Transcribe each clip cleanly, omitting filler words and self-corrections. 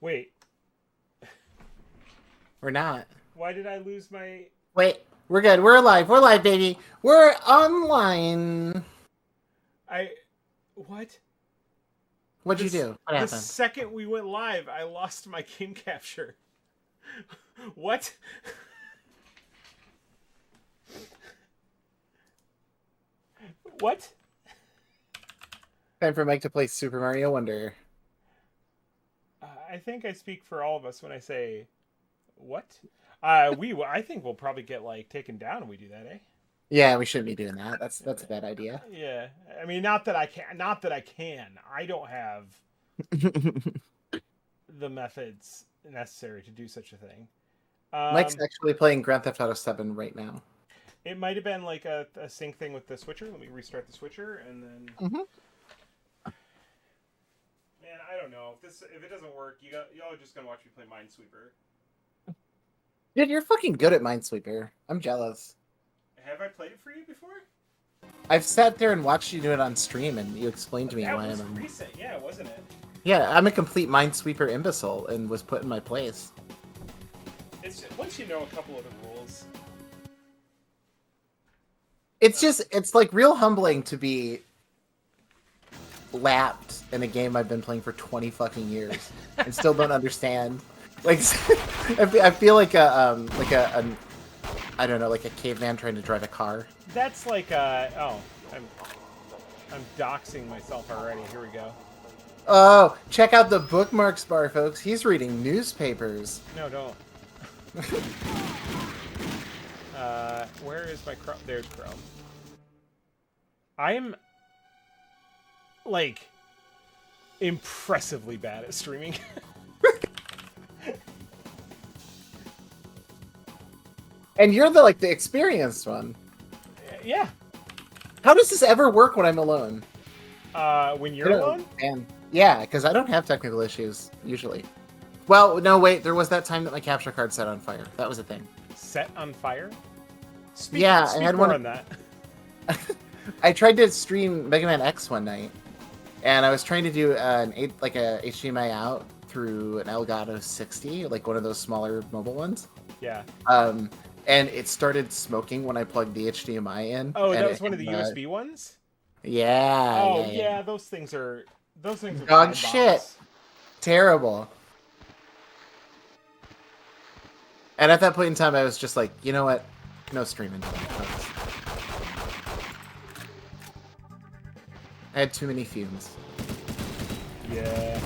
Wait, We're not. why did I lose my... Wait, we're good. We're alive. We're alive, baby. We're online. I... What? What'd you This do? What the happened? second we went live, I lost my game capture. What? What? Time for Mike to play Super Mario Wonder. I think I speak for all of us when I say what? I think we'll probably get like taken down when we do that, eh? Yeah, we shouldn't be doing that. That's a bad idea. Yeah. I mean, not that I can. Not that I can. I don't have the methods necessary to do such a thing. Mike's Um, actually playing Grand Theft Auto 7 right now. it might have been like a sync thing with the switcher. Let me restart the switcher and then. Hmm. Man, I don't know if it doesn't work. Y'all are just gonna watch me play Minesweeper. Dude, you're fucking good at Minesweeper. I'm jealous. Have I played it for you before? I've sat there and watched you do it on stream, and you explained to me That why was I'm. recent, yeah, wasn't it? Yeah, I'm a complete Minesweeper imbecile and was put in my place. It's once you know a couple of the rules. It's like real humbling to be lapped in a game I've been playing for 20 fucking years and still don't understand. Like, I feel like I don't know, like a caveman trying to drive a car. That's like oh, I'm doxing myself already. Here we go. Oh, check out the bookmarks bar, folks. He's reading newspapers. No, don't. Where is my Chrome? There's Chrome. I'm like impressively bad at streaming. And you're the experienced one. Yeah. How does this ever work when I'm alone? When you're alone? And yeah, because I don't have technical issues usually. Well, no, wait. There was that time that my capture card set on fire. That was a thing. Set on fire? Speak I had more one. on that. I tried to stream Mega Man X one night, and I was trying to do a HDMI out through an Elgato 60, like one of those smaller mobile ones. Yeah. And it started smoking when I plugged the HDMI in. Oh, and that was one of the USB ones? Yeah. Oh, yeah. those things are Dog time shit. bombs. Terrible. And at that point in time, I was just like, you know what? No streaming. I had too many fumes. Yeah.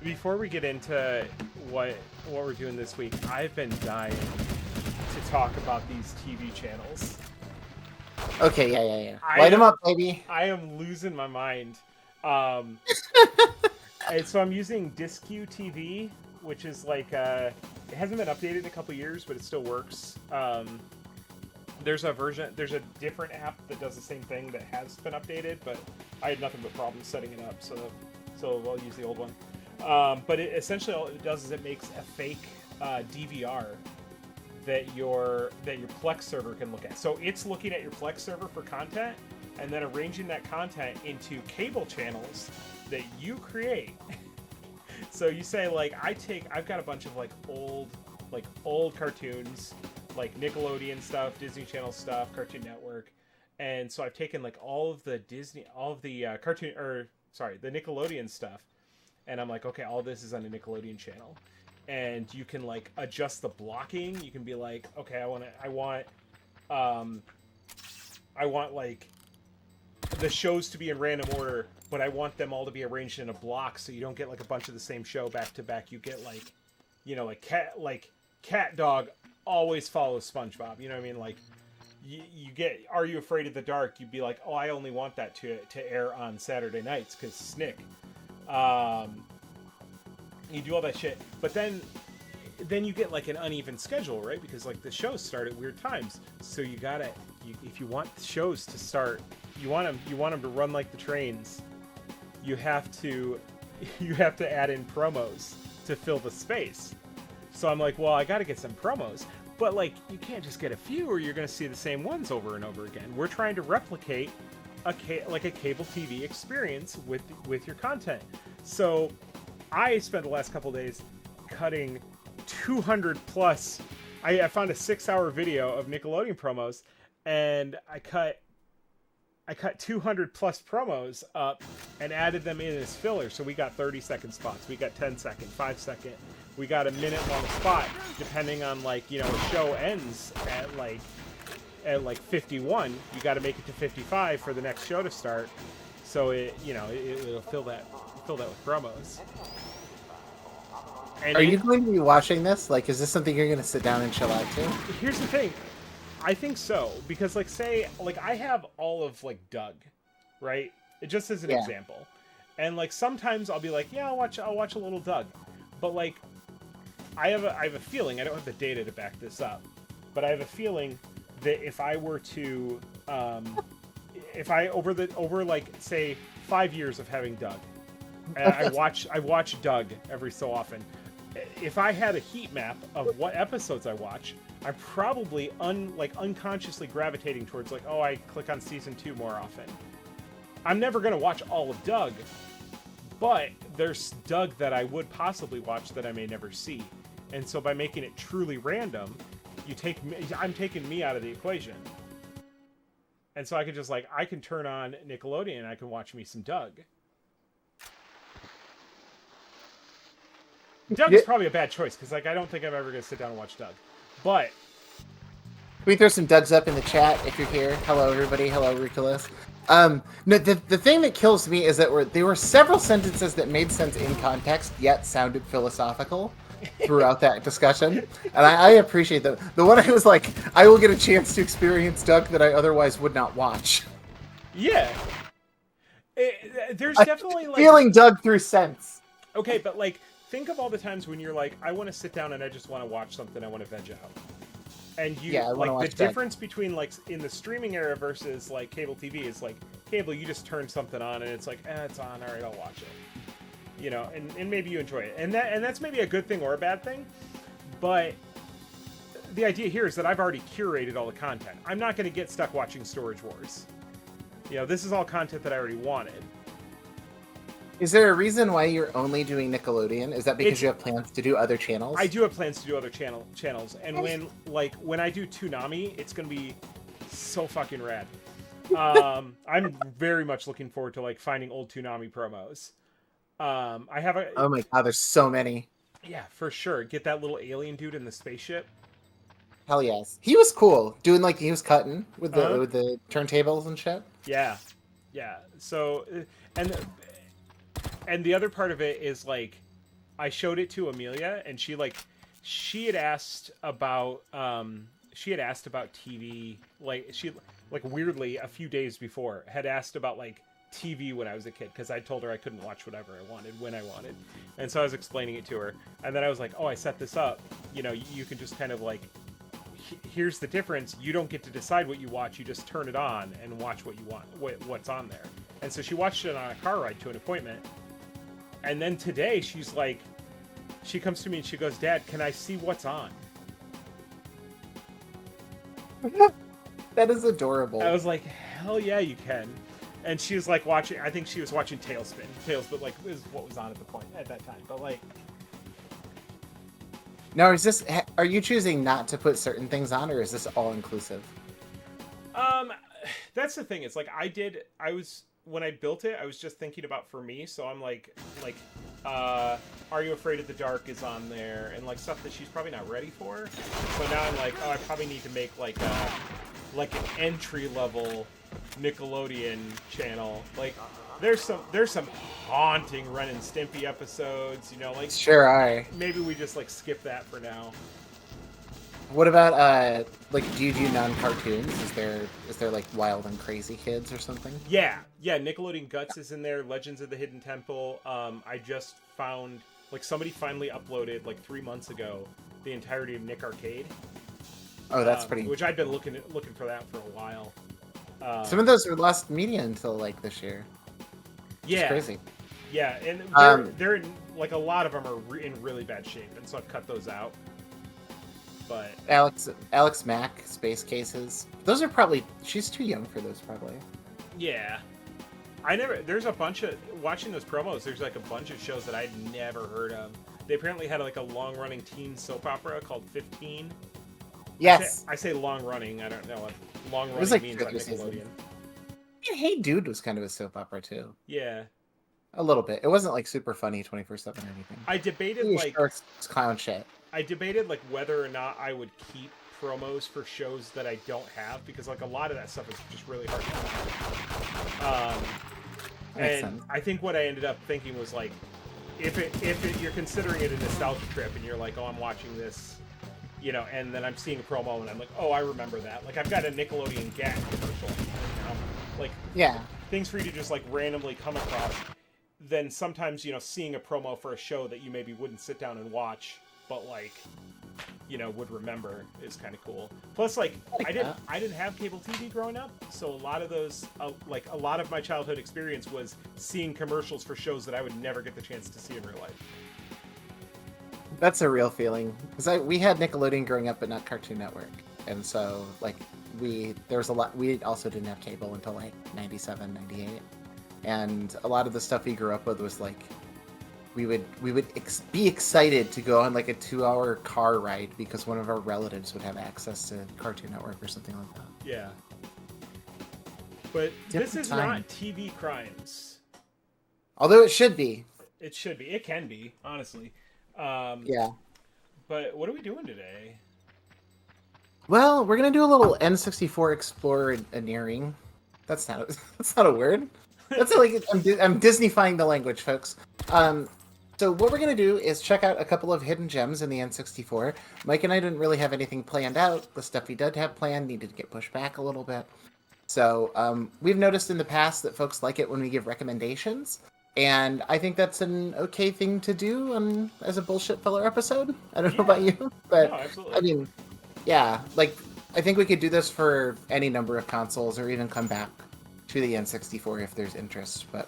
Before we get into what we're doing this week, I've been dying to talk about these TV channels. Okay, yeah. Light them up, baby. I am losing my mind. And so I'm using Disque TV, which is like it hasn't been updated in a couple years, but it still works. There's a different app that does the same thing that has been updated, but I had nothing but problems setting it up, so I'll use the old one. But essentially all it does is it makes a fake DVR that your Plex server can look at. So it's looking at your Plex server for content, and then arranging that content into cable channels that you create. So you say I've got a bunch of old cartoons, like Nickelodeon stuff, Disney Channel stuff, Cartoon Network, and so I've taken all of the the Nickelodeon stuff, and I'm like, okay, all this is on a Nickelodeon channel, and you can adjust the blocking. You can be like, okay, I want the shows to be in random order, but I want them all to be arranged in a block, so you don't get a bunch of the same show back to back. You get Cat Dog always follows SpongeBob. You know what I mean? You get Are You Afraid of the Dark? You'd be like, oh, I only want that to air on Saturday nights because Snick. You do all that shit, but then you get an uneven schedule, right? Because the shows start at weird times, so if you want shows to start, you want them to run like the trains. You have to add in promos to fill the space. So I'm like, well, I got to get some promos, but you can't just get a few, or you're going to see the same ones over and over again. We're trying to replicate a cable TV experience with your content. So I spent the last couple days cutting 200 plus. I found a 6-hour video of Nickelodeon promos, and I cut 200 plus promos up and added them in as filler. So we got 30-second spots, we got 10-second, 5-second, we got a minute-long spot, depending on like, you know, a show ends at like 51. You got to make it to 55 for the next show to start. So it'll fill that with promos. And Are you going to be watching this? Like, is this something you're going to sit down and chill out to? Here's the thing. I think so, because like say like I have all of like Doug, right? It just as an example. And like sometimes I'll be like, yeah, I'll watch a little Doug. But like I have a feeling, I don't have the data to back this up, but I have a feeling that if I were to if I over like say 5 years of having Doug, and I watch Doug every so often. If I had a heat map of what episodes I watch, I'm probably unconsciously gravitating towards like, oh, I click on season 2 more often. I'm never gonna watch all of Doug, but there's Doug that I would possibly watch that I may never see, and so by making it truly random, I'm taking me out of the equation, and so I can just like I can turn on Nickelodeon and I can watch me some Doug. Doug is probably a bad choice because like I don't think I'm ever gonna sit down and watch Doug. But can we throw some Dougs up in the chat if you're here? Hello, everybody. Hello, Ricolas. No, the thing that kills me is that there were several sentences that made sense in context, yet sounded philosophical throughout that discussion, and I appreciate that. The one I was like, I will get a chance to experience Doug that I otherwise would not watch. Yeah, there's definitely like feeling Doug through sense. Okay, but like. Think of all the times when you're like, I want to sit down and I just want to watch something, I want to veg out. And you like the difference between like in the streaming era versus like cable TV is like cable, you just turn something on and it's like, it's on, all right, I'll watch it. You know, and maybe you enjoy it. And that's maybe a good thing or a bad thing. But the idea here is that I've already curated all the content. I'm not going to get stuck watching Storage Wars. You know, this is all content that I already wanted. Is there a reason why you're only doing Nickelodeon? Is that because you have plans to do other channels? I do have plans to do other channels, and when I do Toonami, it's gonna be so fucking rad. I'm very much looking forward to like finding old Toonami promos. I have a oh my god, there's so many. Yeah, for sure. Get that little alien dude in the spaceship. Hell yes, he was cool. Doing like he was cutting with the turntables and shit. Yeah. So and the other part of it is like I showed it to Amelia and she had asked about TV, like she like weirdly a few days before had asked about like TV when I was a kid because I told her I couldn't watch whatever I wanted when I wanted, and so I was explaining it to her, and then I was like, oh, I set this up, you know, you can just kind of like here's the difference, you don't get to decide what you watch, you just turn it on and watch what you want, what's on there. And so she watched it on a car ride to an appointment. And then today, she's like, she comes to me and she goes, Dad, can I see what's on? That is adorable. I was like, hell yeah, you can. And she was like watching, I think she was watching Tailspin. Tailspin, like, is what was on at that time. But like... Now, are you choosing not to put certain things on, or is this all-inclusive? That's the thing. It's like, when I built it, I was just thinking about for me, so I'm like, Are You Afraid of the Dark is on there, and like stuff that she's probably not ready for. So now I'm like, oh, I probably need to make like an entry level Nickelodeon channel. Like, there's some haunting Ren and Stimpy episodes, you know, like sure are. Maybe we just like skip that for now. What about like do you do non-cartoons? Is there like Wild and Crazy Kids or something? Yeah, Nickelodeon Guts is in there. Legends of the Hidden Temple. I just found like somebody finally uploaded like 3 months ago the entirety of Nick Arcade. Oh, that's pretty. Which I'd been looking for that for a while. Some of those were lost media until like this year. Yeah, it's crazy. Yeah, and they're in, like a lot of them are in really bad shape, and so I've cut those out. But Alex Mack Space Cases. Those are probably she's too young for those probably. Yeah. There's a bunch of watching those promos. There's like a bunch of shows that I'd never heard of. They apparently had like a long-running teen soap opera called 15. Yes. I say long-running. I don't know what long-running like means on 50 seasons. Nickelodeon. Hey Dude was kind of a soap opera too. Yeah. A little bit. It wasn't like super funny 24/7 or anything. I debated It's clown shit. I debated like whether or not I would keep promos for shows that I don't have, because like a lot of that stuff is just really hard to find. Makes And sense. I think what I ended up thinking was like, if you're considering it a nostalgia trip and you're like, oh, I'm watching this, you know, and then I'm seeing a promo and I'm like, oh, I remember that. Like I've got a Nickelodeon Gap commercial, you know, like Yeah. things for you to just like randomly come across. Then sometimes, you know, seeing a promo for a show that you maybe wouldn't sit down and watch, but like, you know, would remember is kind of cool. Plus, like, I didn't have cable TV growing up, so a lot of those, like, a lot of my childhood experience was seeing commercials for shows that I would never get the chance to see in real life. That's a real feeling. Because we had Nickelodeon growing up, but not Cartoon Network. And so, like, there was a lot. We also didn't have cable until, like, 97, 98. And a lot of the stuff we grew up with was, like, we would be excited to go on, like, a 2-hour car ride because one of our relatives would have access to Cartoon Network or something like that. Yeah. But this is time. not TV crimes. Although it should be. It should be. It can be, honestly. Yeah. But what are we doing today? Well, we're gonna do a little N64 exploreering. That's not a word. That's like I'm Disneyfying the language, folks. So what we're gonna do is check out a couple of hidden gems in the N64. Mike and I didn't really have anything planned out. The stuff we did have planned needed to get pushed back a little bit. So we've noticed in the past that folks like it when we give recommendations, and I think that's an okay thing to do as a bullshit filler episode. I don't know about you, but No, absolutely. I mean, yeah, like I think we could do this for any number of consoles, or even come back to the N64 if there's interest. But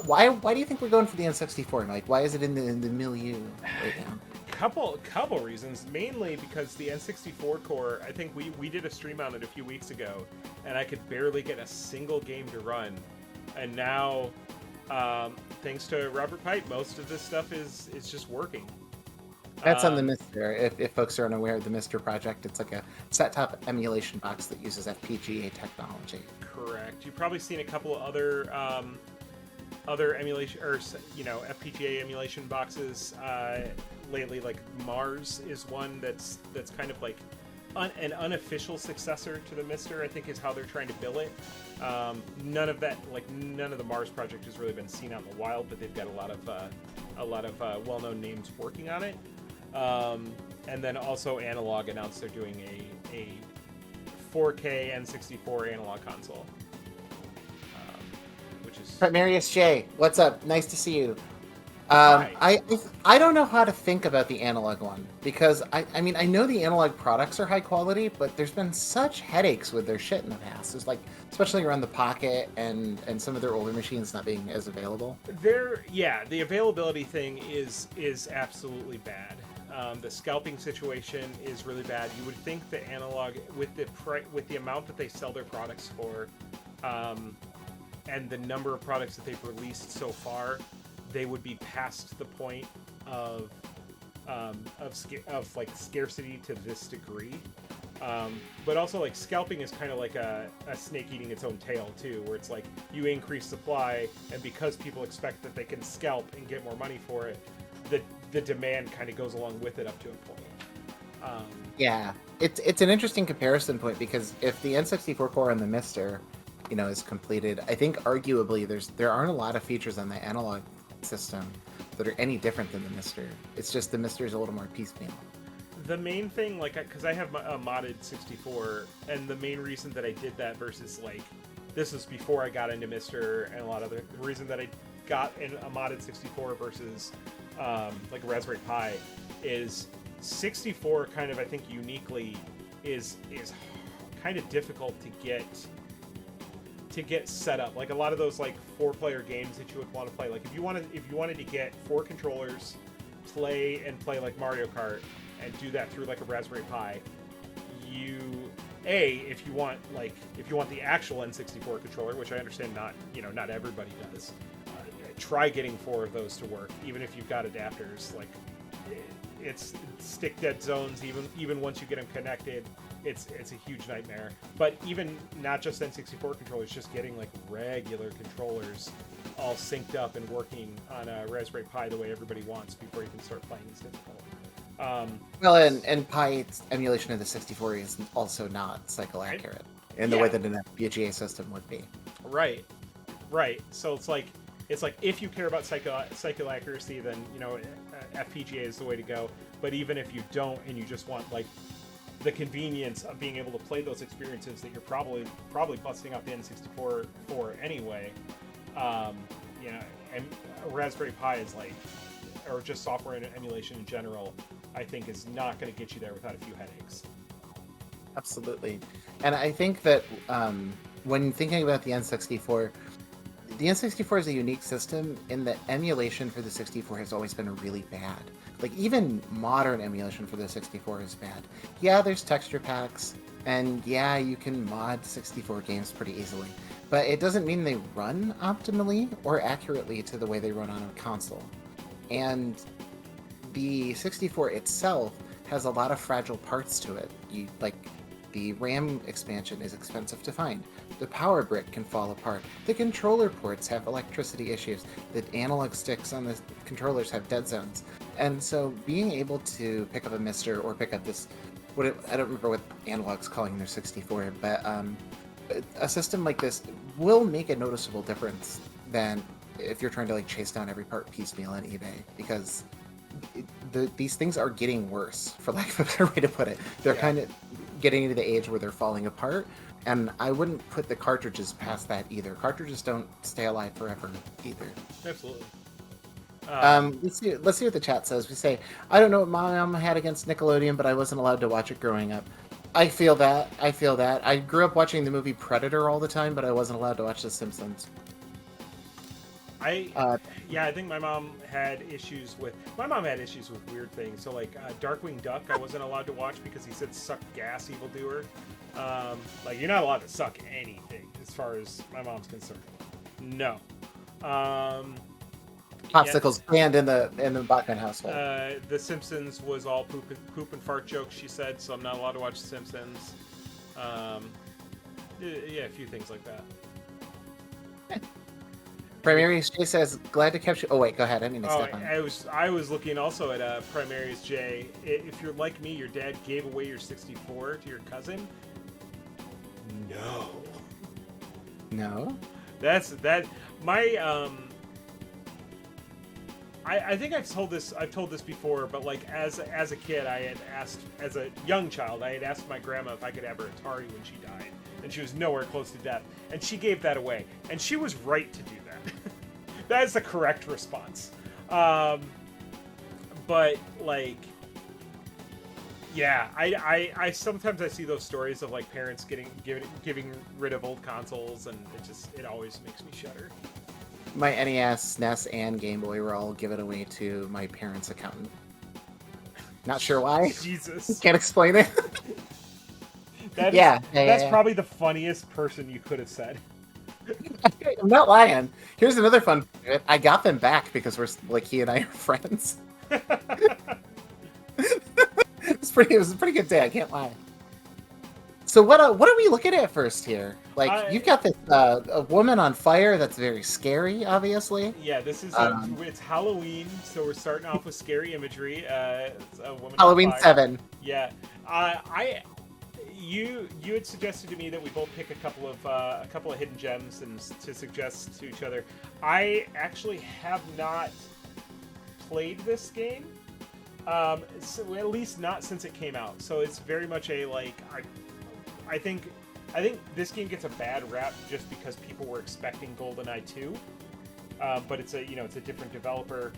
why do you think we're going for the N64? Like, why is it in the milieu right now? Couple reasons. Mainly because the N64 core, I think we did a stream on it a few weeks ago, and I could barely get a single game to run. And now, thanks to Robert Pipe, most of this stuff is just working. That's on the Mister. If folks are unaware of the Mister project, it's like a set-top emulation box that uses FPGA technology. Correct. You've probably seen a couple of other emulation, or you know, FPGA emulation boxes lately. Like Mars is one that's kind of like an unofficial successor to the Mister, I think, is how they're trying to bill it. None of the Mars project has really been seen out in the wild, but they've got a lot of well-known names working on it. And then also Analog announced they're doing a 4K N64 analog console, which is Primarius J, what's up? Nice to see you. Hi. I don't know how to think about the analog one, because I mean I know the analog products are high quality, but there's been such headaches with their shit in the past. It's like, especially around the Pocket and some of their older machines not being as available. The availability thing is absolutely bad. The scalping situation is really bad. You would think that Analog, with the amount that they sell their products for, and the number of products that they've released so far, they would be past the point of like scarcity to this degree. But also, like, scalping is kind of like a snake eating its own tail too, where it's like you increase supply, and because people expect that they can scalp and get more money for it, the demand kind of goes along with it up to a point. Yeah, it's an interesting comparison point, because if the N64 core on the Mister, you know, is completed, I think arguably there aren't a lot of features on the analog system that are any different than the Mister. It's just the Mister is a little more piecemeal. The main thing, like, because I have a modded 64, and the main reason that I did that versus, like, this was before I got into Mister and a lot of the reason that I got in a modded 64 versus like Raspberry Pi is 64 kind of, I think, uniquely is kind of difficult to get set up. Like a lot of those like 4-player games that you would want to play, like if you wanted to get 4 controllers, play like Mario Kart and do that through like a Raspberry Pi, if you want the actual N64 controller, which I understand not everybody does, try getting 4 of those to work, even if you've got adapters. Like, it's stick dead zones even once you get them connected. It's a huge nightmare. But even not just N64 controllers, just getting like regular controllers all synced up and working on a Raspberry Pi the way everybody wants before you can start playing is difficult. Well, and Pi emulation of the 64 is also not cycle accurate in the way that an FPGA system would be. Right. So it's like if you care about cycle accuracy, then FPGA is the way to go. But even if you don't, and you just want like the convenience of being able to play those experiences that you're probably busting out the N64 for anyway, and Raspberry Pi is like, or just software emulation in general, I think is not going to get you there without a few headaches. Absolutely. And I think that when thinking about the N64 is a unique system in that emulation for the 64 has always been really bad. Like, even modern emulation for the 64 is bad. Yeah, there's texture packs, and yeah, you can mod 64 games pretty easily, but it doesn't mean they run optimally or accurately to the way they run on a console. And the 64 itself has a lot of fragile parts to it. The RAM expansion is expensive to find. The power brick can fall apart. The controller ports have electricity issues. The analog sticks on the controllers have dead zones. And so being able to pick up a Mister or pick up this, I don't remember what Analog's calling their 64, but a system like this will make a noticeable difference than if you're trying to like chase down every part piecemeal on eBay, because these things are getting worse, for lack of a better way to put it. They're kind of getting into the age where they're falling apart, and I wouldn't put the cartridges past that either. Cartridges don't stay alive forever either. Absolutely. Let's see what the chat says. We say, I don't know what my mom had against Nickelodeon, but I wasn't allowed to watch it growing up. I feel that. I grew up watching the movie Predator all the time, but I wasn't allowed to watch The Simpsons. I think my mom had issues with weird things. So like Darkwing Duck, I wasn't allowed to watch because he said "suck gas, evildoer." Like, you're not allowed to suck anything as far as my mom's concerned. No. Popsicles banned in the Bachman household. The Simpsons was all poop and fart jokes, she said, so I'm not allowed to watch The Simpsons. A few things like that. Primarius J says, glad to catch you. Oh wait, go ahead. I mean, step on. I was looking also at Primarius J. If you're like me, your dad gave away your 64 to your cousin. No. That's my I think I've told this before, but like as a kid, as a young child, I had asked my grandma if I could have her Atari when she died, and she was nowhere close to death, and she gave that away, and she was right to do that. That is the correct response. But like, yeah, I sometimes I see those stories of like parents giving rid of old consoles, and it always makes me shudder. My NES, SNES, and Game Boy were all given away to my parents' accountant. Not sure why. Jesus. Can't explain it. That's probably the funniest person you could have said. I'm not lying. Here's another fun bit. I got them back because he and I are friends. It was a pretty good day, I can't lie. So what are we looking at first here? Like, you've got this a woman on fire that's very scary, obviously. Yeah, this is it's Halloween, so we're starting off with scary imagery. It's a woman Halloween on fire. 7. Yeah, you had suggested to me that we both pick a couple of hidden gems and to suggest to each other. I actually have not played this game, so at least not since it came out. So it's very much a like I think this game gets a bad rap just because people were expecting GoldenEye 2, but it's a different developer.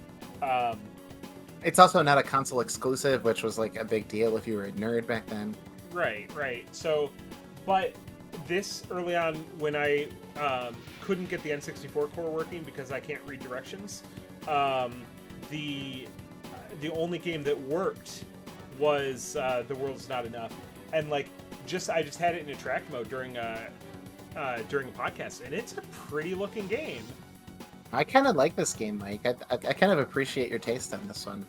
It's also not a console exclusive, which was like a big deal if you were a nerd back then. Right. So, but this early on when I couldn't get the N64 core working because I can't read directions, the only game that worked was The World's Not Enough, and like I just had it in attract mode during a podcast, and it's a pretty looking game. I kind of like this game, Mike. I kind of appreciate your taste on this one.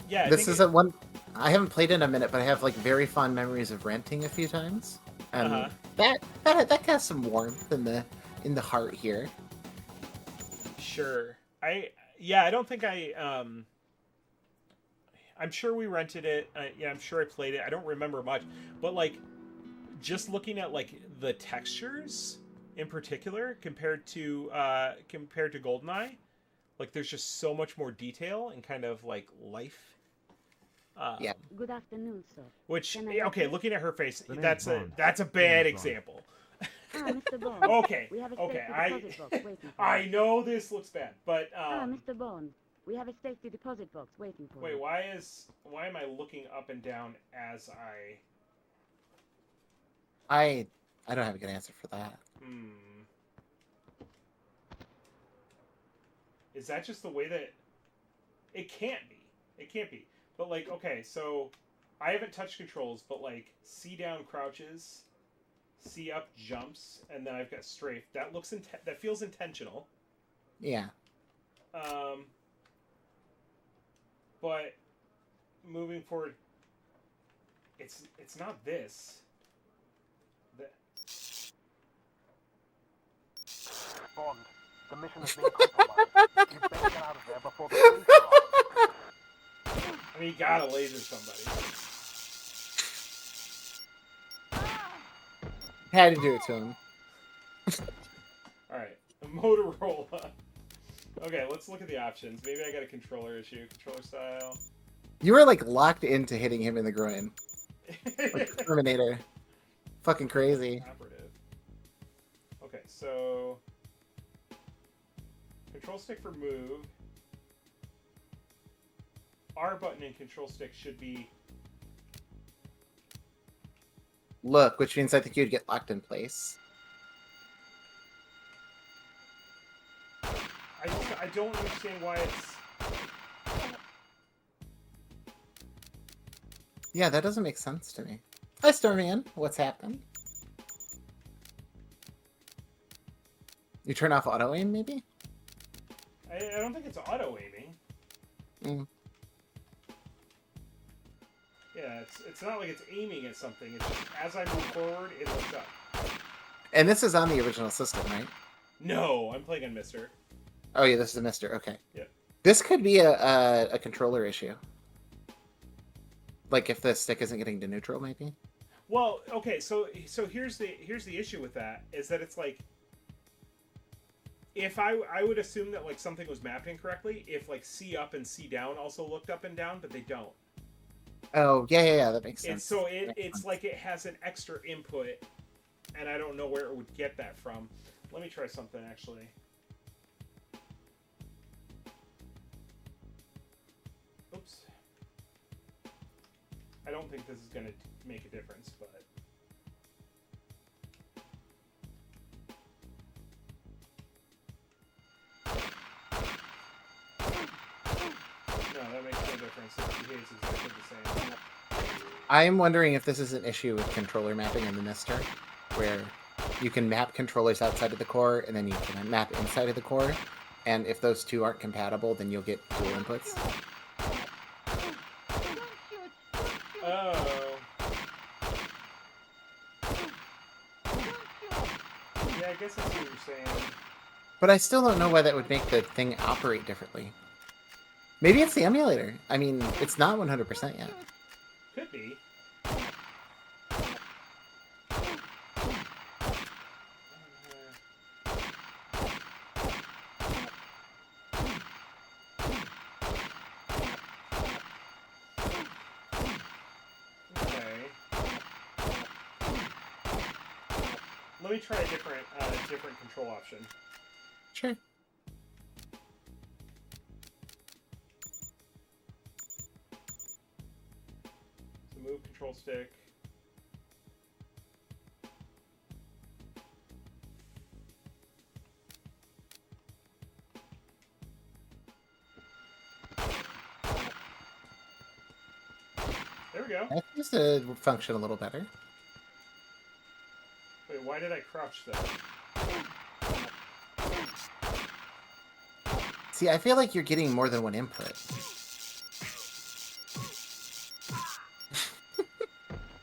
Yeah, this is one I haven't played in a minute, but I have like very fond memories of renting a few times, and that has some warmth in the heart here. Sure. I don't think I'm sure we rented it. I'm sure I played it. I don't remember much, but like just looking at like the textures in particular compared to GoldenEye, like there's just so much more detail and kind of like life. Yeah. Good afternoon, sir. Which okay, looking at her face, that's a bad example. Mr. Bond. Okay. We have a Okay. safety deposit box waiting for I you. know this looks bad, but Mr. Bond. We have a safety deposit box waiting for wait, you. why am I looking up and down as I don't have a good answer for that. Is that just the way that it can't be? It can't be. But like, okay, so I haven't touched controls, but like C down crouches, C up jumps, and then I've got strafe. That looks that feels intentional. Yeah. But moving forward, it's not this. Bond, the mission has been compromised. You better get out of there before the police arrive. I mean, you gotta laser somebody. Had to do it to him. Alright, Motorola. Okay, let's look at the options. Maybe I got a controller issue. Controller style. You were like locked into hitting him in the groin. Like Terminator. Fucking crazy. Operative. Okay, so control stick for move. R button and control stick should be Look, which means I think you'd get locked in place. I don't understand why it's... Yeah, that doesn't make sense to me. Hi, Starman. What's happening? You turn off auto aim, maybe? I don't think it's auto aiming. Yeah, it's not like it's aiming at something. It's just as I move forward, it looks up. And this is on the original system, right? No, I'm playing on Mister. Oh yeah, this is a Mister. Okay. Yeah. This could be a controller issue. Like if the stick isn't getting to neutral, maybe. Well, okay, so here's the issue with that is that it's like if I would assume that like something was mapped incorrectly if like C up and C down also looked up and down, but they don't. Oh yeah, that makes sense. And so it's like it has an extra input, and I don't know where it would get that from. Let me try something actually. Oops. I don't think this is going to make a difference, but... No, that makes no difference. It behaves exactly the same. I'm wondering if this is an issue with controller mapping in the Mister, where you can map controllers outside of the core, and then you can map inside of the core, and if those two aren't compatible, then you'll get dual inputs. Oh. Yeah, I guess I see what you're saying. But I still don't know why that would make the thing operate differently. Maybe it's the emulator. I mean, it's not 100% yet. Could be. Let me try a different control option. Sure. So move control stick. There we go. That seems to function a little better. why did I crouch though? See, I feel like you're getting more than one input.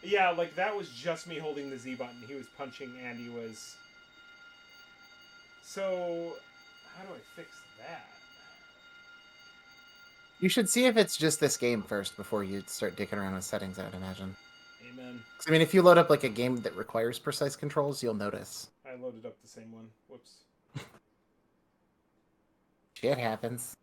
Yeah, like that was just me holding the Z button. He was punching and he was... So, how do I fix that? You should see if it's just this game first before you start dicking around with settings, I would imagine. Amen. 'Cause, I mean, if you load up like a game that requires precise controls, you'll notice. I loaded up the same one. Whoops. Shit happens.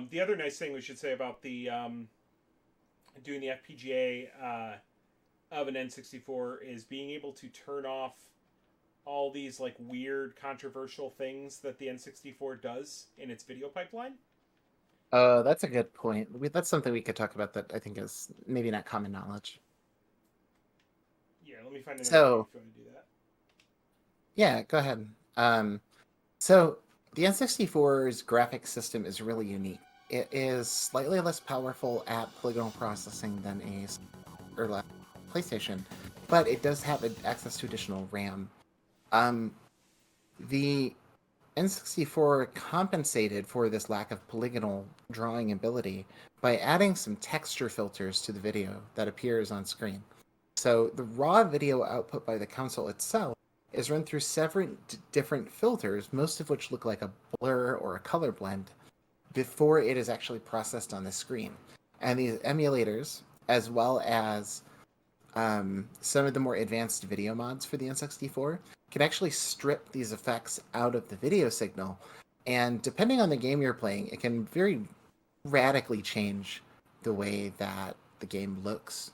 The other nice thing we should say about the doing the FPGA of an N64 is being able to turn off all these like weird controversial things that the N64 does in its video pipeline. That's a good point. That's something we could talk about that I think is maybe not common knowledge. Yeah, let me find another So, if you want to do that. Yeah, go ahead. So the N64's graphics system is really unique. It is slightly less powerful at polygonal processing than a PlayStation, but it does have access to additional RAM. The N64 compensated for this lack of polygonal drawing ability by adding some texture filters to the video that appears on screen. So the raw video output by the console itself is run through several different filters, most of which look like a blur or a color blend, before it is actually processed on the screen. And these emulators, as well as some of the more advanced video mods for the N64, can actually strip these effects out of the video signal. And depending on the game you're playing, it can very radically change the way that the game looks.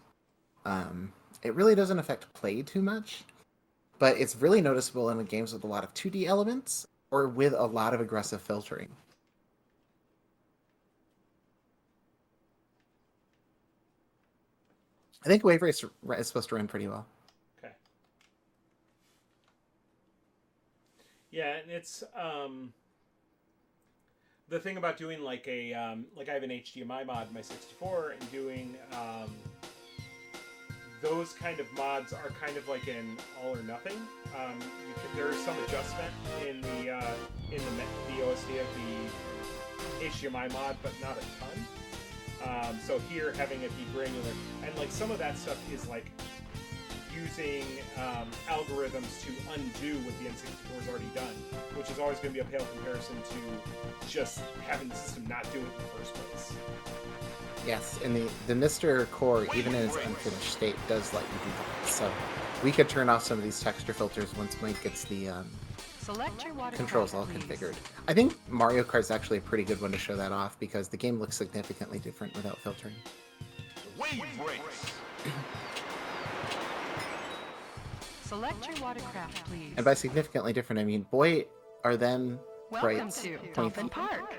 It really doesn't affect play too much, but it's really noticeable in the games with a lot of 2D elements or with a lot of aggressive filtering. I think Wave Race is supposed to run pretty well. Okay. Yeah, and it's the thing about doing like a like I have an HDMI mod in my 64 and doing those kind of mods are kind of like an all or nothing. There's some adjustment in the OSD of the HDMI mod, but not a ton. So here, having it be granular, and like some of that stuff is like using algorithms to undo what the N64 has already done, which is always going to be a pale comparison to just having the system not do it in the first place. Yes, and the Mr. Core, even in its unfinished state, does let you do that. So we could turn off some of these texture filters once Mike gets the controls all configured. I think Mario Kart's actually a pretty good one to show that off because the game looks significantly different without filtering. Wave race. Select your watercraft, please. And by significantly different, I mean, boy, are them Welcome sprites to 20 Dolphin Park.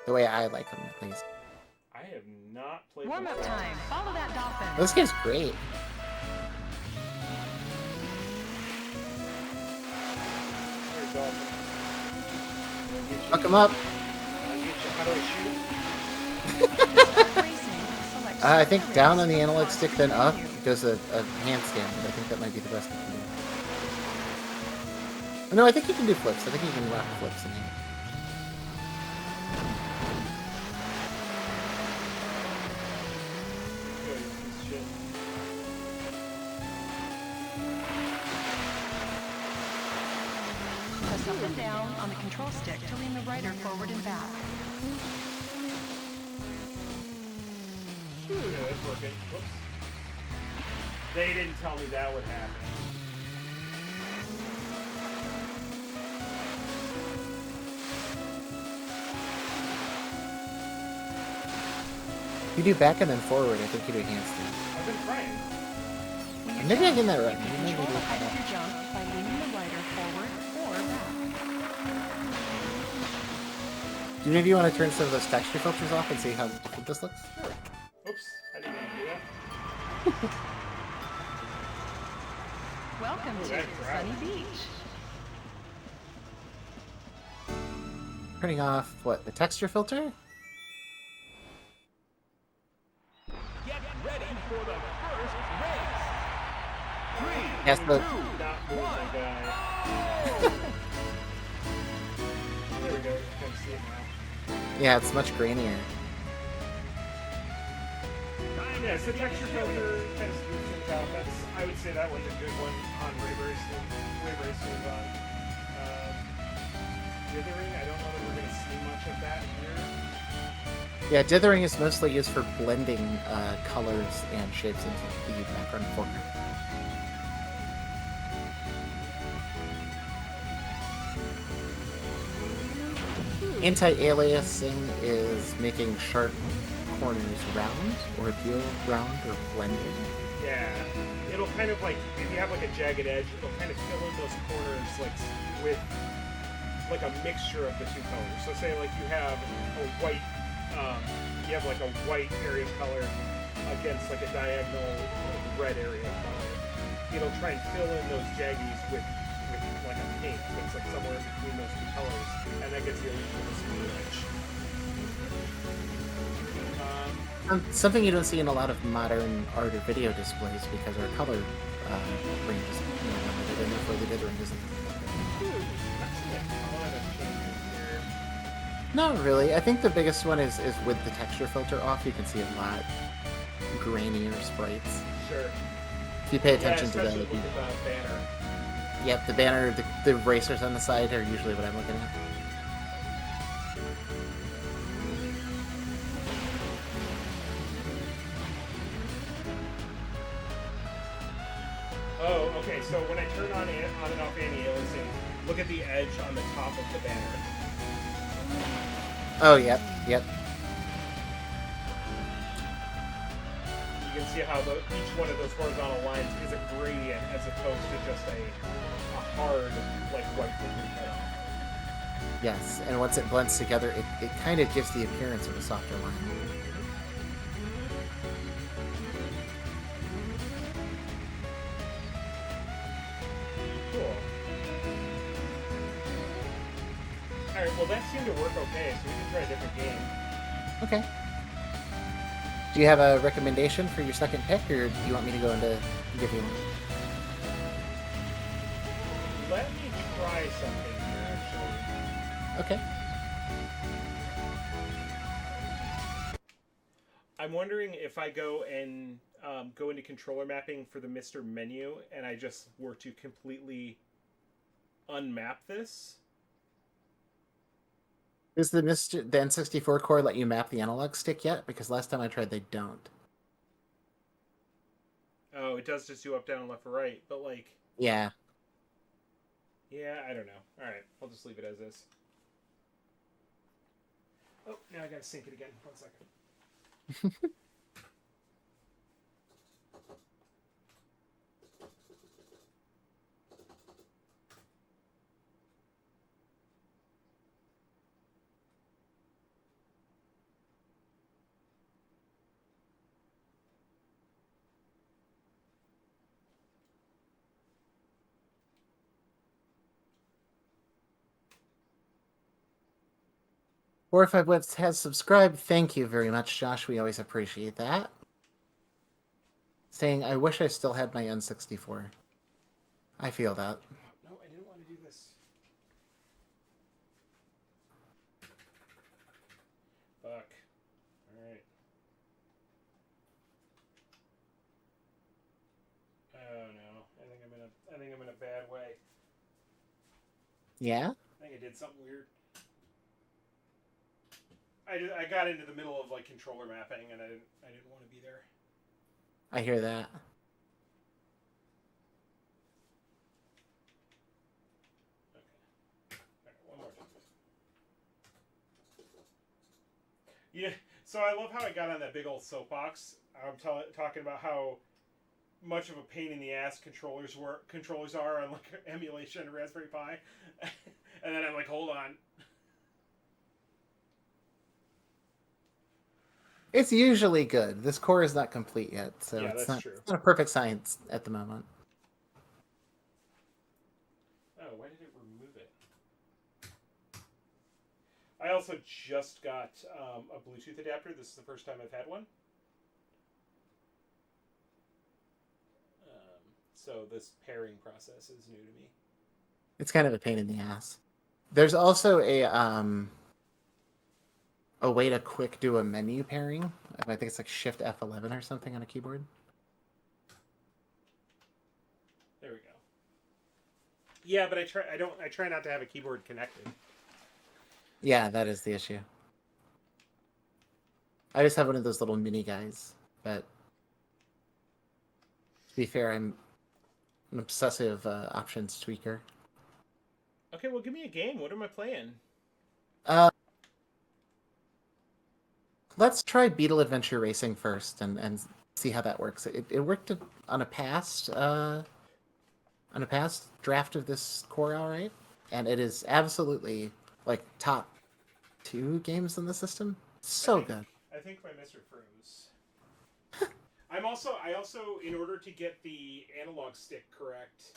the way I like them, at least. I have not played. Warm up time. Follow that dolphin. This game's great. Here, Dolphin. Fuck him up. How do I shoot? Select I think down on the analog stick, then up does a handstand. I think that might be the best you can do. No, I think you can do flips. I think you can rock flips in here. Good, piece of shit. Press up and down on the control stick to lean the rider forward and back. Yeah, that's working. Whoops. They didn't tell me that would happen. If you do back and then forward, I think you do handstand. I've been trying. Maybe I get that right. Maybe I Control do the height that. of your jump by leaning the rider forward or back. Do any of you want to turn some of those texture filters off and see how different this looks? Sure. Oops, I didn't mean to do that. Welcome to that crowd. Sunny Beach. Turning off, what, the texture filter? Get ready for the first race. Yes, the, Not move, my guy. There we go. You can see it now. yeah, it's much grainier. Yeah, so texture filter kind of smooths things out. I would say that one's a good one on Ray Smooth on. Dithering, I don't know that we're going to see much of that here. Yeah, dithering is mostly used for blending colors and shapes into the background and foreground. Anti-aliasing is making sharp corners round, or appeal round, or blended. Yeah, it'll kind of like, if you have like a jagged edge, it'll kind of fill in those corners like with like a mixture of the two colors. So say like you have a white, you have like a white area of color against like a diagonal red area of color. It'll try and fill in those jaggies with like a paint that's like somewhere in between those two colors, and that gets the illusion of a smooth edge. Something you don't see in a lot of modern art or video displays because our color range is limited, and therefore the dithering isn't. Not really. I think the biggest one is with the texture filter off, you can see a lot grainier sprites. Sure. If you pay attention to that. Look at the banner. Yep, the banner, the racers on the side are usually what I'm looking at. Oh, okay. So when I turn on and off anti-aliasing, look at the edge on the top of the banner. Oh, yep. You can see how each one of those horizontal lines is a gradient as opposed to just a hard, like, white thing we cut off. Yes, and once it blends together, it kind of gives the appearance of a softer line. Cool. Alright, well that seemed to work okay, so we can try a different game. Okay. Do you have a recommendation for your second pick, or do you want me to go into give you one? Let me try something here, actually. Okay. I'm wondering if I go and go into controller mapping for the Mr. Menu, and I just were to completely unmap this. Does the N64 core let you map the analog stick yet? Because last time I tried, they don't. Oh, it does just do up, down, left, or right, but like... Yeah. Yeah, I don't know. Alright, I'll just leave it as is. Oh, now I gotta sync it again. 1 second. Or if I has subscribed, thank you very much, Josh. We always appreciate that. Saying, I wish I still had my N64. I feel that. No, I didn't want to do this. Fuck. Alright. Oh no. I think I'm in a bad way. Yeah? I think I did something weird. I got into the middle of like controller mapping, and I didn't want to be there. I hear that. Okay. All right, one more time. Yeah. So I love how I got on that big old soapbox. I'm talking about how much of a pain in the ass controllers are on like emulation and Raspberry Pi, and then I'm like, hold on. It's usually good. This core is not complete yet, so Yeah, it's that's not, true. it's not a perfect science at the moment. Oh, why did it remove it? I also just got a Bluetooth adapter. This is the first time I've had one. So this pairing process is new to me. It's kind of a pain in the ass. There's also a way to quick do a menu pairing. I think it's like Shift F11 or something on a keyboard. There we go. Yeah, but I try not to have a keyboard connected. Yeah, that is the issue. I just have one of those little mini guys, but to be fair, I'm an obsessive options tweaker. Okay, well, give me a game. What am I playing? Let's try Beetle Adventure Racing first and see how that works. It worked on a past draft of this core, all right, and it is absolutely like top 2 games in the system. So good. I think my Mr. Froze. I also, in order to get the analog stick correct,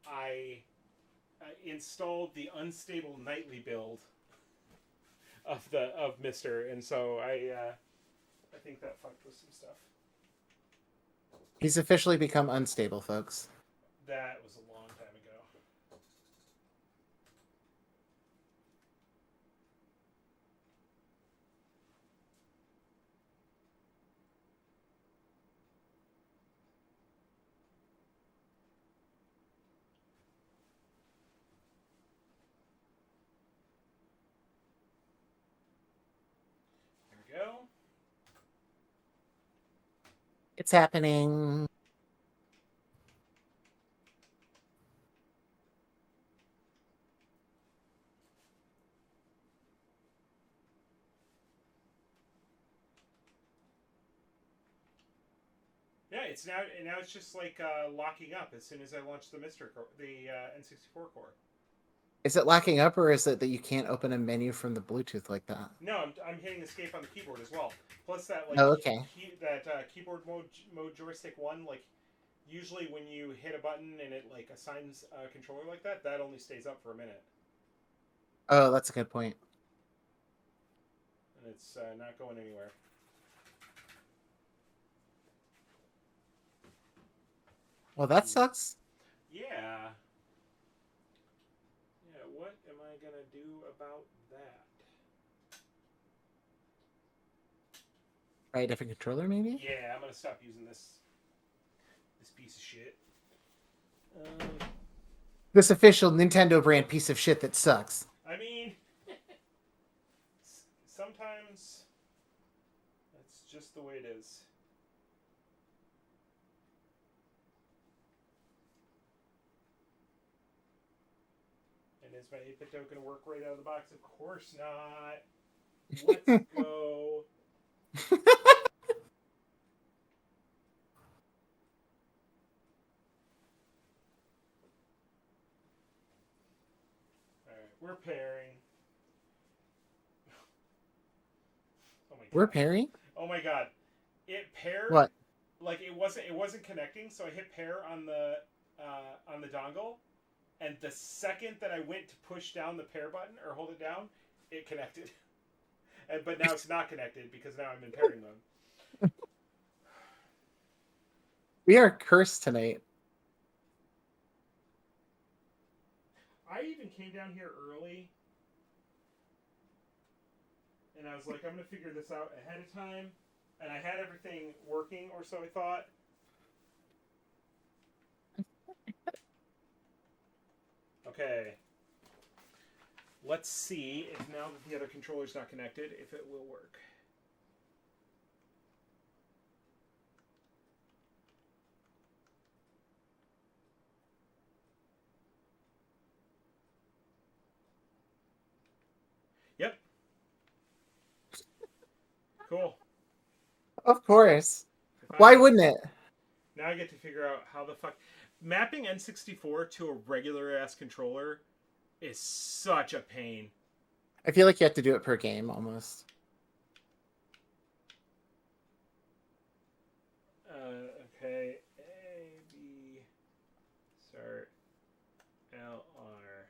I installed the unstable nightly build of Mr. And so I think that fucked with some stuff. He's officially become unstable, folks. That was a long time ago. There we go. It's happening. Yeah, it's now it's just like locking up as soon as I launch the N64 core. Is it locking up, or is it that you can't open a menu from the Bluetooth like that? No, I'm hitting escape on the keyboard as well. Plus that Oh, okay. Keyboard mode joystick 1, like usually when you hit a button and it like assigns a controller like that only stays up for a minute. Oh, that's a good point. And it's not going anywhere. Well, that sucks. Yeah. What am I gonna do about that? Try a different controller, maybe? Yeah, I'm gonna stop using this piece of shit. This official Nintendo brand piece of shit that sucks. I mean, sometimes that's just the way it is. And is my 8-bit token work right out of the box? Of course not. Let's go. Alright, we're pairing. Oh my god. We're pairing? Oh my god. It paired. What? Like it wasn't connecting, so I hit pair on the dongle. And the second that I went to push down the pair button or hold it down, it connected. But now it's not connected because now I'm in pairing mode. We are cursed tonight. I even came down here early. And I was like, I'm going to figure this out ahead of time. And I had everything working, or so I thought. Okay. Let's see if now that the other controller's not connected, if it will work. Yep. Cool. Of course. Why wouldn't it? Now I get to figure out how the fuck... Mapping N64 to a regular-ass controller is such a pain. I feel like you have to do it per game, almost. Okay. A, B, start, L, R.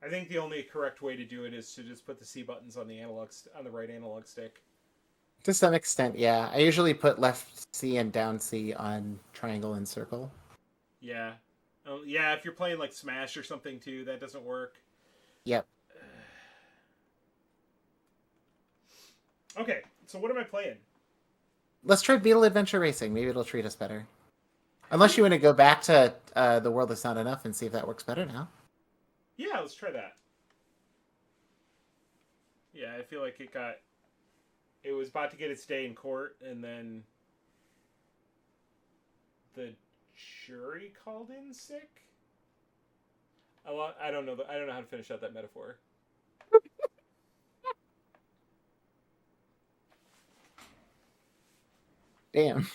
I think the only correct way to do it is to just put the C buttons on the on the right analog stick. To some extent, yeah. I usually put left C and down C on triangle and circle. Yeah. Yeah, if you're playing like Smash or something too, that doesn't work. Yep. Okay, so what am I playing? Let's try Beetle Adventure Racing. Maybe it'll treat us better. Unless you want to go back to The World Is Not Enough and see if that works better now. Yeah, let's try that. Yeah, I feel like it was about to get its day in court, and then the jury called in sick. I don't know how to finish out that metaphor. Damn.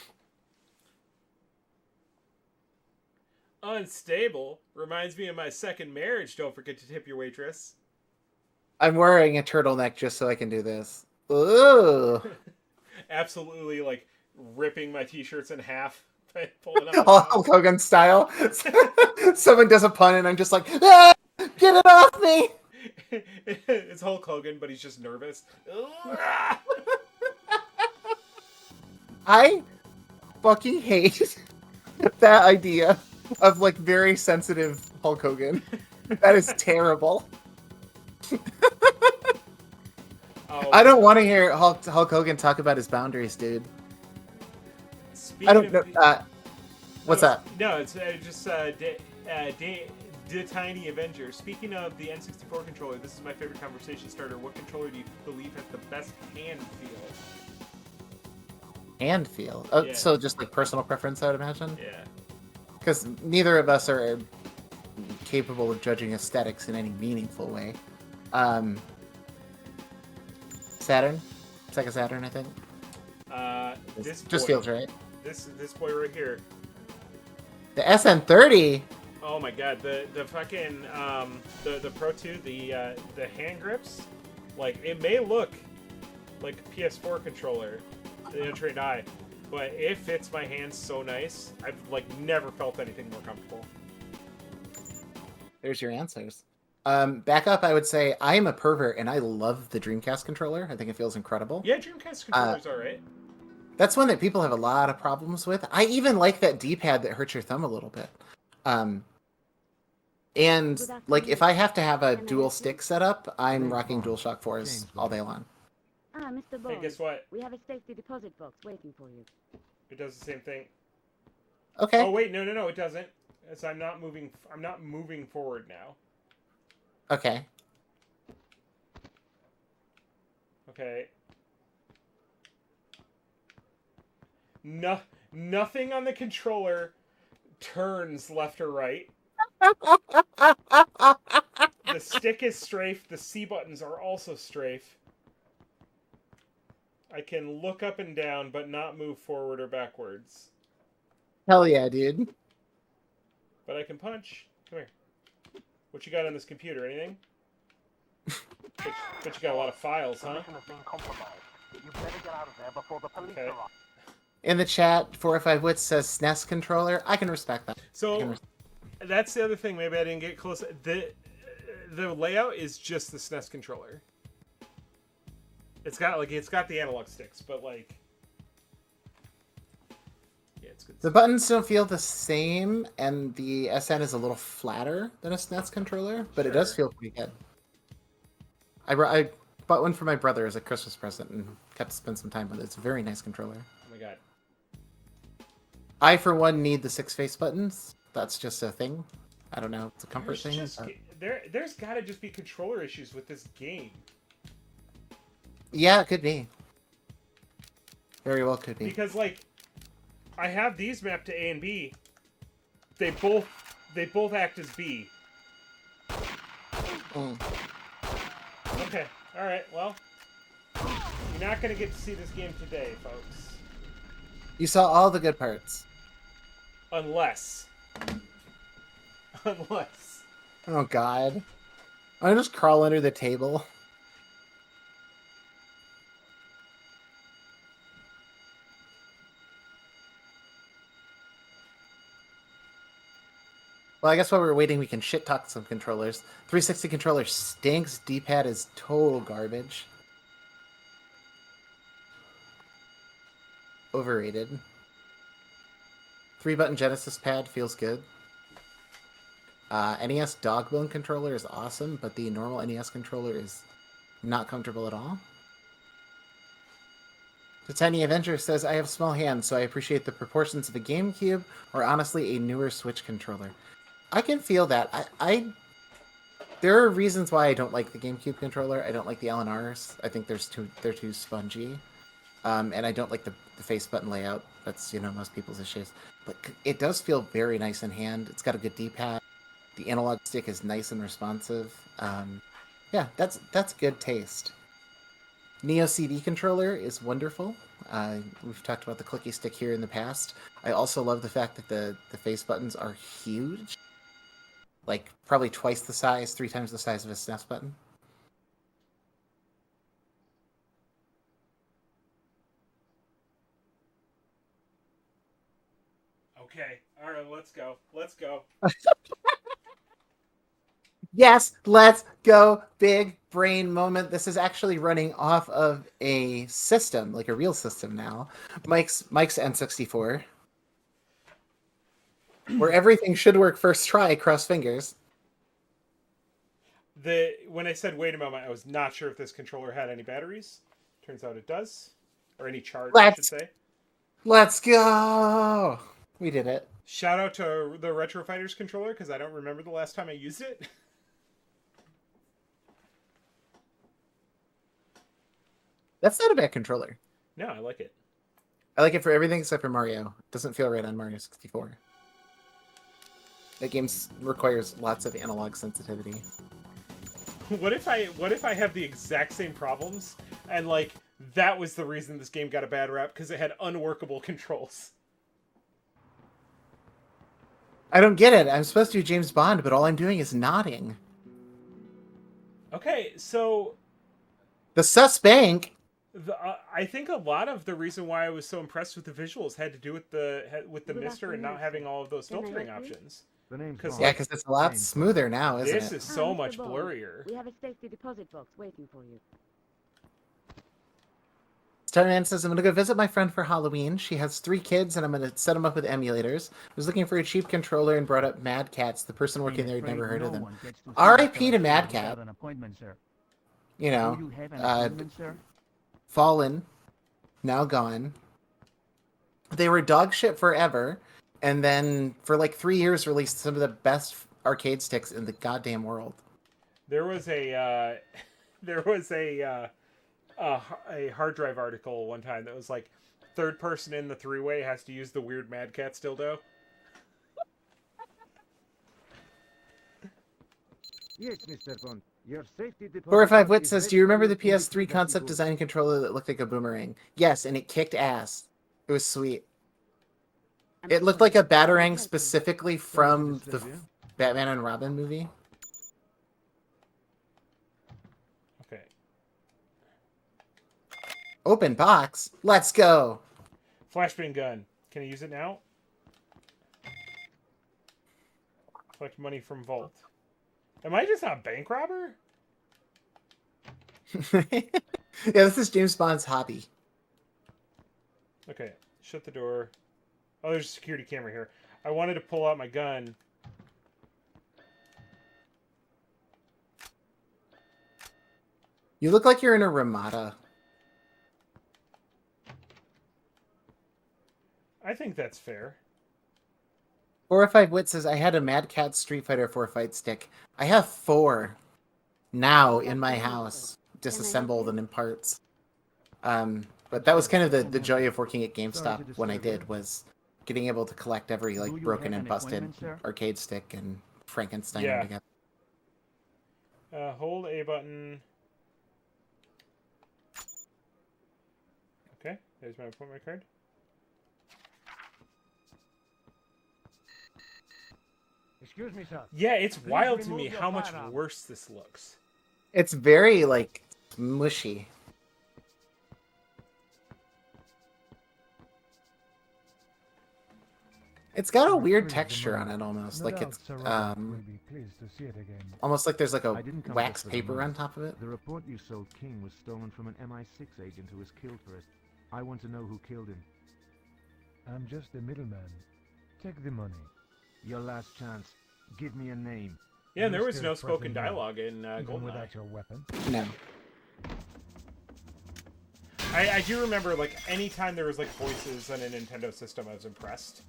Unstable reminds me of my second marriage. Don't forget to tip your waitress. I'm wearing a turtleneck just so I can do this. Ooh. Absolutely, like ripping my t-shirts in half by pulling up. Hulk Hogan style. Someone does a pun and I'm just like, ah, get it off me. It's Hulk Hogan, but he's just nervous. I fucking hate that idea of like very sensitive Hulk Hogan. That is terrible. Oh, I don't want to hear Hulk Hogan talk about his boundaries, dude. I don't know. What's that? No, it's just the Tiny Avenger. Speaking of the N64 controller, this is my favorite conversation starter. What controller do you believe has the best hand feel? Hand feel. Oh, Yeah. So just like personal preference, I would imagine. Yeah. Because neither of us are capable of judging aesthetics in any meaningful way. Saturn, Sega Saturn, I think. This Just boy, feels right. This boy right here. The SN30. Oh my god, the fucking the Pro 2, the hand grips, like it may look like a PS4 controller, the untrained eye, but it fits my hands so nice. I've like never felt anything more comfortable. There's your answers. Back up, I would say I am a pervert and I love the Dreamcast controller. I think it feels incredible. Yeah, Dreamcast controller's alright. That's one that people have a lot of problems with. I even like that D-pad that hurts your thumb a little bit. And like if I have to have a dual stick set up, I'm rocking DualShock 4s all day long. Ah, Mr. Bond. Hey, guess what? We have a safety deposit box waiting for you. It does the same thing. Okay. Oh wait, no, it doesn't. It's, I'm not moving forward now. Okay. Okay. Nothing on the controller turns left or right. The stick is strafe. The C buttons are also strafe. I can look up and down, but not move forward or backwards. Hell yeah, dude. But I can punch. Come here. What you got on this computer? Anything? But you got a lot of files, The huh? mission has been compromised. You better get out of there before the police Okay. arrive. In the chat, 4 or 5 Wits says SNES controller. I can respect that. So that's the other thing. Maybe I didn't get close. The layout is just the SNES controller. It's got the analog sticks, but like, yeah, it's good. The buttons don't feel the same, and the SN is a little flatter than a SNES controller, but it does feel pretty good. I bought one for my brother as a Christmas present and got to spend some time with it. It's a very nice controller. Oh my god. I, for one, need the 6 face buttons. That's just a thing. I don't know. It's a comfort thing. There's got to just be controller issues with this game. Yeah, it could be. Very well could be. Because like, I have these mapped to A and B. They both act as B. Mm. Okay. All right. Well, you're not gonna get to see this game today, folks. You saw all the good parts. Unless. Oh, God. I just crawl under the table. Well, I guess while we're waiting, we can shit talk some controllers. 360 controller stinks. D-pad is total garbage. Overrated. 3-button Genesis pad feels good. NES Dogbone controller is awesome, but the normal NES controller is not comfortable at all. The Tiny Avenger says, I have small hands, so I appreciate the proportions of the GameCube, or honestly, a newer Switch controller. I can feel that. There are reasons why I don't like the GameCube controller. I don't like the LNRs. I think they're too spongy. And I don't like the face button layout. That's, most people's issues. But it does feel very nice in hand. It's got a good D-pad. The analog stick is nice and responsive. Yeah, that's good taste. Neo CD controller is wonderful. We've talked about the clicky stick here in the past. I also love the fact that the face buttons are huge. Like, probably twice the size, 3 times the size of a SNES button. Okay, all right, let's go. Let's go. Yes, let's go. Big brain moment. This is actually running off of a system, like a real system now. Mike's N64. Where everything should work first try, cross fingers. When I said wait a moment, I was not sure if this controller had any batteries. Turns out it does. Or any charge, I should say. Let's go! We did it. Shout out to the Retro Fighters controller, because I don't remember the last time I used it. That's not a bad controller. No, I like it. I like it for everything except for Mario. It doesn't feel right on Mario 64. That game requires lots of analog sensitivity. What if I have the exact same problems, and like that was the reason this game got a bad rap, because it had unworkable controls? I don't get it. I'm supposed to be James Bond, but all I'm doing is nodding. Okay, so The Susbank. I think a lot of the reason why I was so impressed with the visuals had to do with the Mister and not having all of those filtering options. Because It's a lot smoother now, isn't this it? is so Mr. much Bond, blurrier. We have a safety deposit box waiting for you. Starman says, I'm going to go visit my friend for Halloween. She has 3 kids, and I'm going to set them up with emulators. I was looking for a cheap controller and brought up Mad Cats. The person working there had never heard of them. R.I.P. to Mad Cat. Fallen, now gone. They were dog shit forever, and then for like 3 years released some of the best arcade sticks in the goddamn world. There was a hard drive article one time that was like, third person in the 3-way has to use the weird Mad Cat dildo. Yes, Mr. Bond. Your safety deposit 4 or 5 Wit is says, ready do you remember for the you PS3 to concept go. design controller that looked like a boomerang? Yes, and it kicked ass. It was sweet. It looked like a Batarang specifically from the Batman and Robin movie. Okay. Open box. Let's go. Flashbang gun. Can I use it now? Collect money from Vault. Am I just a bank robber? Yeah, this is James Bond's hobby. Okay, shut the door. Oh, there's a security camera here. I wanted to pull out my gun. You look like you're in a Ramada. I think that's fair. 4 or 5 Wit says, I had a Mad Cat Street Fighter 4 fight stick. I have 4 now in my house, disassembled and in parts. But that was kind of the joy of working at GameStop when I did, was getting able to collect every like broken and busted arcade stick and Frankenstein them together. Hold A button. Okay, there's my appointment card. Excuse me, sir. Yeah, it's Please wild to remove me your how much firearm. worse this looks. It's very like mushy. It's got a My weird friends texture on among it, almost No like doubt it's Sir Robert will be pleased to see it again. almost like there's like a I didn't come wax just for the paper money. on top of it. The report you sold King was stolen from an MI6 agent who was killed for it. I want to know who killed him. I'm just a middleman. Take the money. Your last chance. Give me a name. Yeah, and there You was still no spoken threaten me, dialogue in even GoldenEye. without your weapon. No. I do remember, like, anytime there was, like, voices on a Nintendo system, I was impressed.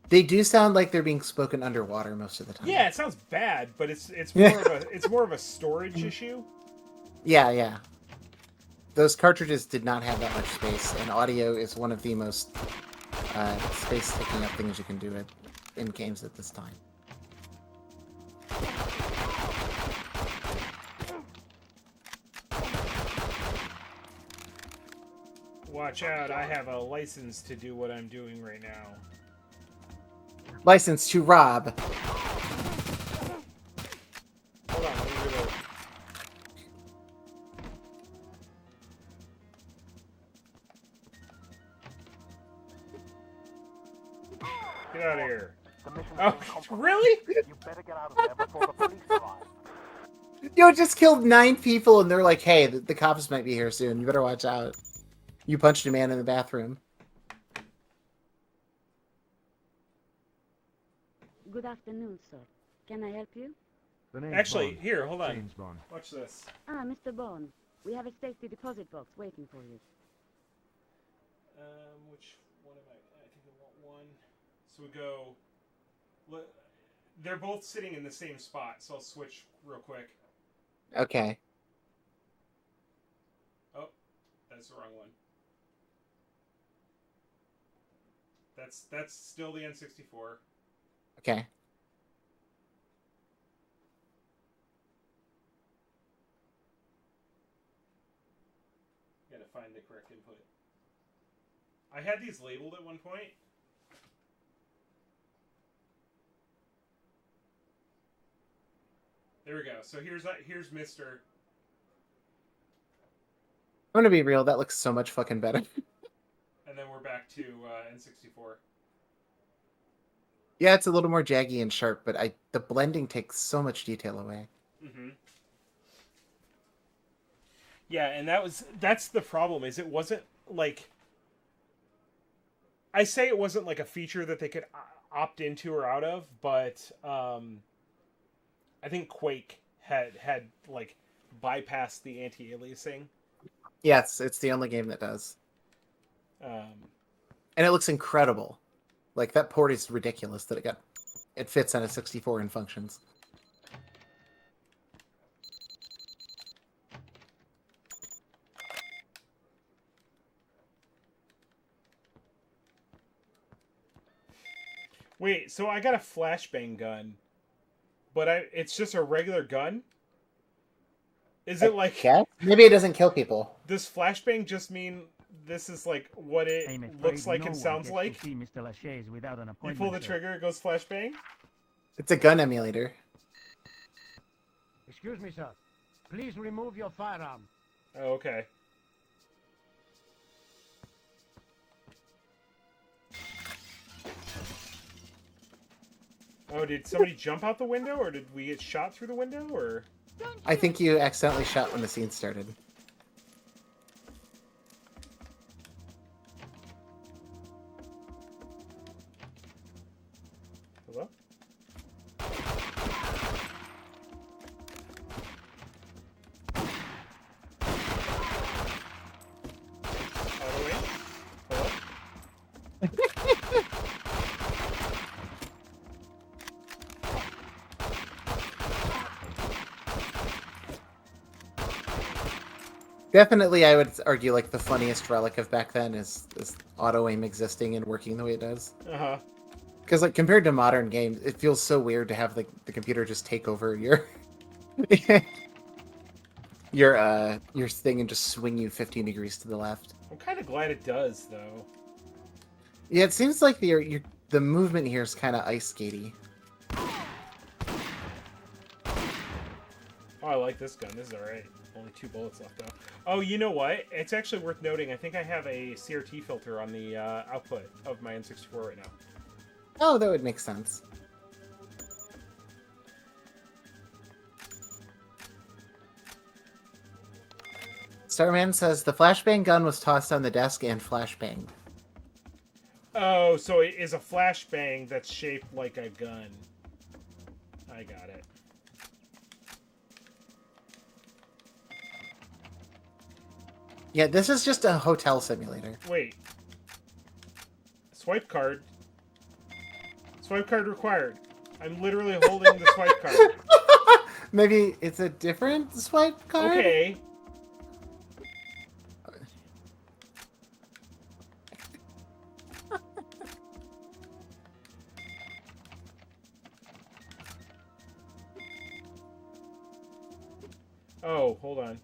They do sound like they're being spoken underwater most of the time. Yeah, it sounds bad, but it's more of a storage issue. Yeah, yeah. Those cartridges did not have that much space, and audio is one of the most space-taking up things you can do in games at this time. Watch out, I have a license to do what I'm doing right now. License to rob. Hold on, let me reload. Get out of here. The mission Oh, has been compromised. really? You better get out of there before the police arrive. You just killed 9 people, and they're like, hey, the cops might be here soon. You better watch out. You punched a man in the bathroom. Good afternoon, sir. Can I help you? The name's Actually, Bond. here, hold on. James Bond. Watch this. Ah, Mr. Bond. We have a safety deposit box waiting for you. Which one am I think I want one. So we go... They're both sitting in the same spot, so I'll switch real quick. Okay. Oh, that's the wrong one. That's still the N64. Okay. Gotta find the correct input. I had these labeled at one point. There we go. So here's Mr. I'm gonna be real, that looks so much fucking better. And then we're back to N64. Yeah, it's a little more jaggy and sharp, but the blending takes so much detail away. Mm-hmm. Yeah, and that's the problem, is it wasn't like... I say it wasn't like a feature that they could opt into or out of, but I think Quake had like bypassed the anti-aliasing. Yes, it's the only game that does. And it looks incredible. Like, that port is ridiculous that it fits on a 64 and functions. Wait, so I got a flashbang gun, but it's just a regular gun? Is it like... Yeah? Maybe it doesn't kill people. Does flashbang just mean this is like what it looks like and sounds like? See Mr. Lachey's without an You appointment, pull the sir. trigger, it goes flashbang? It's a gun emulator. Excuse me, sir. Please remove your firearm. Oh, okay. Oh, did somebody jump out the window, or did we get shot through the window, or...? I think you accidentally shot when the scene started. Hello? Auto aim? Hello? Definitely, I would argue, like, the funniest relic of back then is auto-aim existing and working the way it does. Uh-huh. Because, like, compared to modern games, it feels so weird to have, like, the computer just take over your... your thing and just swing you 15 degrees to the left. I'm kind of glad it does, though. Yeah, it seems like the movement here is kind of ice skatey. Oh, I like this gun. This is alright. Only 2 bullets left, though. Oh, you know what? It's actually worth noting. I think I have a CRT filter on the output of my N64 right now. Oh, that would make sense. Starman says the flashbang gun was tossed on the desk and flashbanged. Oh, so it is a flashbang that's shaped like a gun. I got it. Yeah, this is just a hotel simulator. Wait. Swipe card. Swipe card required. I'm literally holding the swipe card. Maybe it's a different swipe card? Okay. Oh, hold on.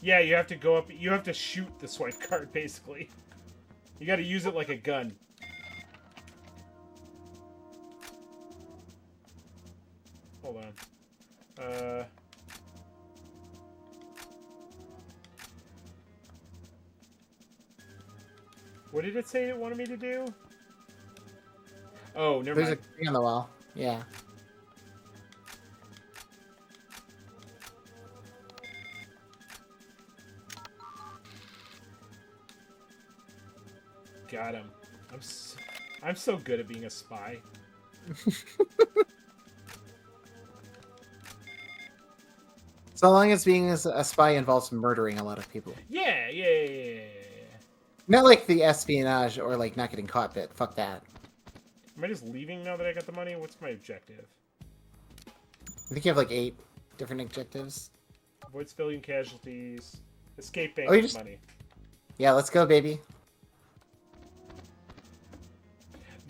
Yeah, you have to go up. You have to shoot the swipe card, basically. You got to use it like a gun. Hold on. What did it say it wanted me to do? Oh, never There's mind. a thing on the wall. Yeah. Got him. I'm so good at being a spy. So long as being a spy involves murdering a lot of people. Yeah. Not like the espionage or like not getting caught bit. Fuck that. Am I just leaving now that I got the money? What's my objective? I think you have like 8 different objectives. Avoid civilian casualties. Escape bank Oh, you with just- money. Yeah, let's go, baby.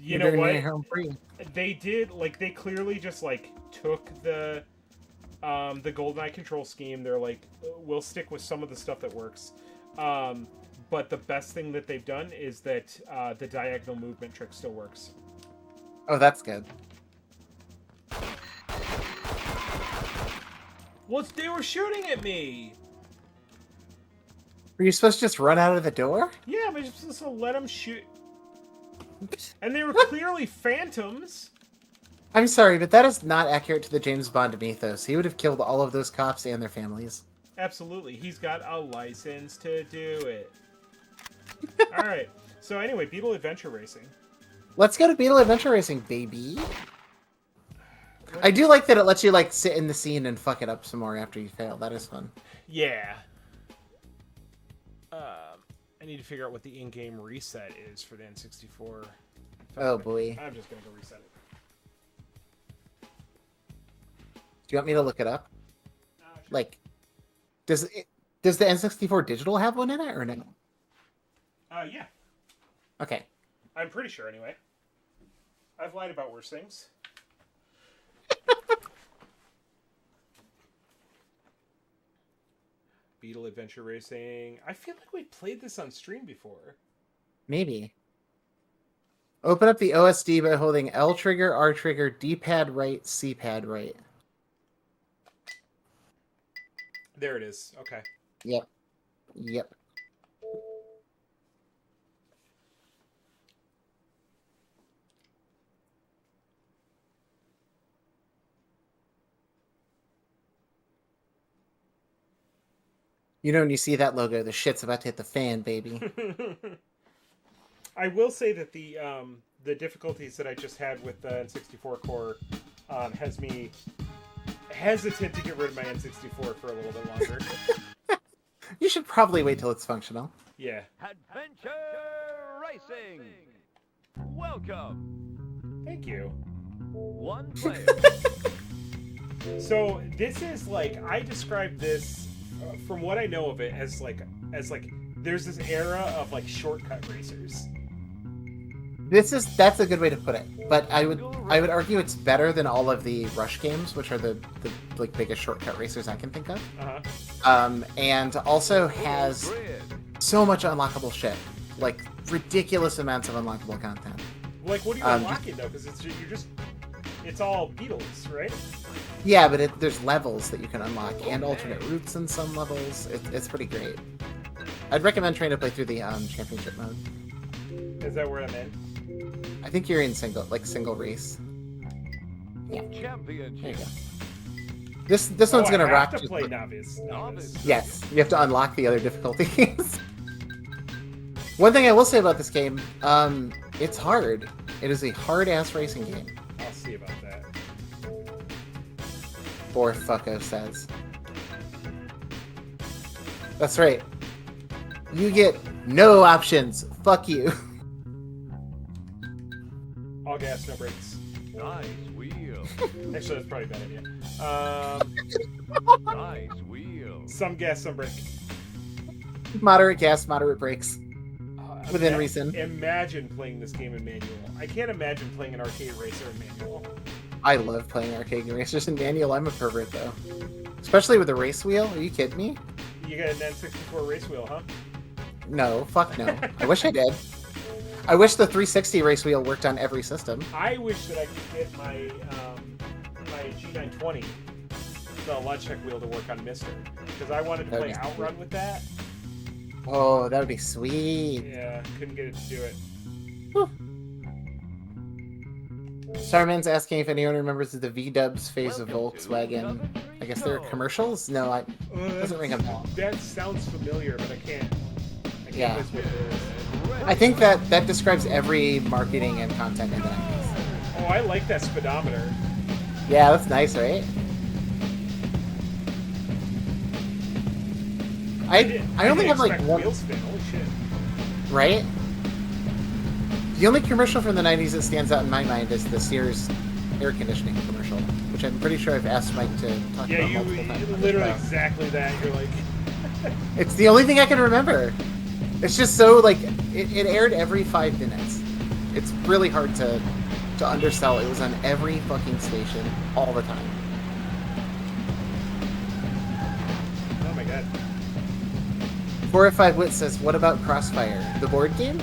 You You're know doing what? your home free. They did, like, they clearly just, like, took the GoldenEye control scheme. They're like, we'll stick with some of the stuff that works. But the best thing that they've done is that the diagonal movement trick still works. Oh, that's good. Well, they were shooting at me! Were you supposed to just run out of the door? Yeah, but you're supposed to let them shoot. And they were clearly phantoms. I'm sorry, but that is not accurate to the James Bond mythos. He would have killed all of those cops and their families. Absolutely. He's got a license to do it. Alright. So anyway, Beetle Adventure Racing. Let's go to Beetle Adventure Racing, baby. I do like that it lets you like sit in the scene and fuck it up some more after you fail. That is fun. Yeah. I need to figure out what the in-game reset is for the N64. Oh boy. I'm just gonna go reset it. Do you want me to look it up? Sure. Like, does the N64 digital have one in it or no? Yeah. Okay. I'm pretty sure anyway. I've lied about worse things. Beetle Adventure Racing. I feel like we played this on stream before. Maybe. Open up the OSD by holding L trigger, R trigger, D-pad right, C-pad right. There it is. Okay. Yep. Yep. You know when you see that logo, the shit's about to hit the fan, baby. I will say that the difficulties that I just had with the N64 core has me hesitant to get rid of my N64 for a little bit longer. You should probably wait till it's functional. Yeah. Adventure Racing! Welcome! Thank you. One player. So this is like, I describe this from what I know of it as like there's this era of like shortcut racers. That's a good way to put it. But I would argue it's better than all of the Rush games, which are the like biggest shortcut racers I can think of. And also has so much unlockable shit, like ridiculous amounts of unlockable content. Like, what are you unlocking though? Because you're just It's all Beetles, right? Yeah, but there's levels that you can unlock and alternate routes in some levels. It's pretty great. I'd recommend trying to play through the championship mode. Is that where I'm in? I think you're in single race. Yeah. Championship. There you go. This one's gonna I rock. have to just play like- novice. Yes, you have to unlock the other difficulties. One thing I will say about this game, it's hard. It is a hard-ass racing game. I'll see about that. Or Fucko says. That's right. You get no options. Fuck you. All gas, no brakes. Nice wheel. Actually, that's probably a bad idea. Nice wheel. Some gas, some brake. Moderate gas, moderate brakes. Within Ima- reason. Imagine playing this game in manual. I can't imagine playing an arcade racer in manual. I love playing arcade racers in manual. I'm a pervert, though. Especially with a race wheel. Are you kidding me? You got an N64 race wheel, huh? No, fuck no. I wish I did. I wish the 360 race wheel worked on every system. I wish that I could get my my G920, the Logitech wheel, to work on Mister, because I wanted to That'd play be Outrun with that. Oh, that would be sweet. Yeah, couldn't get it to do it. Starman's asking if anyone remembers the V-dubs phase of Volkswagen. I guess they're commercials? No, it doesn't ring a bell. That sounds familiar, but I can't Yeah. place what it is. I think that describes every marketing and content in the 90s. Oh, I like that speedometer. Yeah, that's nice, right? I only have like expect one, wheel spin. Holy shit. right? The only commercial from the 90s that stands out in my mind is the Sears air conditioning commercial, which I'm pretty sure I've asked Mike to talk Yeah, about you multiple times. literally exactly that. You're like, It's the only thing I can remember. It's just so, like, it aired every 5 minutes. It's really hard to undersell. It was on every fucking station all the time. oh my god. 405 Wit says, what about Crossfire? The board game?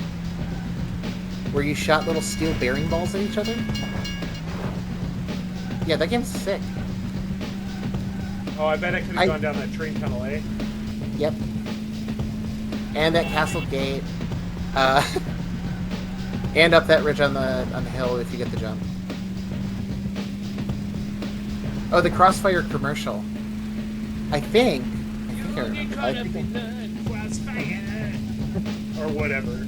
Where you shot little steel bearing balls at each other? Yeah, that game's sick. Oh, I bet I could have gone down that train tunnel, eh? Yep. And that castle gate. And up that ridge on the hill if you get the jump. Oh, the Crossfire commercial. I think I remember. Or whatever.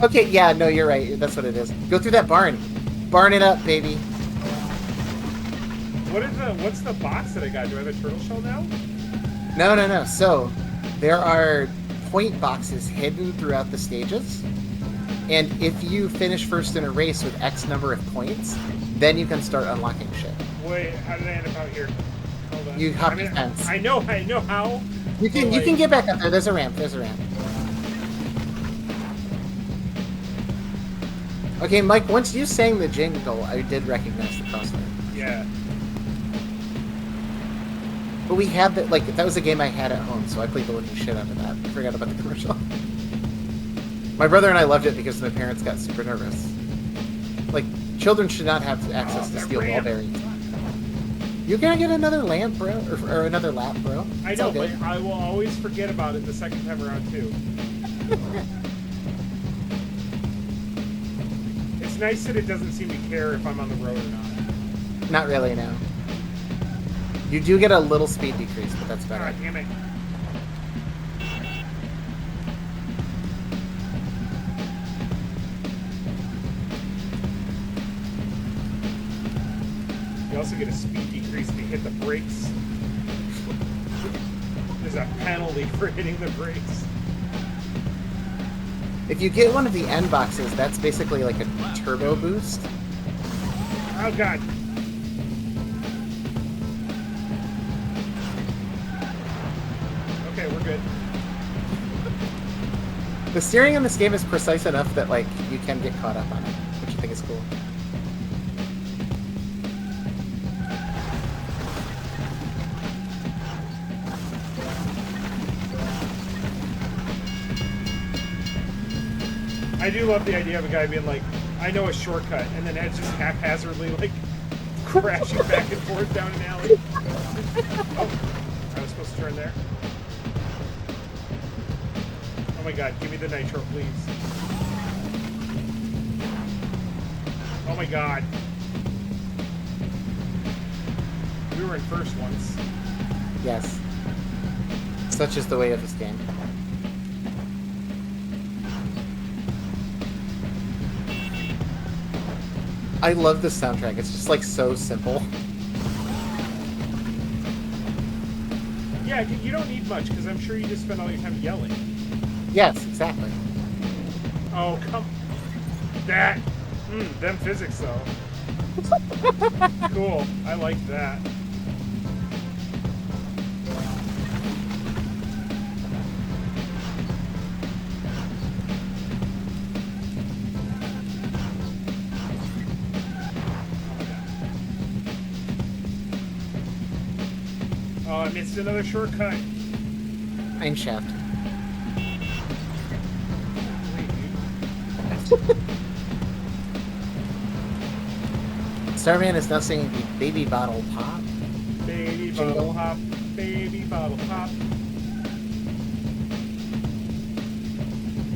Okay, yeah, no, you're right. That's what it is. Go through that barn. Barn it up, baby. What's the box that I got? Do I have a turtle shell now? No. So, there are point boxes hidden throughout the stages. And if you finish first in a race with X number of points, then you can start unlocking shit. Wait, how did I end up out here? Hold on. You hop the fence. I know how. You can get back up there. There's a ramp. Okay, Mike, once you sang the jingle, I did recognize the Crossfire. Yeah. But we had that, like, that was a game I had at home, so I played the living shit out of that. I forgot about the commercial. My brother and I loved it because my parents got super nervous. Like, children should not have access to steel ball bearings. You gonna get another lamp, bro? Or another lap, bro? I It's know, all but good. I will always forget about it the second time around, too. It's nice that it doesn't seem to care if I'm on the road or not. Not really, no. You do get a little speed decrease, but that's better. God damn it. You also get a speed decrease if you hit the brakes. There's a penalty for hitting the brakes. If you get one of the N boxes, that's basically like a turbo boost. Oh god. Okay, we're good. The steering in this game is precise enough that, like, you can get caught up on it, which I think is cool. I do love the idea of a guy being like, I know a shortcut, and then just haphazardly, like, crashing back and forth down an alley. Oh, I was supposed to turn there. Oh my god, give me the nitro, please. Oh my god. We were in first once. Yes. Such is the way of this game. I love this soundtrack. It's just like so simple. Yeah, you don't need much because I'm sure you just spend all your time yelling. Yes, exactly. Oh, come. That. Them physics, though. Cool. I like that. Oh, I missed another shortcut. Ein Shaft. Starman is now singing the Baby Bottle Pop. Baby Jingle. bottle hop, baby bottle pop.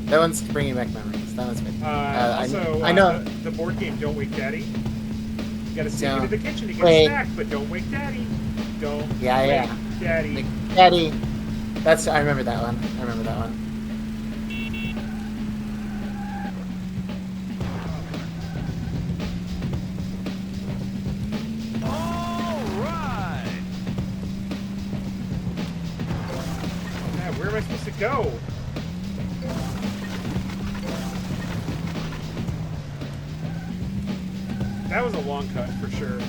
That one's bringing back memories. That one's good. Also, I know. The board game Don't Wake Daddy. You gotta sneak Yeah. into the kitchen to get Wait. a snack, but don't wake Daddy. Don't Yeah, wake Daddy. Daddy. That's. I remember that one. I remember that one. Alright! Yeah, where am I supposed to go? That was a long cut for sure.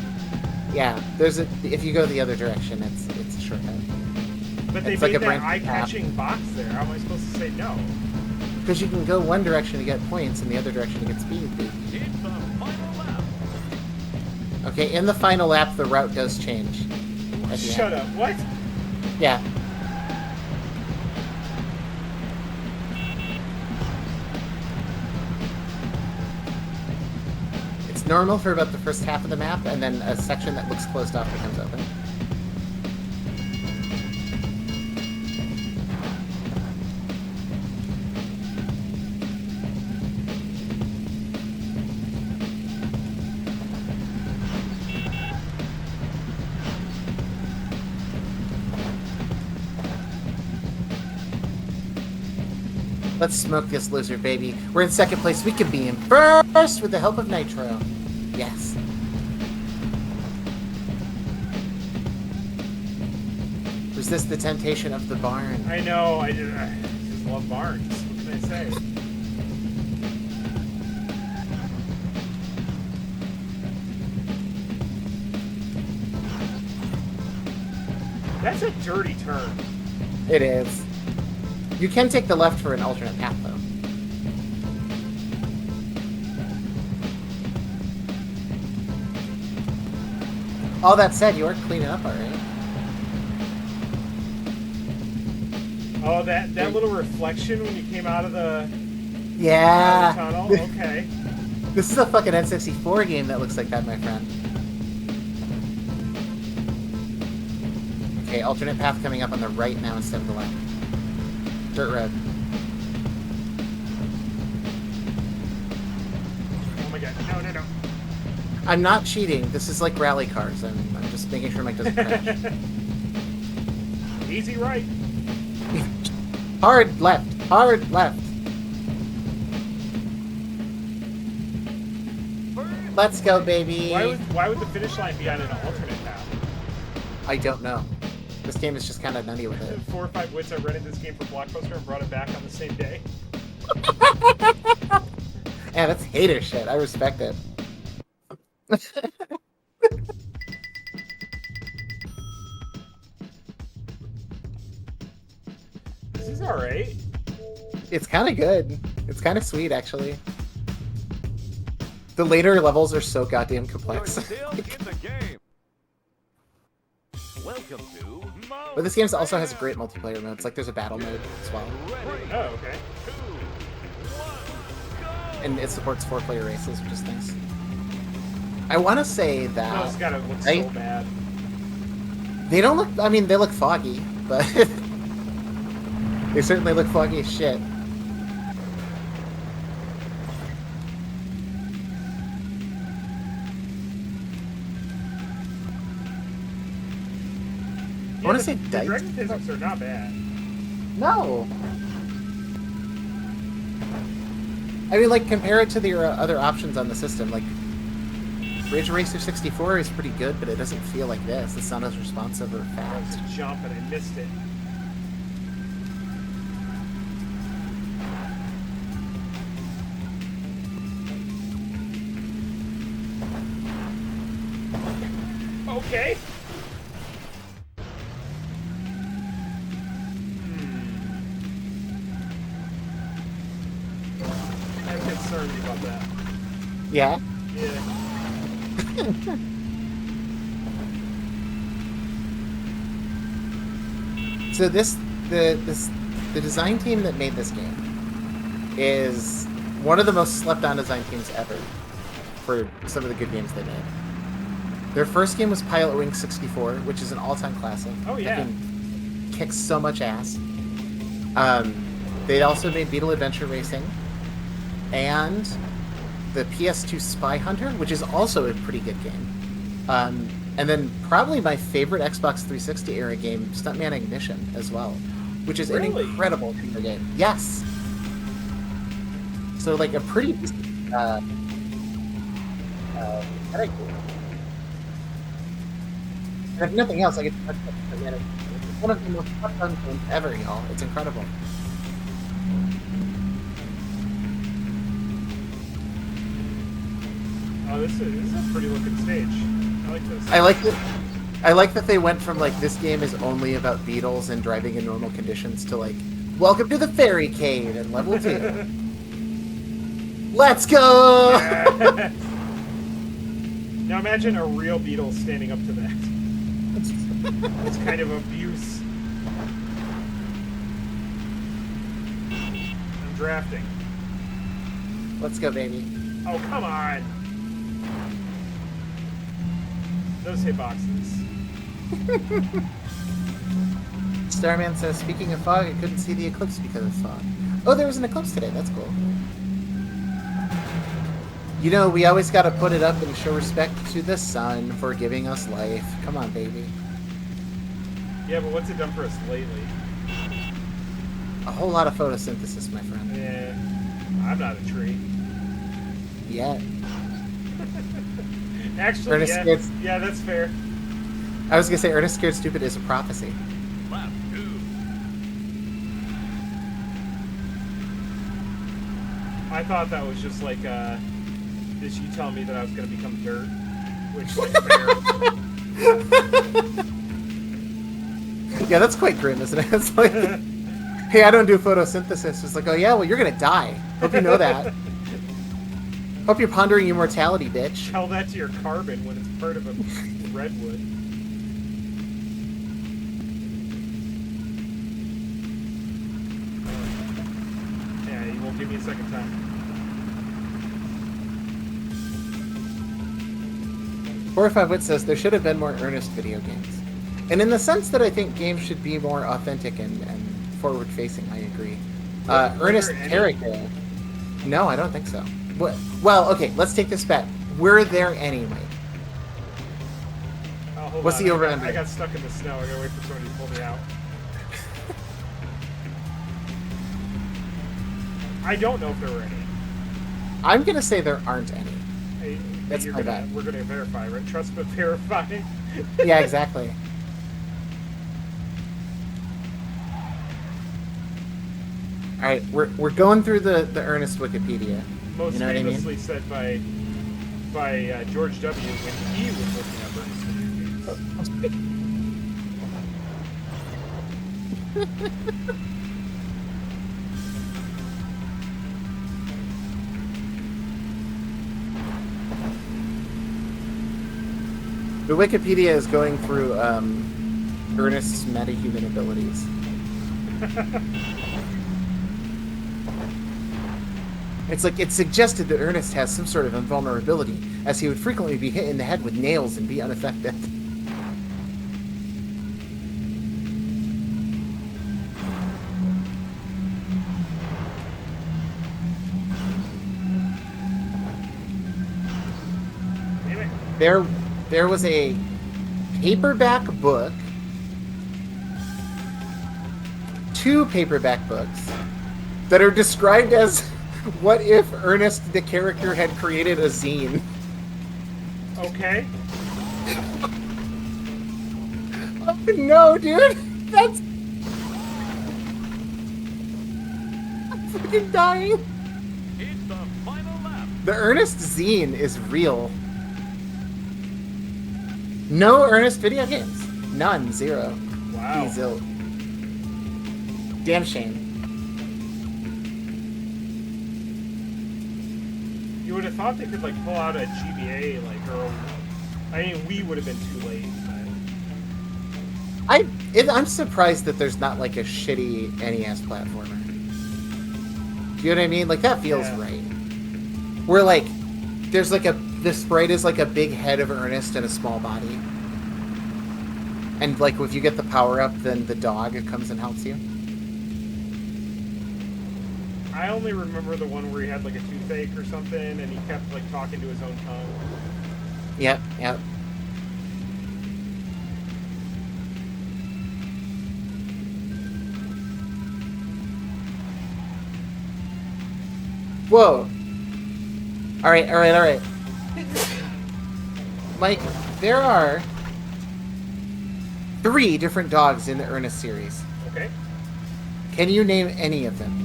Yeah. There's a. If you go the other direction, it's a shortcut. But they It's made like a that branch eye-catching box there. How am I supposed to say no? Because you can go one direction to get points, and the other direction to get speed. It's the final lap. Okay. In the final lap, the route does change. At the Shut end. up. What? Yeah. It's normal for about the first half of the map, and then a section that looks closed off becomes open. Let's smoke this loser, baby. We're in second place. We can be in first with the help of Nitro. Yes. Resist the temptation of the barn. I know. I just love barns. What can I say? That's a dirty turn. It is. You can take the left for an alternate path, though. All that said, you are cleaning up alright. Oh, that little reflection when you came out of the Yeah. tunnel? Okay. This is a fucking N64 game that looks like that, my friend. Okay, alternate path coming up on the right now instead of the left. Dirt road. Oh my god. No, no, no. I'm not cheating. This is like rally cars. I'm just making sure Mike doesn't crash. Easy right. Hard left. Hard left. Let's go, baby. Why would the finish line be on an alternate path? I don't know. This game is just kind of nutty with it. 4 or 5 wits I rented this game for Blockbuster and brought it back on the same day. Yeah, that's hater shit. I respect it. This is alright. It's kind of good. It's kind of sweet, actually. The later levels are so goddamn You're complex. still in the game. Welcome to But this game also has great multiplayer modes. Like, there's a battle mode as well. Ready, Oh, okay. 2, 1, go! And it supports 4-player races, which is nice. I want to say that Those gotta look I- so bad. they don't look. I mean, they look foggy, but they certainly look foggy as shit. I want to say the dice. dragon physics are not bad. No. I mean, like, compare it to the other options on the system. Like, Ridge Racer 64 is pretty good, but it doesn't feel like this. It's not as responsive or That was fast. a jump and I missed it. Okay. I'm concerned about that. Yeah. Yeah. So the design team that made this game is one of the most slept-on design teams ever for some of the good games they made. Their first game was Pilot Wing 64, which is an all-time classic. Oh, yeah. That game kicks so much ass. They also made Beetle Adventure Racing and the PS2 Spy Hunter, which is also a pretty good game. And then probably my favorite Xbox 360 era game, Stuntman Ignition, as well, which is Really? an incredible shooter game. Yes. So like a pretty pedigree. And if nothing else, I get to touch that Stuntman Ignition. It's one of the most fun games ever, y'all. It's incredible. Oh, this is a pretty looking stage. I like this. I like that they went from like this game is only about beetles and driving in normal conditions to like welcome to the fairy cave in level 2. Let's go! Now imagine a real beetle standing up to that. It's kind of abuse. I'm drafting. Let's go, baby. Oh, come on. Those hitboxes. Starman says, speaking of fog, I couldn't see the eclipse because of fog. Oh, there was an eclipse today. That's cool. You know, we always got to put it up and show respect to the sun for giving us life. Come on, baby. Yeah, but what's it done for us lately? A whole lot of photosynthesis, my friend. Yeah, I'm not a tree. Yeah. Actually, Ernest yeah, Scared- yeah, that's fair. I was going to say, Ernest Scared Stupid is a prophecy. Lap 2. I thought that was just like, did you tell me that I was going to become dirt? Which, like, fair. Yeah, that's quite grim, isn't it? It's like, hey, I don't do photosynthesis. It's like, oh yeah, well, you're going to die. Hope you know that. Hope you're pondering immortality, bitch. Tell that to your carbon when it's part of a redwood. Yeah, you won't give me a second time. Four or Five Wit says there should have been more earnest video games. And in the sense that I think games should be more authentic and forward-facing, I agree. Were Earnest there any? character. No, I don't think so. Well, okay, let's take this bet. Were there anyway? Oh, hold What's on. the I over-under? got stuck in the snow. I gotta wait for somebody to pull me out. I don't know if there were any. I'm going to say there aren't any. Hey, That's my bet. We're gonna verify, right? Trust but verify. Yeah, exactly. All right, we're going through the Ernest Wikipedia. Most You know what I mean? famously said by George W. when he was looking up Ernest video games. The Wikipedia is going through Ernest's metahuman abilities. It's like it suggested that Ernest has some sort of invulnerability, as he would frequently be hit in the head with nails and be unaffected. There was a paperback book, 2 paperback books that are described as what if Ernest the character had created a zine. Okay. Oh, no, dude, that's I'm fucking dying. It's the final lap. The Ernest zine is real. No Ernest video games. None. 0. Wow. Zil. Damn shame. You would have thought they could like pull out a GBA like or I mean we would have been too late. I'm surprised that there's not like a shitty NES platformer. Do you know what I mean? Like that feels right. Where like there's like the sprite is like a big head of Ernest and a small body. And like if you get the power up, then the dog comes and helps you. I only remember the one where he had like a toothache or something and he kept like talking to his own tongue. Yep. Whoa. Alright. Mike, there are 3 different dogs in the Ernest series. Okay. Can you name any of them?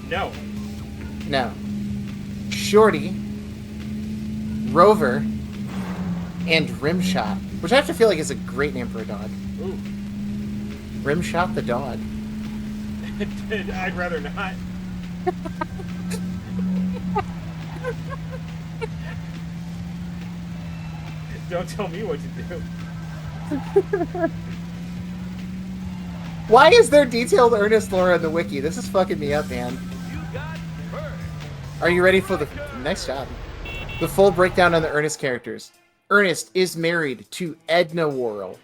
No. No. Shorty, Rover, and Rimshot, which I have to feel like is a great name for a dog. Ooh. Rimshot the dog. I'd rather not. Don't tell me what to do. Why is there detailed Ernest lore on the wiki? This is fucking me up, man. You got first. Are you ready for the... Nice job. The full breakdown on the Ernest characters. Ernest is married to Edna Worrell.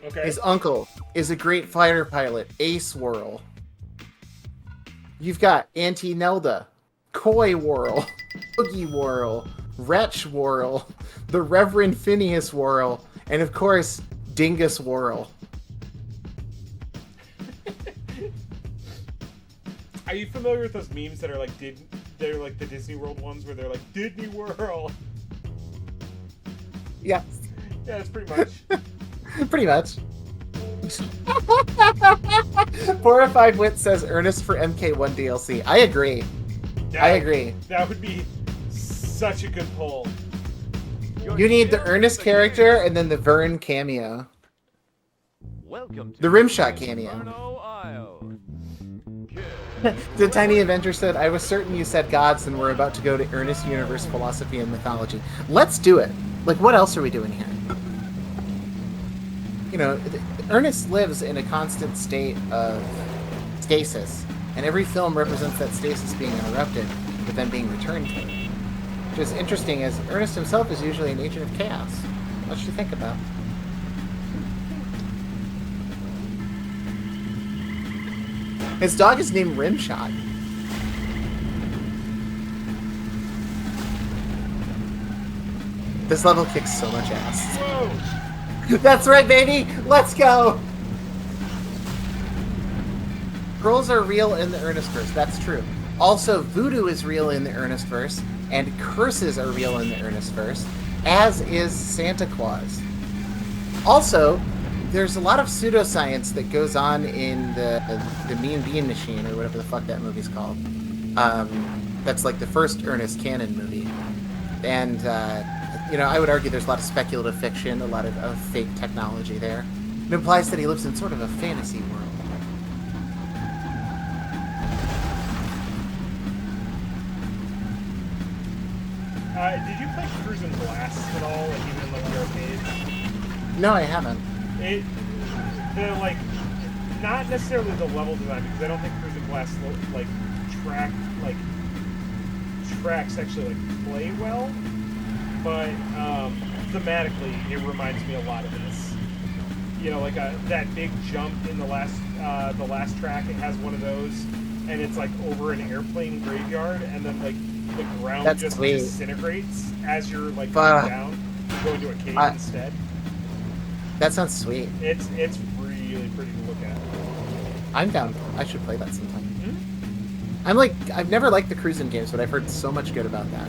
Okay. His uncle is a great fighter pilot, Ace Worrell. You've got Auntie Nelda, Coy Worrell, Boogie Worrell, Wretch Worrell, the Reverend Phineas Worrell, and of course, Dingus Worrell. Are you familiar with those memes that are like they're like the Disney World ones where they're like Disney World? Yeah. Yeah, that's pretty much. Pretty much. 4 or 5 Wit says Ernest for MK1 DLC. I agree. I agree. That would be such a good poll. You need the Ernest character and then the Vern cameo. Welcome to The Rimshot cameo. Inferno Isle. The Tiny Avenger said, I was certain you said gods and we're about to go to Ernest Universe Philosophy and Mythology. Let's do it. Like, what else are we doing here? You know, Ernest lives in a constant state of stasis, and every film represents that stasis being interrupted, but then being returned to. Which is interesting, as Ernest himself is usually an agent of chaos. Much to think about. His dog is named Rimshot. This level kicks so much ass. Whoa! That's right, baby! Let's go! Trolls are real in the Ernestverse, that's true. Also, voodoo is real in the Ernestverse, and curses are real in the Ernestverse, as is Santa Claus. Also, there's a lot of pseudoscience that goes on in the Mean Bean Machine, or whatever the fuck that movie's called. That's like the first Ernest canon movie. And, you know, I would argue there's a lot of speculative fiction, a lot of fake technology there. It implies that he lives in sort of a fantasy world. Did you play Cruisin' Blast at all, like even like the arcade? No, I haven't. The like not necessarily the level design, because I don't think Cruise and Blast like tracks actually like play well, but thematically it reminds me a lot of this. You know, like that big jump in the last track. It has one of those, and it's like over an airplane graveyard, and then like the ground That's just sweet. disintegrates as you're like going down. You go into a cave instead. That sounds sweet. It's really pretty to look at. I'm down. I should play that sometime. Mm-hmm. I've never liked the cruising games, but I've heard so much good about that.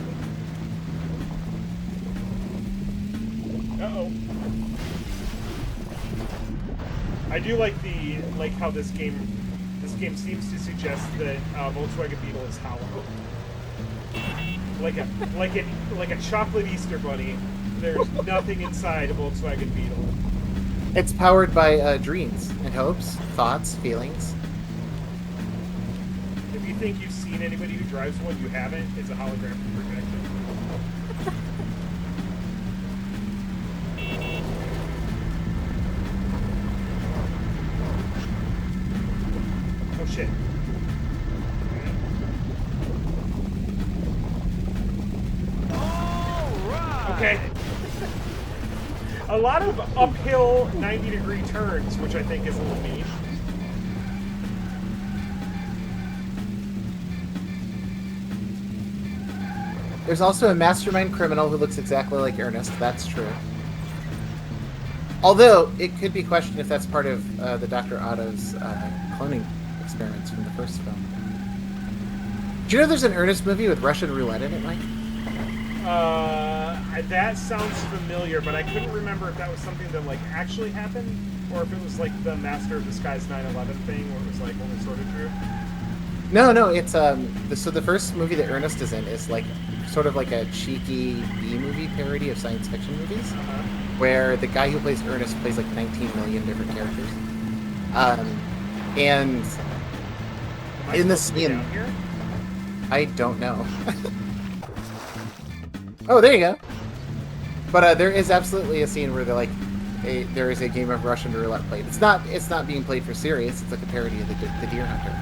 Uh-oh. I do like how this game seems to suggest that Volkswagen Beetle is hollow. Like a chocolate Easter bunny. There's nothing inside a Volkswagen Beetle. It's powered by dreams and hopes, thoughts, feelings. If you think you've seen anybody who drives one, you haven't. It's a holographic projection. Oh shit. Okay. A lot of uphill 90-degree turns, which I think is a little mean. There's also a mastermind criminal who looks exactly like Ernest. That's true. Although, it could be questioned if that's part of the Dr. Otto's cloning experiments from the first film. Do you know there's an Ernest movie with Russian roulette in it, Mike? That sounds familiar, but I couldn't remember if that was something that like actually happened, or if it was like the Master of Disguise 9/11 thing, where it was like only sort of true. No, it's so the first movie that Ernest is in is like sort of like a cheeky B-movie parody of science fiction movies, where the guy who plays Ernest plays like 19 million different characters. And in the scene, I don't know. Oh, there you go. But there is absolutely a scene where they're like, there is a game of Russian roulette played. It's not being played for serious. It's like a parody of the Deer Hunter.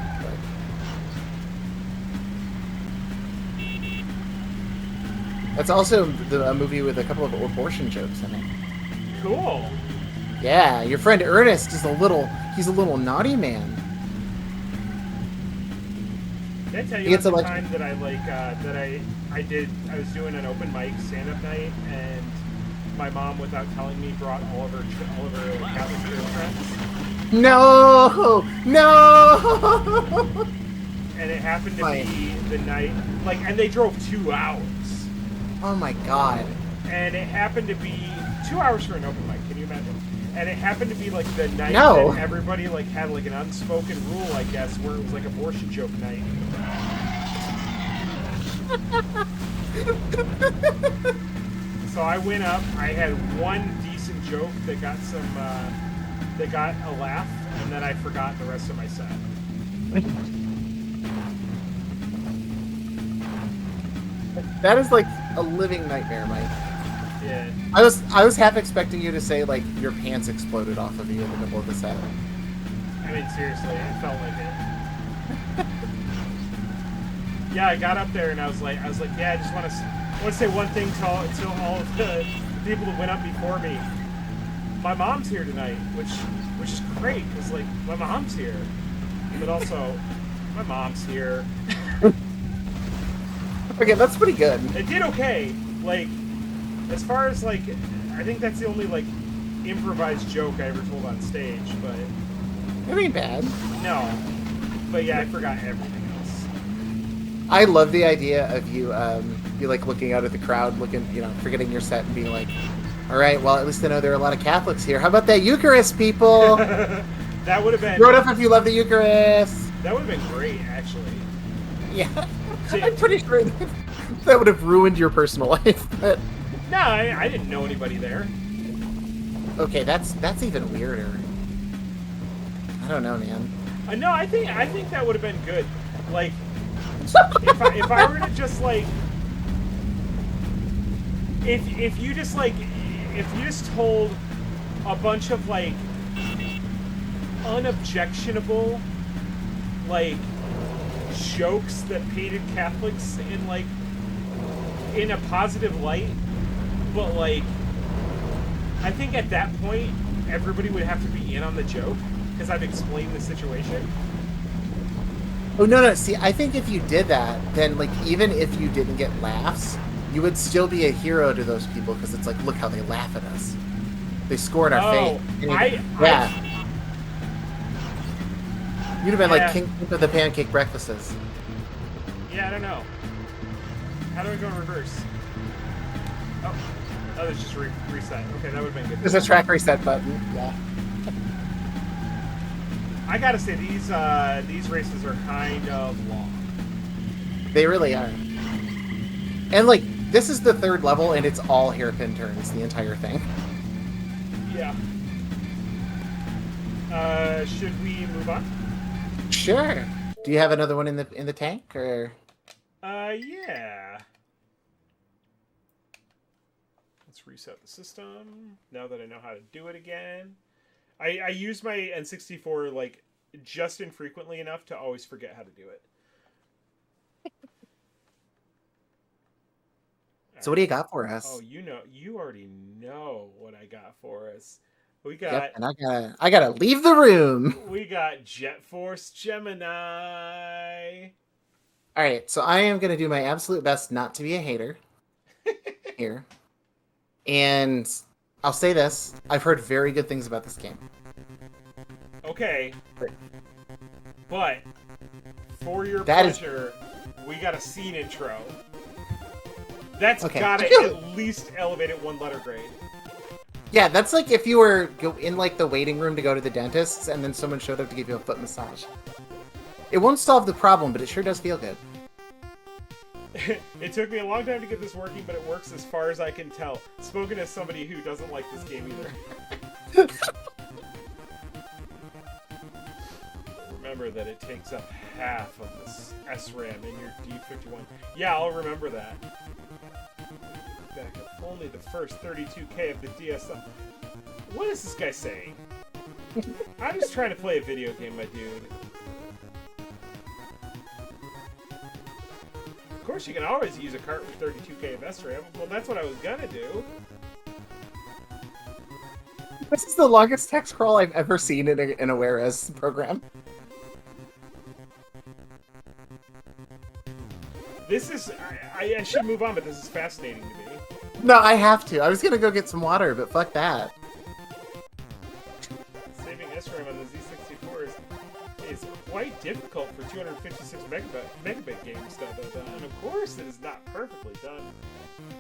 But that's also a movie with a couple of abortion jokes in it. Cool. Yeah, your friend Ernest is he's a little naughty man. Did I tell you about the time that I was doing an open mic stand-up night, and my mom, without telling me, brought all of her Catholic girlfriends? No! And it happened to be the night, and they drove 2 hours. Oh my god. And it happened to be 2 hours for an open mic, can you imagine? And it happened to be the night that everybody had an unspoken rule, I guess, where it was like abortion joke night. So I went up, I had one decent joke that got a laugh, and then I forgot the rest of my set. That is like a living nightmare, Mike. Yeah. I was half expecting you to say your pants exploded off of you in the middle of the set. I mean, seriously, it felt like it. Yeah, I got up there and I was like, yeah, I just want to say one thing to all of the people that went up before me. My mom's here tonight, which is great, because my mom's here, but also my mom's here. Okay, that's pretty good. It did okay. As far as I think that's the only improvised joke I ever told on stage, but It ain't bad. no. But yeah, I forgot everything else. I love the idea of you looking out at the crowd, forgetting your set and being like, all right, well, at least I know there are a lot of Catholics here. How about that Eucharist, people? That would have been... Throw it up if you love the Eucharist. That would have been great, actually. Yeah. I'm pretty sure that would have ruined your personal life, but... No, I didn't know anybody there. Okay, that's even weirder. I don't know, man. No, I think that would have been good. If I were to just if you just told a bunch of unobjectionable, like, jokes that painted Catholics in, like, in a positive light, but, like, I think at that point, everybody would have to be in on the joke, because I've explained the situation. Oh, no. See, I think if you did that, then, like, even if you didn't get laughs, you would still be a hero to those people, because it's like, look how they laugh at us. They score in our face. Yeah. You'd have been like king of the pancake breakfasts. Yeah, I don't know. How do I go in reverse? Oh, it's just reset. Okay, that would have been good. There's a track reset button. Yeah. I gotta say, these races are kind of long. They really are. And, like, this is the third level, and it's all hairpin turns, the entire thing. Yeah. Should we move on? Sure. Do you have another one in the tank, or? Yeah. Let's reset the system now that I know how to do it again. I use my N64 like just infrequently enough to always forget how to do it. So what do you got for us? Oh, you already know what I got for us. We got. Yep, and I gotta leave the room. We got Jet Force Gemini. All right, so I am gonna do my absolute best not to be a hater here, and I'll say this: I've heard very good things about this game. Okay, but for your pleasure, we got a scene intro. That's gotta at least elevate it one letter grade. Yeah, that's like if you were in like the waiting room to go to the dentist's and then someone showed up to give you a foot massage. It won't solve the problem, but it sure does feel good. It took me a long time to get this working, but it works as far as I can tell. Spoken as somebody who doesn't like this game either. Remember that it takes up half of this SRAM in your D51. Yeah, I'll remember that. Back up only the first 32K of the DSL. What is this guy saying? I'm just trying to play a video game, my dude. Of course, you can always use a cart with 32K of SRAM. Well, that's what I was gonna do. This is the longest text scroll I've ever seen in a Whereas program. This is... I should move on, but this is fascinating to me. No, I have to. I was gonna go get some water, but fuck that. Saving SRAM on the Z64 is quite difficult for 256 megabit games, and of course it is not perfectly done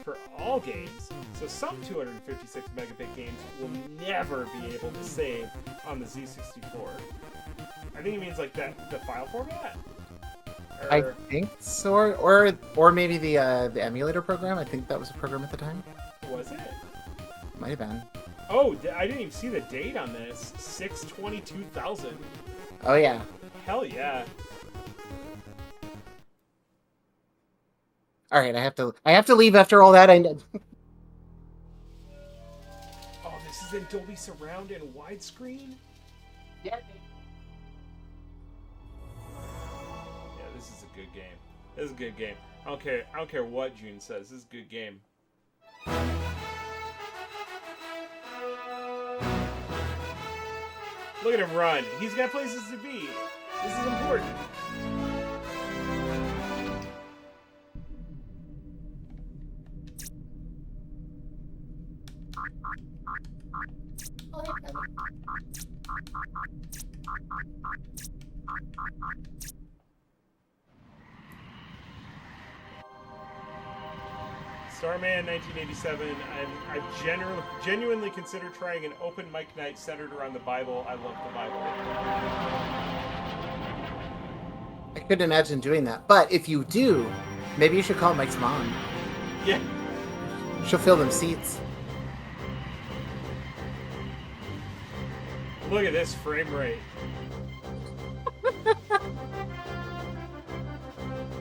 for all games, so some 256 megabit games will never be able to save on the Z64. I think it means like that, the file format? I think so, or maybe the emulator program. I think that was a program at the time. Was it? Might have been. Oh, I didn't even see the date on this. 6/20/2000. Oh yeah. Hell yeah. All right, I have to leave after all that. Oh, this is in Dolby Surround and widescreen? Yeah. This is a good game. This is a good game. I don't care what June says. This is a good game. Look at him run. He's got places to be. This is important. Starman 1987. I've genuinely considered trying an open mic night centered around the Bible. I love the Bible. I couldn't imagine doing that. But if you do, maybe you should call Mike's mom. Yeah. She'll fill them seats. Look at this frame rate.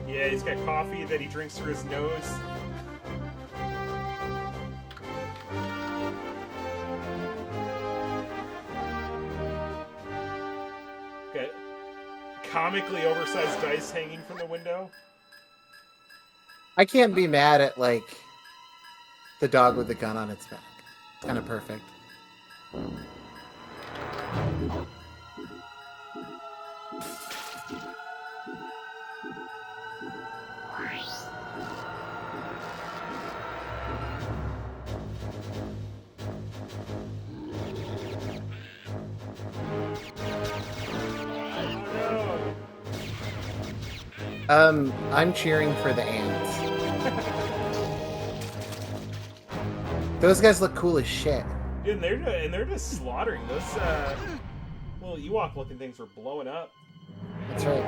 Yeah, he's got coffee that he drinks through his nose. Got comically oversized dice hanging from the window. I can't be mad at, like, the dog with the gun on its back. It's kind of perfect. I'm cheering for the ants. Those guys look cool as shit. Dude, and they're just slaughtering those little Ewok looking things were blowing up. That's right.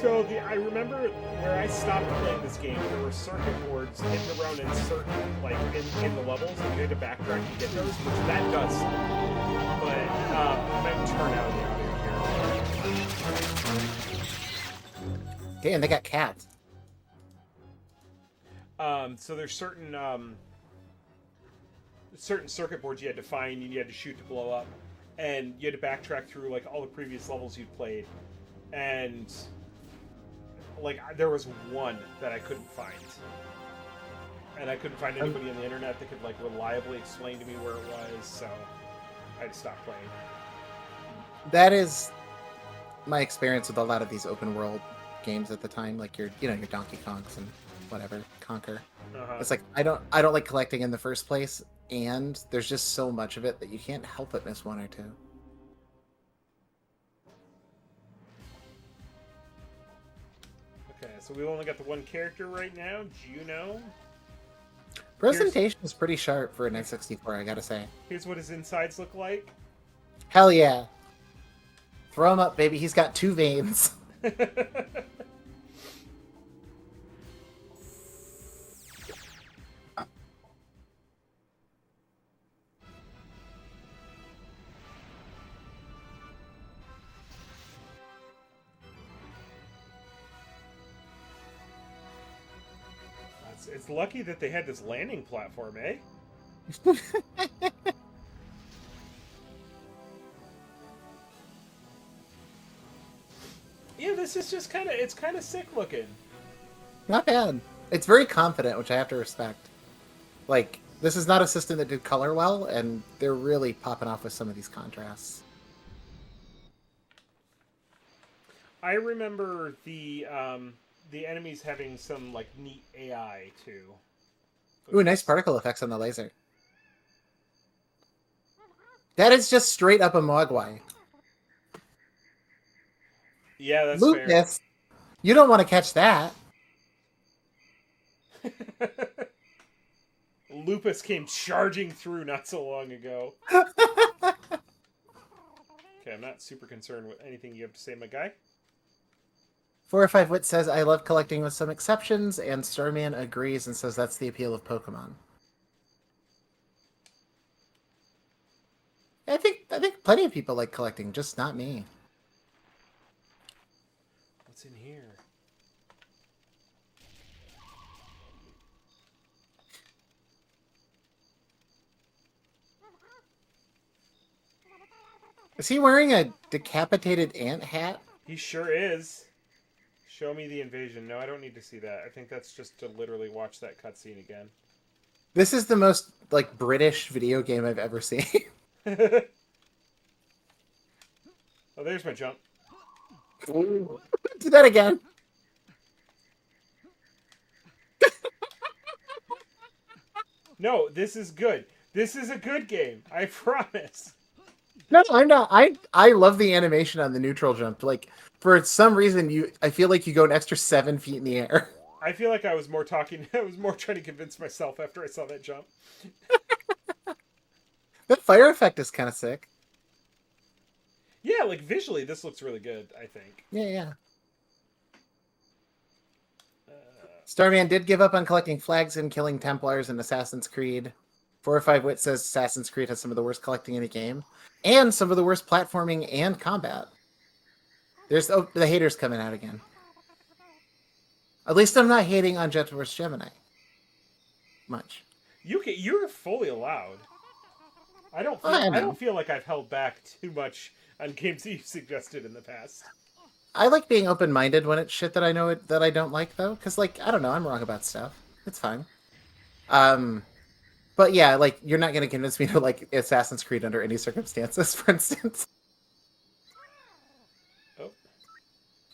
So I remember where I stopped playing this game, there were circuit boards hidden around in certain, like, in the levels, and you had to backtrack to get those, which that does suck. But, I might turn out the audio here. Damn, they got cats. So there's certain circuit boards you had to find and you had to shoot to blow up, and you had to backtrack through, like, all the previous levels you'd played, and like there was one that I couldn't find, and I couldn't find anybody on the internet that could like reliably explain to me where it was, so I had to stop playing. That is my experience with a lot of these open world games at the time, like your Donkey Kongs and whatever, Conquer. It's like I don't like collecting in the first place, and there's just so much of it that you can't help but miss one or two. Okay, so we only got the one character right now, Juno. Presentation is pretty sharp for an N64, I gotta say. Here's what his insides look like. Hell yeah. Throw him up, baby. He's got 2 veins. It's lucky that they had this landing platform, eh? Yeah, this is just it's kind of sick looking. Not bad. It's very confident, which I have to respect. Like, this is not a system that did color well, and they're really popping off with some of these contrasts. I remember the enemies having some like neat AI too. Ooh, nice particle effects on the laser. That is just straight up a Mogwai. Yeah, that's Lucas, you don't want to catch that. fair. Lupus came charging through not so long ago. Okay, I'm not super concerned with anything you have to say, my guy. 4 or 5 Wit says, I love collecting with some exceptions, and Starman agrees and says that's the appeal of Pokemon. I think plenty of people like collecting, just not me. What's in here? Is he wearing a decapitated ant hat? He sure is. Show me the invasion. No, I don't need to see that. I think that's just to literally watch that cutscene again. This is the most, like, British video game I've ever seen. Oh, there's my jump. Do that again. No, this is good. This is a good game. I promise. No, I'm not. I love the animation on the neutral jump. Like, for some reason, I feel like you go an extra 7 feet in the air. I feel like I was more trying to convince myself after I saw that jump. That fire effect is kind of sick. Yeah, like visually, this looks really good, I think. Yeah. Starman did give up on collecting flags and killing Templars in Assassin's Creed. 4 or 5 Wit says Assassin's Creed has some of the worst collecting in the game, and some of the worst platforming and combat. There's the haters coming out again. At least I'm not hating on Jet vs. Gemini. much. You're fully allowed. I don't feel, Oh, I I know. don't feel like I've held back too much on games that you've suggested in the past. I like being open-minded when it's shit that I know that I don't like, though, because like I don't know, I'm wrong about stuff. It's fine. Um, but yeah, like you're not gonna convince me to like Assassin's Creed under any circumstances. For instance, Oh,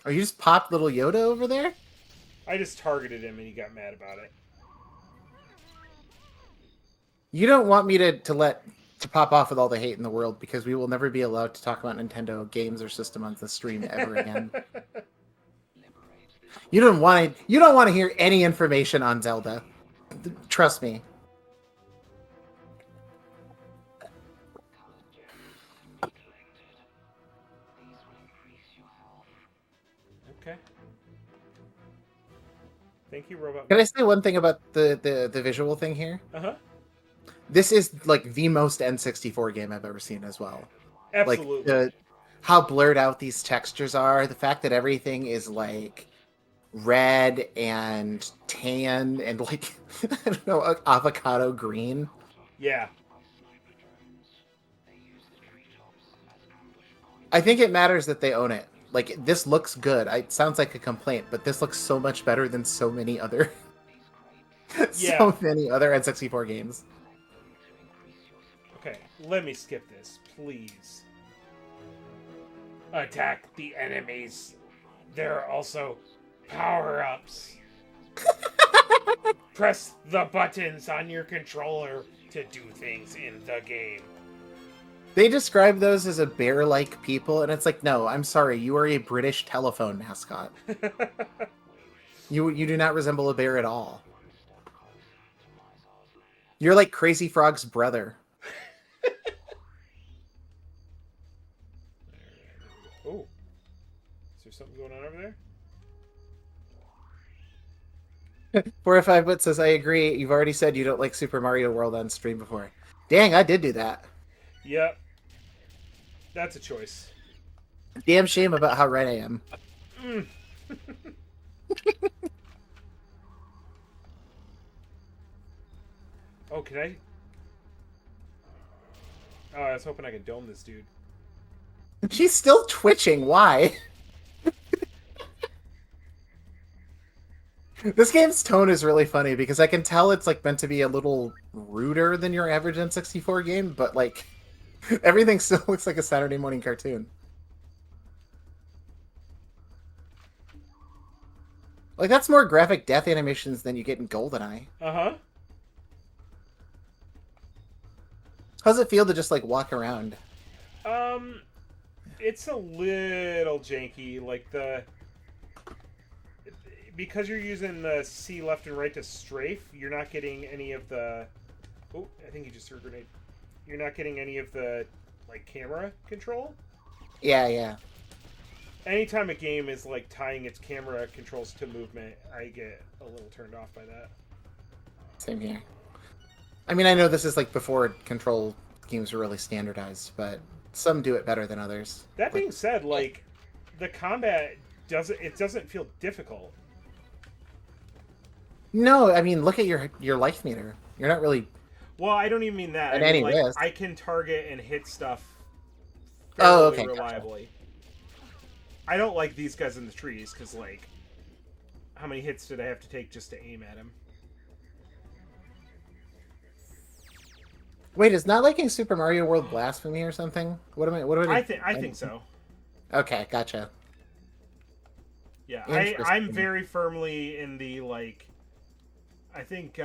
are you just popped little Yoda over there? I just targeted him and he got mad about it. You don't want me to pop off with all the hate in the world because we will never be allowed to talk about Nintendo games or system on the stream ever again. You don't want to hear any information on Zelda. Trust me. Okay. Thank you, Robot. Can I say one thing about the visual thing here? Uh-huh. This is like the most N64 game I've ever seen as well. Absolutely. Like how blurred out these textures are, the fact that everything is like red and tan and like I don't know, avocado green. Yeah. I think it matters that they own it. Like this looks good. It sounds like a complaint, but this looks so much better than so many other Yeah. so many other N64 games. Okay, let me skip this, please. Attack the enemies. There are also power-ups. Press the buttons on your controller to do things in the game. They describe those as a bear-like people, and it's like, no, I'm sorry, you are a British telephone mascot. You do not resemble a bear at all. You're like Crazy Frog's brother. Oh. Is there something going on over there? 405 says, I agree. You've already said you don't like Super Mario World on stream before. Dang, I did do that. Yep. That's a choice. Damn shame about how right I am. Mm. Oh, can I? Oh, I was hoping I could dome this dude. She's still twitching. Why? This game's tone is really funny because I can tell it's like meant to be a little ruder than your average N64 game, but like everything still looks like a Saturday morning cartoon. Like that's more graphic death animations than you get in GoldenEye. Uh-huh. How's it feel to just like walk around? It's a little janky, like because you're using the C left and right to strafe, you're not getting any of the... Oh, I think you just threw a grenade. You're not getting any of the, like, camera control. Yeah. Anytime a game is, like, tying its camera controls to movement, I get a little turned off by that. Same here. I mean, I know this is like before control games were really standardized, but some do it better than others. That being said, like, the combat doesn't feel difficult. No, I mean, look at your life meter. You're not really... Well, I don't even mean that. At I mean, any like, risk. I can target and hit stuff fairly okay, reliably. I don't like these guys in the trees, because, like, how many hits did I have to take just to aim at him? Wait, is not liking Super Mario World blasphemy or something? What am I... I think so. Okay, gotcha. Yeah, Interesting. I'm very firmly in the, like... I think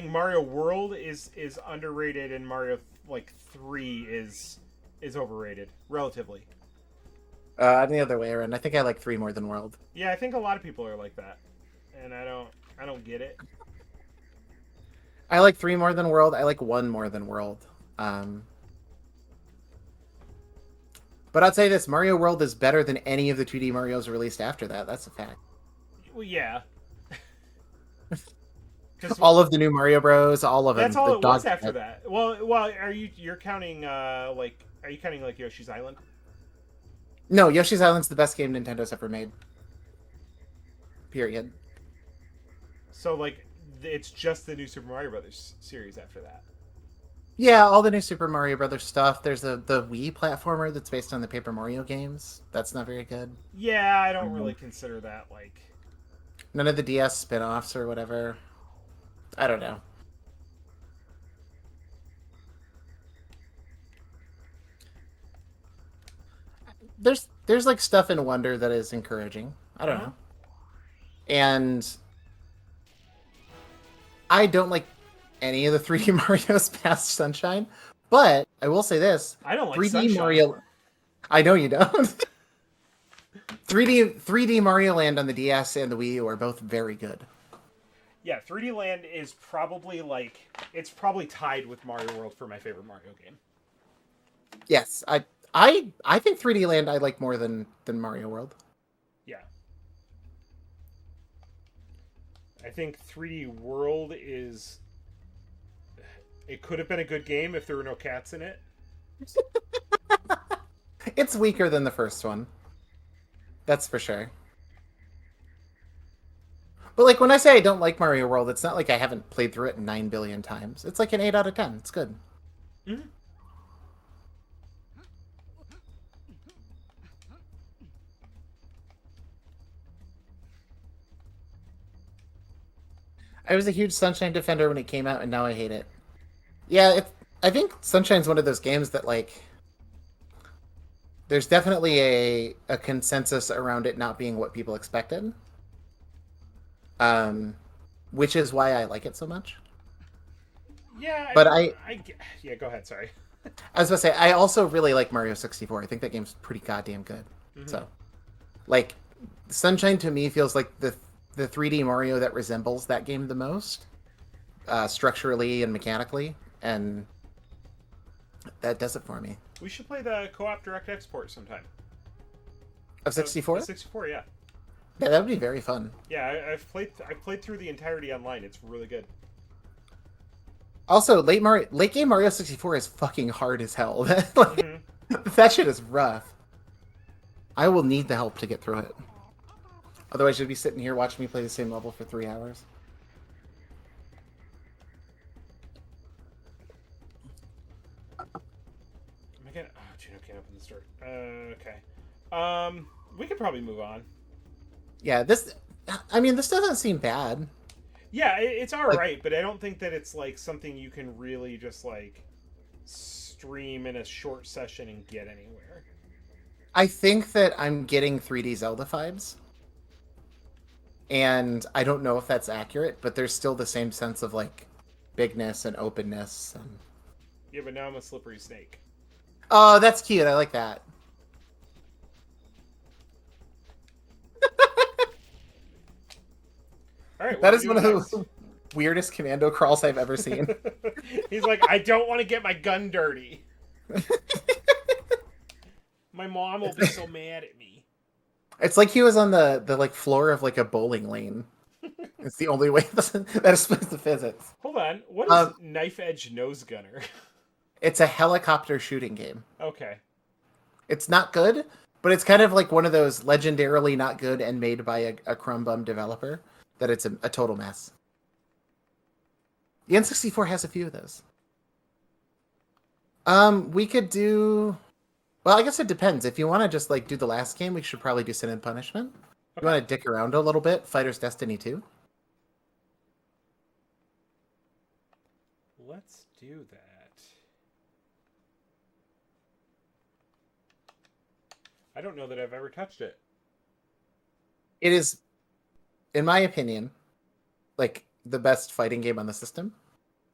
Mario World is underrated, and Mario, like, 3 is overrated, relatively. I'm the other way around. I think I like 3 more than World. Yeah, I think a lot of people are like that, and I don't get it. I like 3 more than World. I like 1 more than World. But I'll say this, Mario World is better than any of the 2D Marios released after that. That's a fact. Well, yeah. All of the new Mario Bros, all of them. That's all the it was dog- after that. Well, you're counting are you counting like Yoshi's Island? No, Yoshi's Island's the best game Nintendo's ever made. Period. So like it's just the new Super Mario Brothers series after that. Yeah, all the new Super Mario Brothers stuff. There's the Wii platformer that's based on the Paper Mario games. That's not very good. Yeah, I don't really consider that like. None of the DS spin-offs or whatever. I don't know. There's like stuff in Wonder that is encouraging. I don't know. And I don't like any of the 3D Mario's past Sunshine, but I will say this: I don't like 3D Sunshine. Mario. I know you don't. 3D Mario Land on the DS and the Wii U are both very good. Yeah, 3D Land is probably like it's probably tied with Mario World for my favorite Mario game. Yes, I think 3D Land I like more than Mario World. Yeah. I think 3D World is it could have been a good game if there were no cats in it. It's weaker than the first one. That's for sure. But like when I say I don't like Mario World, it's not like I haven't played through it 9 billion times. It's like an 8 out of 10. It's good. Mm-hmm. I was a huge Sunshine defender when it came out, and now I hate it. Yeah, I think Sunshine's one of those games that like there's definitely a consensus around it not being what people expected. Which is why I like it so much. Yeah, But yeah, go ahead, sorry. I was gonna say I also really like Mario 64. I think that game's pretty goddamn good. Mm-hmm. So, like, Sunshine to me feels like the 3D Mario that resembles that game the most, structurally and mechanically, and that does it for me. We should play the co-op direct export sometime. Of 64? 64, yeah. Yeah, that would be very fun. Yeah, I've played through the entirety online. It's really good. Also, late game Mario 64 is fucking hard as hell. That shit is rough. I will need the help to get through it. Otherwise, you'll be sitting here watching me play the same level for 3 hours. Am I getting... Oh, Juno can't open the store. Okay. We could probably move on. Yeah, this doesn't seem bad. Yeah, it's alright, but I don't think that it's, like, something you can really just, like, stream in a short session and get anywhere. I think that I'm getting 3D Zelda vibes. And I don't know if that's accurate, but there's still the same sense of, like, bigness and openness. And... Yeah, but now I'm a slippery snake. Oh, that's cute. I like that. All right, that is one of the weirdest commando crawls I've ever seen. He's like, I don't want to get my gun dirty. My mom will be so mad at me. It's like he was on the like floor of like a bowling lane. It's the only way that explains the physics. Hold on, what is Knife Edge Nose Gunner? It's a helicopter shooting game. Okay. It's not good, but it's kind of like one of those legendarily not good and made by a crumb bum developer. That it's a total mess. The N64 has a few of those. We could do... Well, I guess it depends. If you want to just like do the last game, we should probably do Sin and Punishment. Okay. You want to dick around a little bit? Fighter's Destiny 2? Let's do that. I don't know that I've ever touched it. It is... in my opinion, like the best fighting game on the system,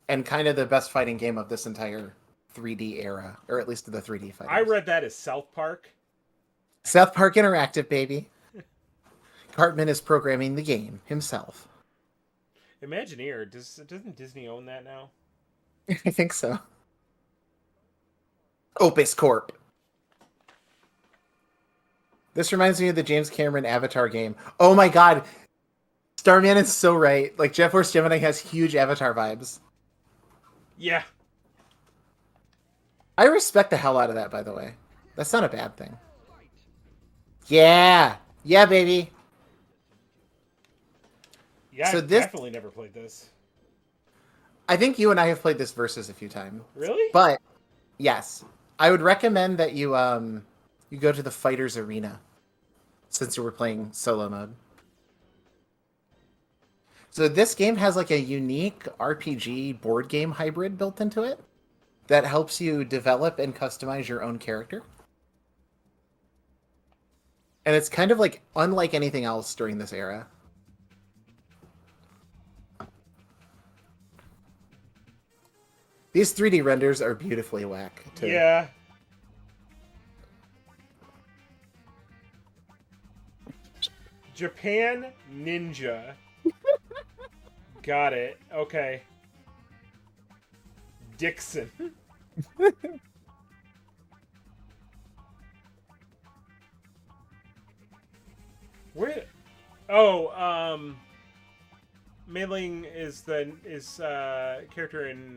and kind of the best fighting game of this entire 3D era, or at least the 3D fighting. I read that as South Park. South Park Interactive, baby. Cartman is programming the game himself. Imagineer, doesn't Disney own that now? I think so. Opus Corp. This reminds me of the James Cameron Avatar game. Oh my god. Starman is so right. Like, Jet Force Gemini has huge Avatar vibes. Yeah. I respect the hell out of that, by the way. That's not a bad thing. Yeah! Yeah, baby! Yeah, So I've definitely never played this. I think you and I have played this versus a few times. Really? But yes, I would recommend that you you go to the Fighters Arena since you were playing solo mode. So this game has like a unique RPG board game hybrid built into it that helps you develop and customize your own character. And it's kind of like unlike anything else during this era. These 3D renders are beautifully whack, too. Yeah. Japan Ninja. Got it. Okay. Dixon. Where? Oh, Mei Ling is character in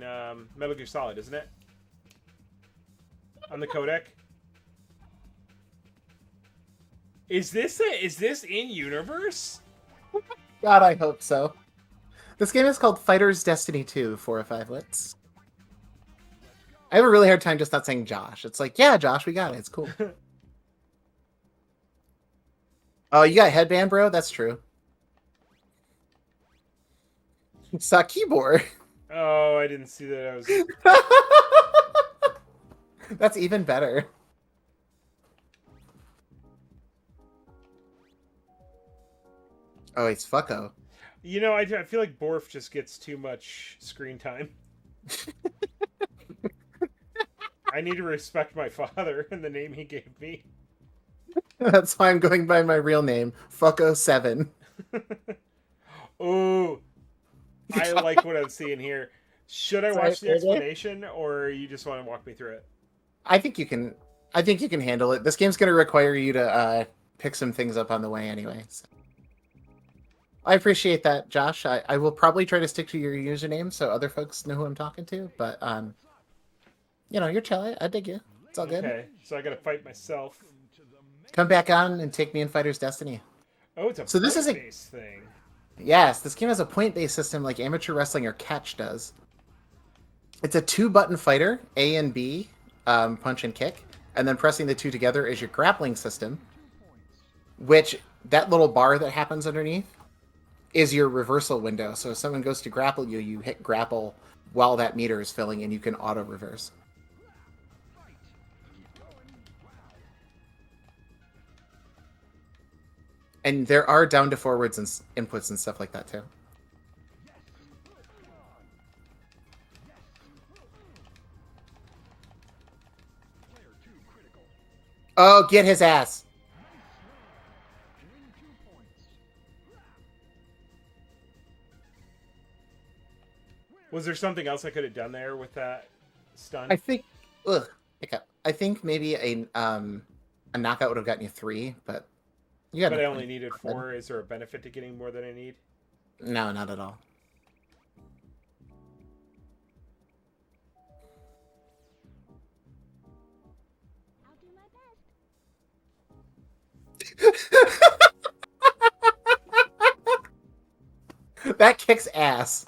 Metal Gear Solid, isn't it? On the codec. Is this in universe? God, I hope so. This game is called Fighters Destiny 2, 4 or 5 wits. I have a really hard time just not saying Josh. It's like, yeah, Josh, we got it. It's cool. Oh, you got headband, bro? That's true. Saw keyboard. Oh, I didn't see that. I was. That's even better. Oh, it's fucko. You know, I feel like Borf just gets too much screen time. I need to respect my father and the name he gave me. That's why I'm going by my real name, Fucko7. Oh, I like what I'm seeing here. Should I watch the explanation, or you just want to walk me through it? I think you can. I think you can handle it. This game's going to require you to pick some things up on the way, anyway. So. I appreciate that, Josh. I will probably try to stick to your username so other folks know who I'm talking to. But you know, you're chill. I dig you. It's all good. Okay, so I got to fight myself. Come back on and take me in Fighter's Destiny. Oh, it's a so this is a base thing. Yes, this game has a point-based system like amateur wrestling or catch does. It's a 2-button fighter, A and B, punch and kick, and then pressing the two together is your grappling system, which that little bar that happens underneath is your reversal window. So if someone goes to grapple you, you hit grapple while that meter is filling and you can auto-reverse. And there are down to forwards and inputs and stuff like that too. Oh, get his ass. Was there something else I could have done there with that stun? I think I think maybe a knockout would have gotten you 3, but you got. But I only needed 4. Is there a benefit to getting more than I need? No, not at all. I'll do my best. That kicks ass.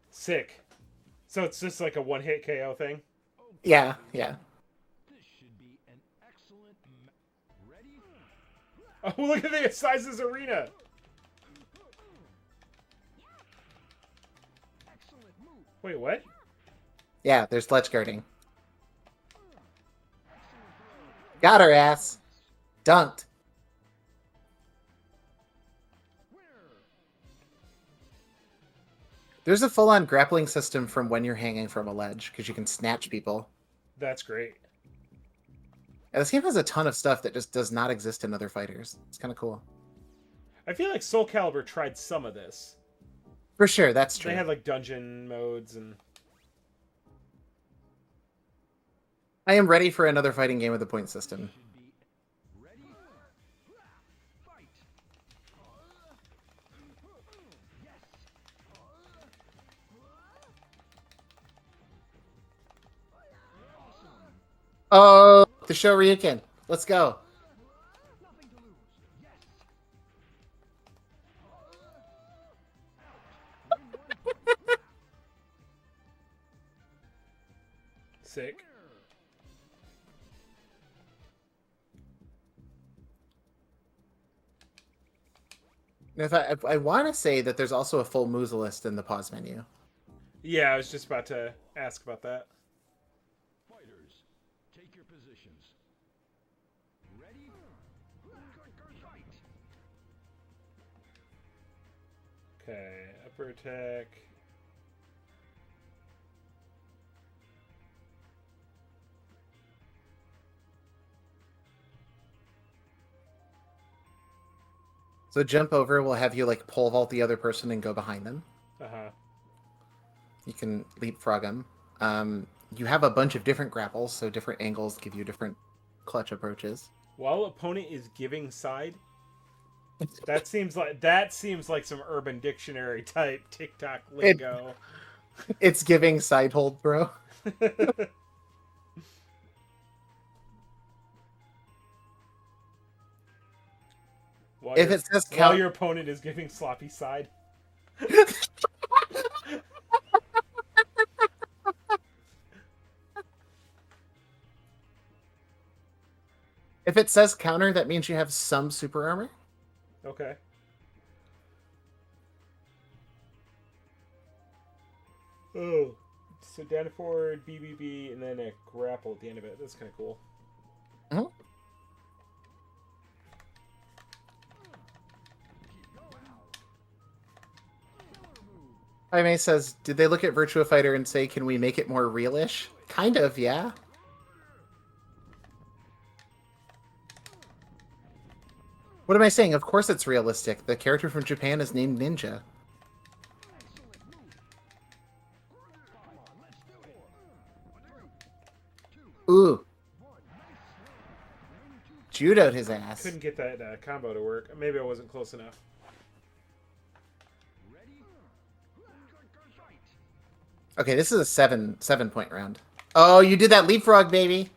Sick. So it's just like a one-hit KO thing? Yeah, yeah. This should be an excellent ready? Oh, look at the size of this arena! Excellent move. Wait, what? Yeah, there's ledge guarding. Got her ass. Dunked. There's a full-on grappling system from when you're hanging from a ledge, because you can snatch people. That's great. Yeah, this game has a ton of stuff that just does not exist in other fighters. It's kind of cool. I feel like Soul Calibur tried some of this. For sure, that's true. They had like dungeon modes and... I am ready for another fighting game with a point system. Ready? Fight. Oh, the Shoryuken. Let's go. Nothing to lose. Yes. Sick. In fact, I want to say that there's also a full moves list in the pause menu. Yeah, I was just about to ask about that. Fighters, take your positions. Ready? Fight! Okay, upper attack. So jump over will have you like pole vault the other person and go behind them. Uh-huh. You can leapfrog them. You have a bunch of different grapples, so different angles give you different clutch approaches. While opponent is giving side, that seems like some Urban Dictionary type TikTok lingo. It's giving side hold, bro. If it says while your opponent is giving sloppy side. If it says counter, that means you have some super armor. Okay. Oh. So down forward, BBB, and then a grapple at the end of it. That's kind of cool. Mm-hmm. Jaime says, did they look at Virtua Fighter and say, can we make it more realish? Kind of, yeah. What am I saying? Of course it's realistic. The character from Japan is named Ninja. Ooh. Judoed his ass. Couldn't get that combo to work. Maybe I wasn't close enough. Okay, this is a 7-point round. Oh, you did that leapfrog, baby.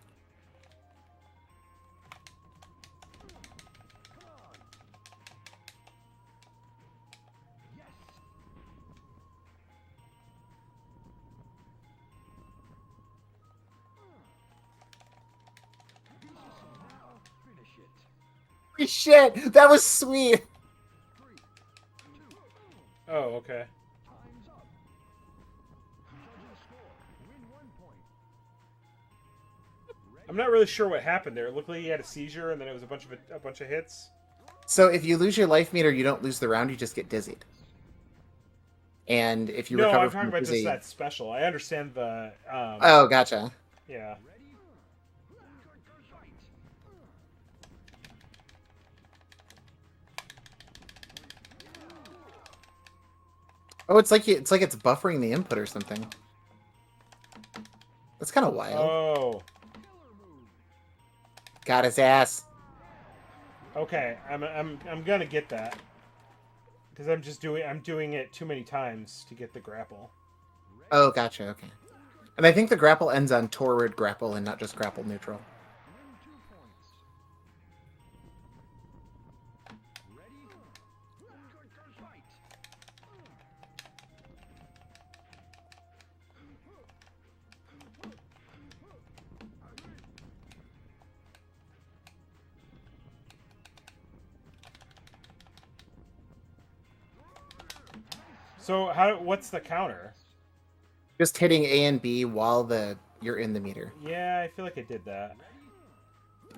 Holy shit, that was sweet. Oh, okay. I'm not really sure what happened there. It looked like he had a seizure, and then it was a bunch of hits. So if you lose your life meter, you don't lose the round. You just get dizzied. And if you recover I'm from talking about dizzy... just that special. I understand the. Oh, gotcha. Yeah. Oh, it's like it's buffering the input or something. That's kind of wild. Oh. Got his ass. Okay, I'm gonna get that because I'm doing it too many times to get the grapple. Oh, gotcha. Okay. And I think the grapple ends on toward grapple and not just grapple neutral. So what's the counter? Just hitting A and B while you're in the meter. Yeah, I feel like I did that.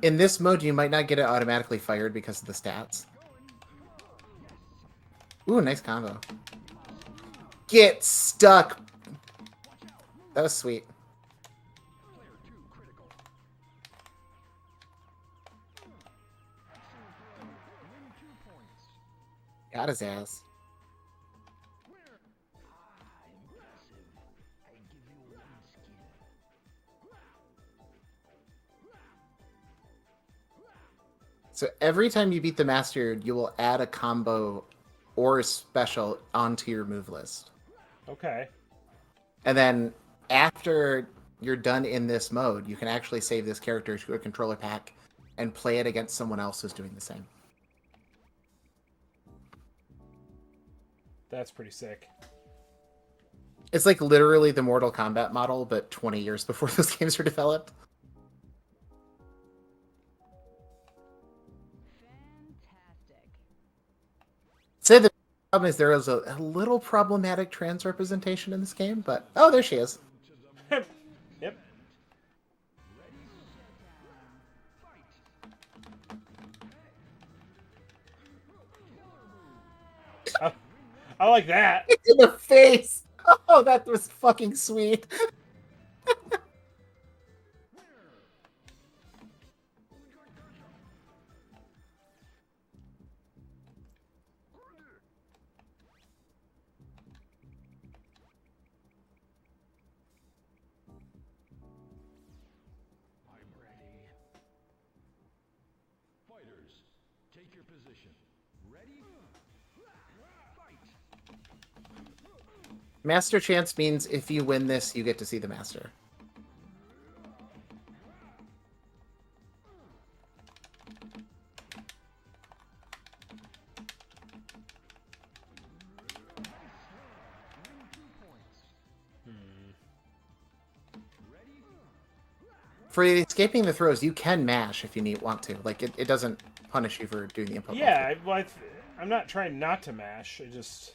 In this mode, you might not get it automatically fired because of the stats. Ooh, nice combo. Get stuck. That was sweet. Got his ass. So every time you beat the master, you will add a combo or a special onto your move list. Okay. And then after you're done in this mode, you can actually save this character to a controller pack and play it against someone else who's doing the same. That's pretty sick. It's like literally the Mortal Kombat model, but 20 years before those games were developed. Fantastic. Say the problem is there is a little problematic trans representation in this game, but oh, there she is. Yep. I like that. In the face. Oh, that was fucking sweet. I'm ready. Fighters, take your position. Ready? Fight! Master Chance means if you win this, you get to see the master. For escaping the throws, you can mash if you want to. Like, it doesn't punish you for doing the input. Yeah, I'm not trying not to mash. I just...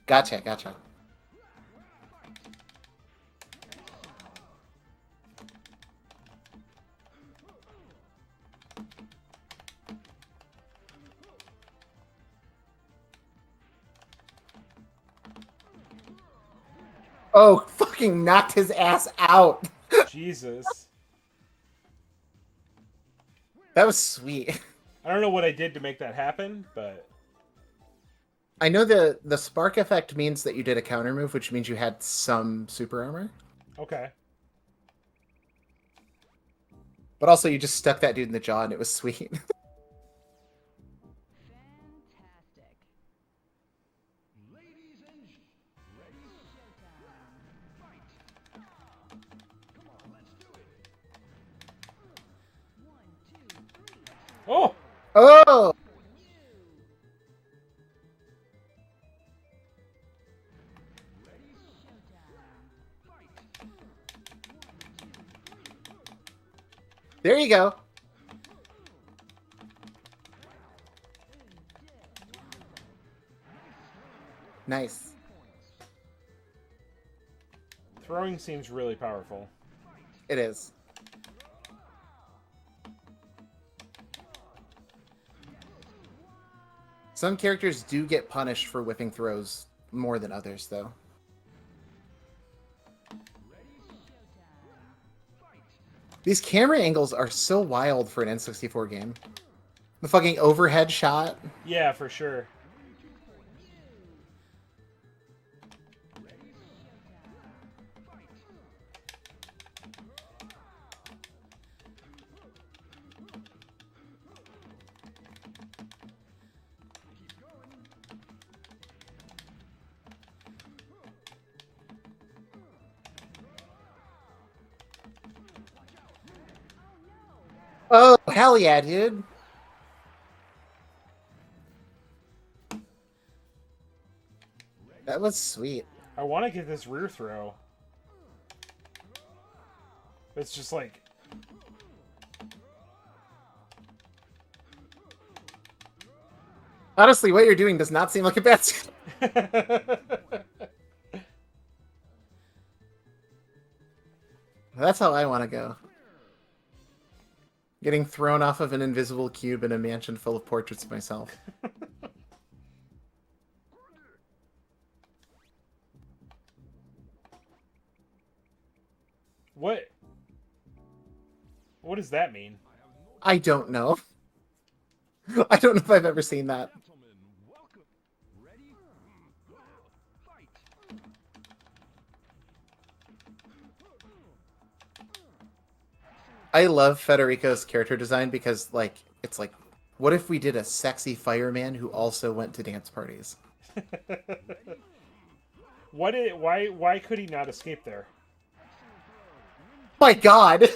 Gotcha. Oh, fucking knocked his ass out. Jesus. That was sweet. I don't know what I did to make that happen, but... I know the spark effect means that you did a counter move, which means you had some super armor. Okay. But also, you just stuck that dude in the jaw, and it was sweet. Fantastic. Ladies and ready? Fight! Come on, let's do it! Oh! Oh! There you go. Nice. Throwing seems really powerful. It is. Some characters do get punished for whipping throws more than others, though. These camera angles are so wild for an N64 game. The fucking overhead shot. Yeah, for sure. Oh, hell yeah, dude. That was sweet. I want to get this rear throw. It's just like... Honestly, what you're doing does not seem like a bad skill. That's how I want to go. Getting thrown off of an invisible cube in a mansion full of portraits of myself. What? What does that mean? I don't know. I don't know if I've ever seen that. Gentlemen, welcome. Ready? Fight! I love Federico's character design because, like, it's like, what if we did a sexy fireman who also went to dance parties? Why could he not escape there? My God!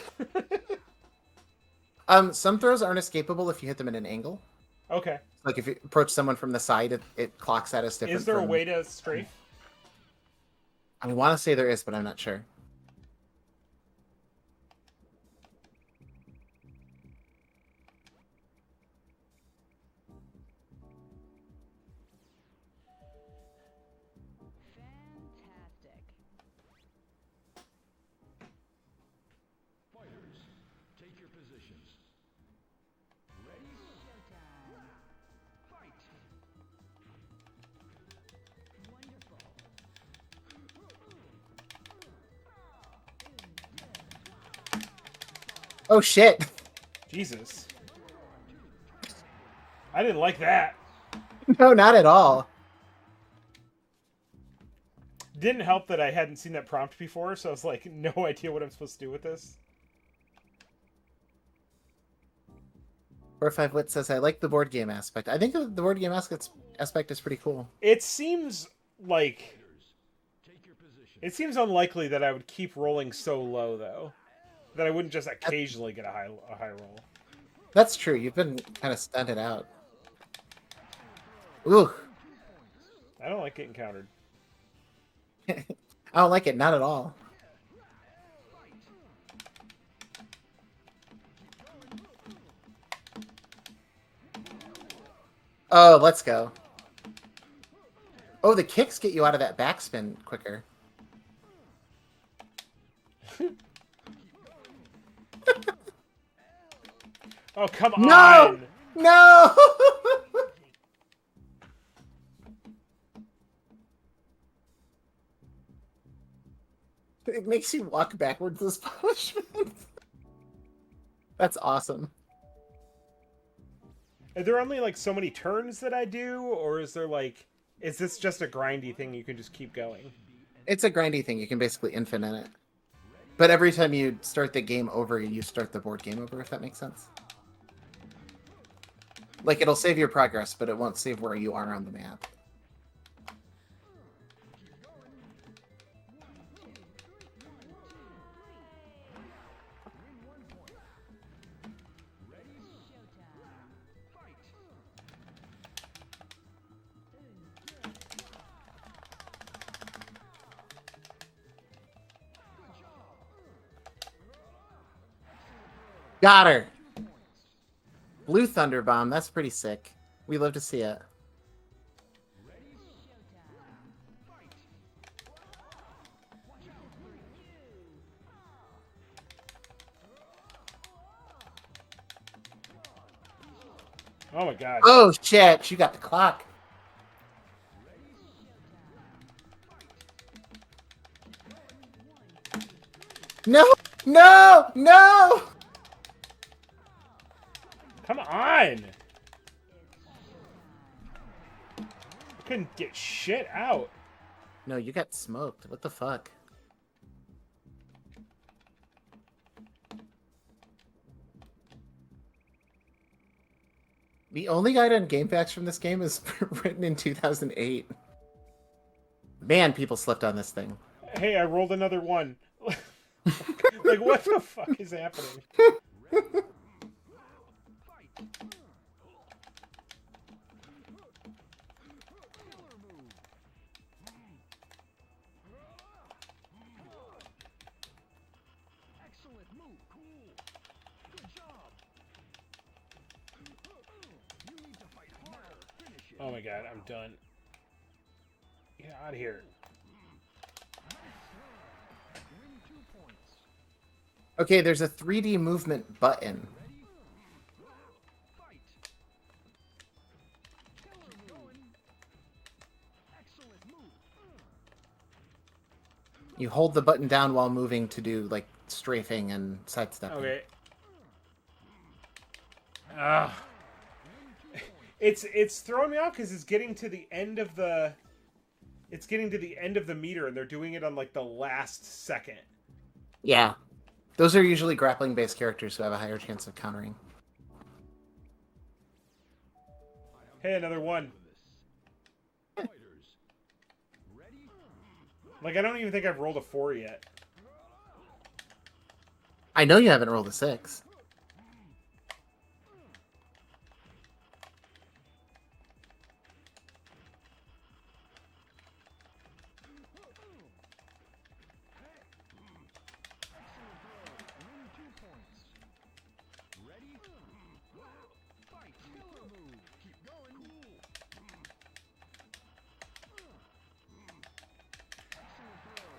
Some throws aren't escapable if you hit them at an angle. Okay. Like, if you approach someone from the side, it clocks at us different. Is there a way to strafe? I want to say there is, but I'm not sure. Fantastic. Fighters, take your positions. Ready? Fight! Oh shit! Jesus. I didn't like that. No, not at all. Didn't help that I hadn't seen that prompt before, so I was like, no idea what I'm supposed to do with this. 45 Wit says, I like the board game aspect. I think the board game aspect is pretty cool. It seems like... It seems unlikely that I would keep rolling so low, though. That I wouldn't just occasionally get a high roll. That's true. You've been kind of stunted out. Ooh. I don't like getting countered. I don't like it. Not at all. Oh, let's go. Oh, the kicks get you out of that backspin quicker. Oh, come No! on! No! It makes you walk backwards as punishment. That's awesome. Are there only like so many turns that I do, or is there like, is this just a grindy thing you can just keep going? It's a grindy thing. You can basically infinite it. But every time you start the game over, you start the board game over, if that makes sense. Like, it'll save your progress, but it won't save where you are on the map. Got her! Blue Thunder Bomb, that's pretty sick. We love to see it. Oh my god. Oh shit, you got the clock. No! No! No! Come on! I couldn't get shit out. No, you got smoked. What the fuck? The only guide on game facts from this game is written in 2008. Man, people slept on this thing. Hey, I rolled another one. Like, what the fuck is happening? Excellent move. Cool. Good job. You need to fight harder. Finish it. Oh my god, I'm done. Get out of here. Win 2 points. Okay, there's a 3D movement button. Fight. Keep going. Excellent move. You hold the button down while moving to do, like, strafing and sidestepping. Okay. It's throwing me off because it's getting to the end of the... It's getting to the end of the meter, and they're doing it on, like, the last second. Yeah. Those are usually grappling-based characters who have a higher chance of countering. Hey, another one. Fighters. Ready? Like, I don't even think I've rolled a 4 yet. I know you haven't rolled a 6.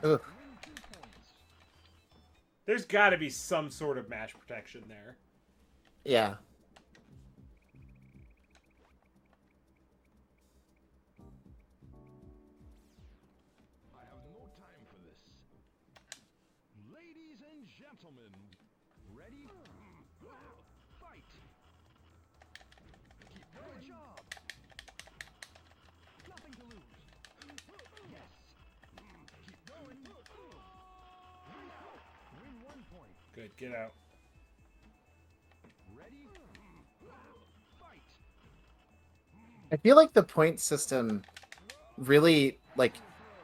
Ugh. There's got to be some sort of mash protection there. Yeah. I have no time for this. Ladies and gentlemen, ready? Fight! Good job! Nothing to lose. Yes! Keep going. Win 1 point. Good, get out. Ready? Fight! I feel like the point system really like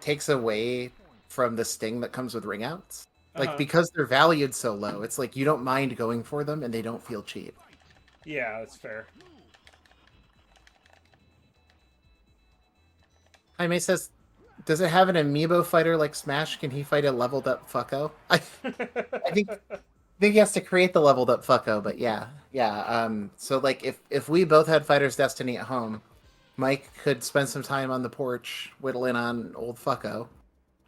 takes away from the sting that comes with ring outs. Like because they're valued so low, it's like you don't mind going for them and they don't feel cheap. Yeah, that's fair. Jaime says, does it have an amiibo fighter like Smash? Can he fight a leveled up fucko? I think he has to create the leveled up fucko, but yeah. So like if we both had Fighter's Destiny at home, Mike could spend some time on the porch whittling on old fucko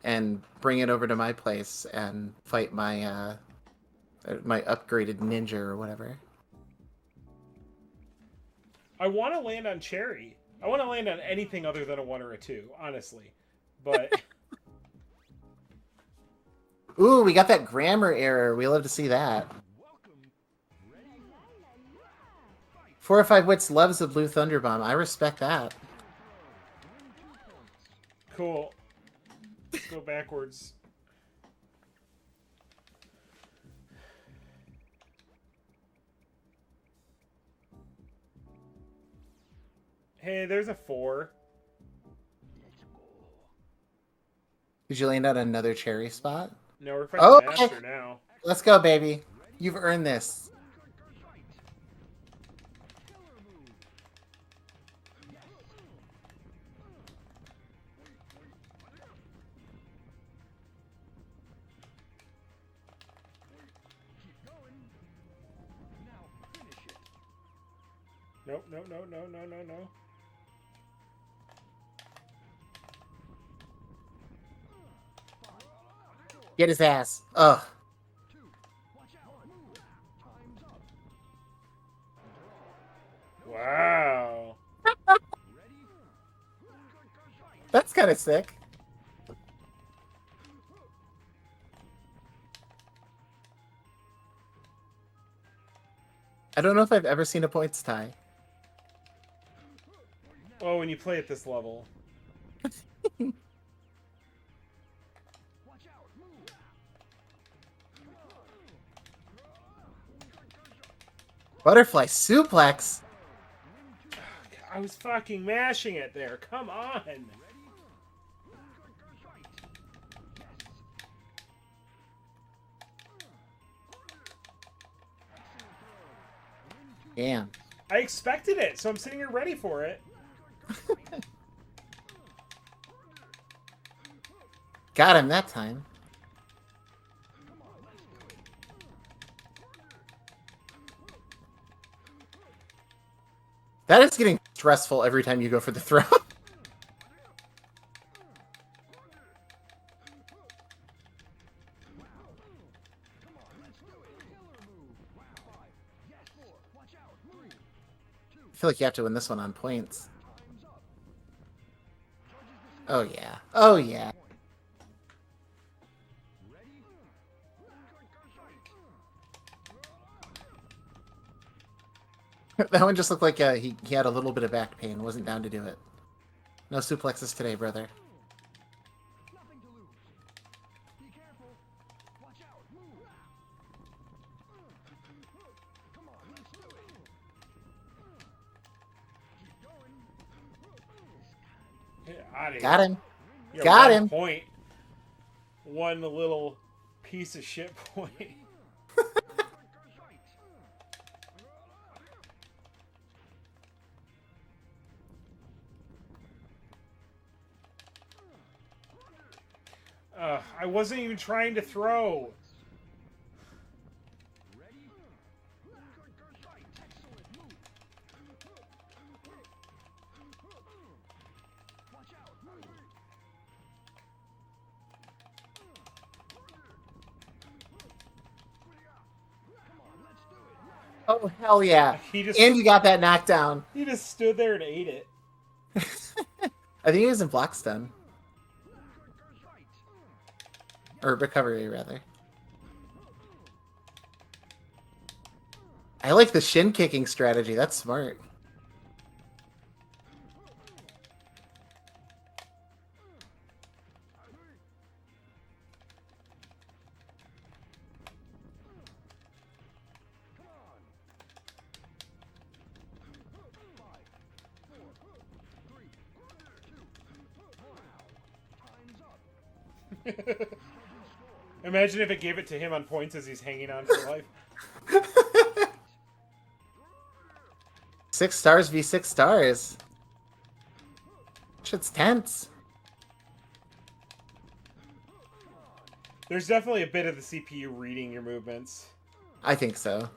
and bring it over to my place and fight my my upgraded ninja or whatever. I want to land on Cherry. I want to land on anything other than a 1 or a 2, honestly. But Ooh, we got that grammar error. We love to see that. 4 or 5 wits loves the blue thunder bomb. I respect that. cool. Let's go backwards. Hey, there's a 4. Did you land on another cherry spot? No, we're fighting Oh, the okay. Master now. Let's go, baby. You've earned this. Nope, no. Get his ass. Ugh. Wow. That's kind of sick. I don't know if I've ever seen a points tie. Oh, when you play at this level. Butterfly suplex. I was fucking mashing it there. Come on. Damn. I expected it, so I'm sitting here ready for it. Got him that time. That is getting stressful every time you go for the throw. I feel like you have to win this one on points. Oh yeah. Oh yeah. That one just looked like he had a little bit of back pain. Wasn't down to do it. No suplexes today, brother. Got him. Yeah, Got 1 him. point. One little piece of shit point. I wasn't even trying to throw. Oh, hell yeah. He just And you got that knockdown. he just stood there and ate it. I think he was in Blackstone. Or Recovery, rather. I like the shin kicking strategy. That's smart. Imagine if it gave it to him on points as he's hanging on for life. 6 stars v 6 stars. Shit's tense. There's definitely a bit of the CPU reading your movements. I think so.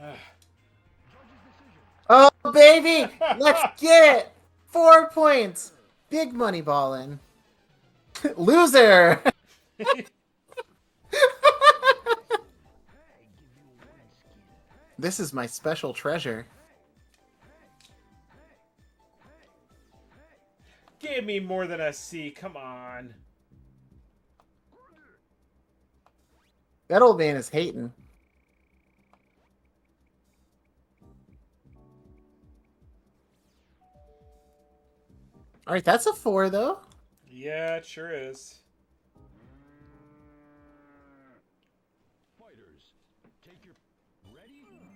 Ugh. Oh, baby! Let's get it! 4 points! Big money ballin'. Loser! This is my special treasure. Give me more than a C, come on. That old man is hating. Alright, that's a 4, though. Yeah, it sure is.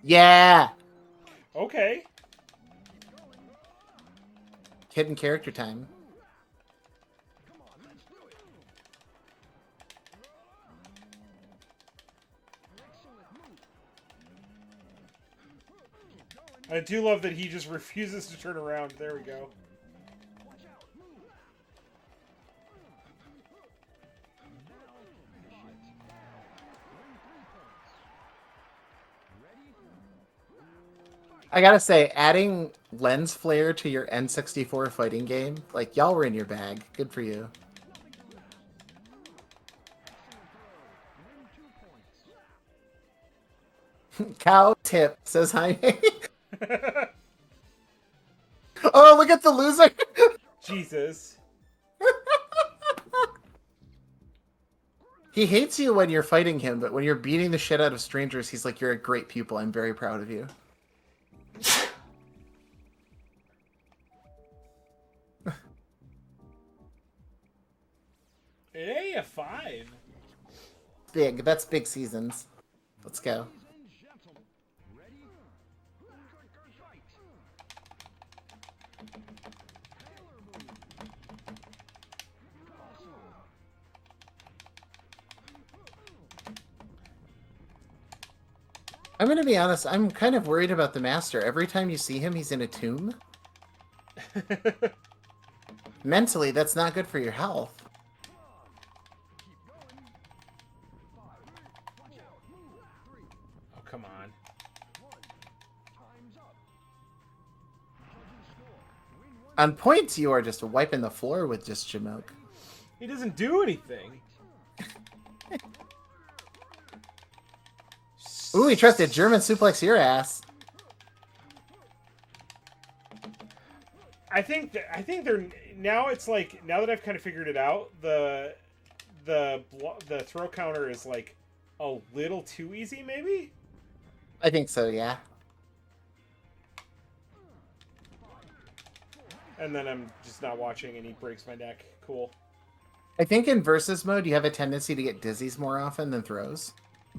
Yeah! Okay. Hidden character time. I do love that he just refuses to turn around. There we go. I gotta say, adding lens flare to your N64 fighting game, like, y'all were in your bag. Good for you. Cow tip, says hi. Oh, look at the loser! Jesus. He hates you when you're fighting him, but when you're beating the shit out of strangers, he's like, you're a great pupil. I'm very proud of you. Hey, a 5. Big. That's big seasons. Let's go. I'm gonna be honest, I'm kind of worried about the Master. Every time you see him, he's in a tomb. Mentally, that's not good for your health. Oh, come on. On points, you are just wiping the floor with just Jamoke. He doesn't do anything. Ooh, he tried to German suplex your ass. I think they're now. It's like now that I've kind of figured it out, the throw counter is like a little too easy, maybe. I think so, yeah. And then I'm just not watching, and he breaks my neck. Cool. I think in versus mode, you have a tendency to get dizzies more often than throws.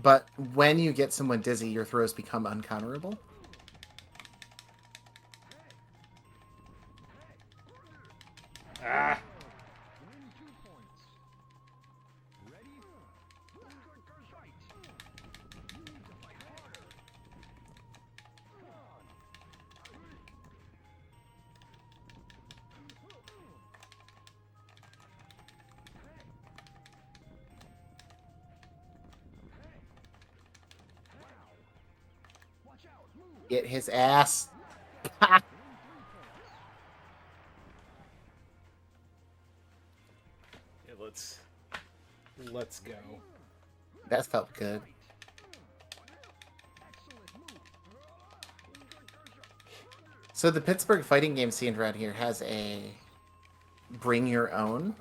But when you get someone dizzy, your throws become uncounterable. Ah. Get his ass. Yeah, let's go. That felt good. So the Pittsburgh fighting game scene around here has a bring your own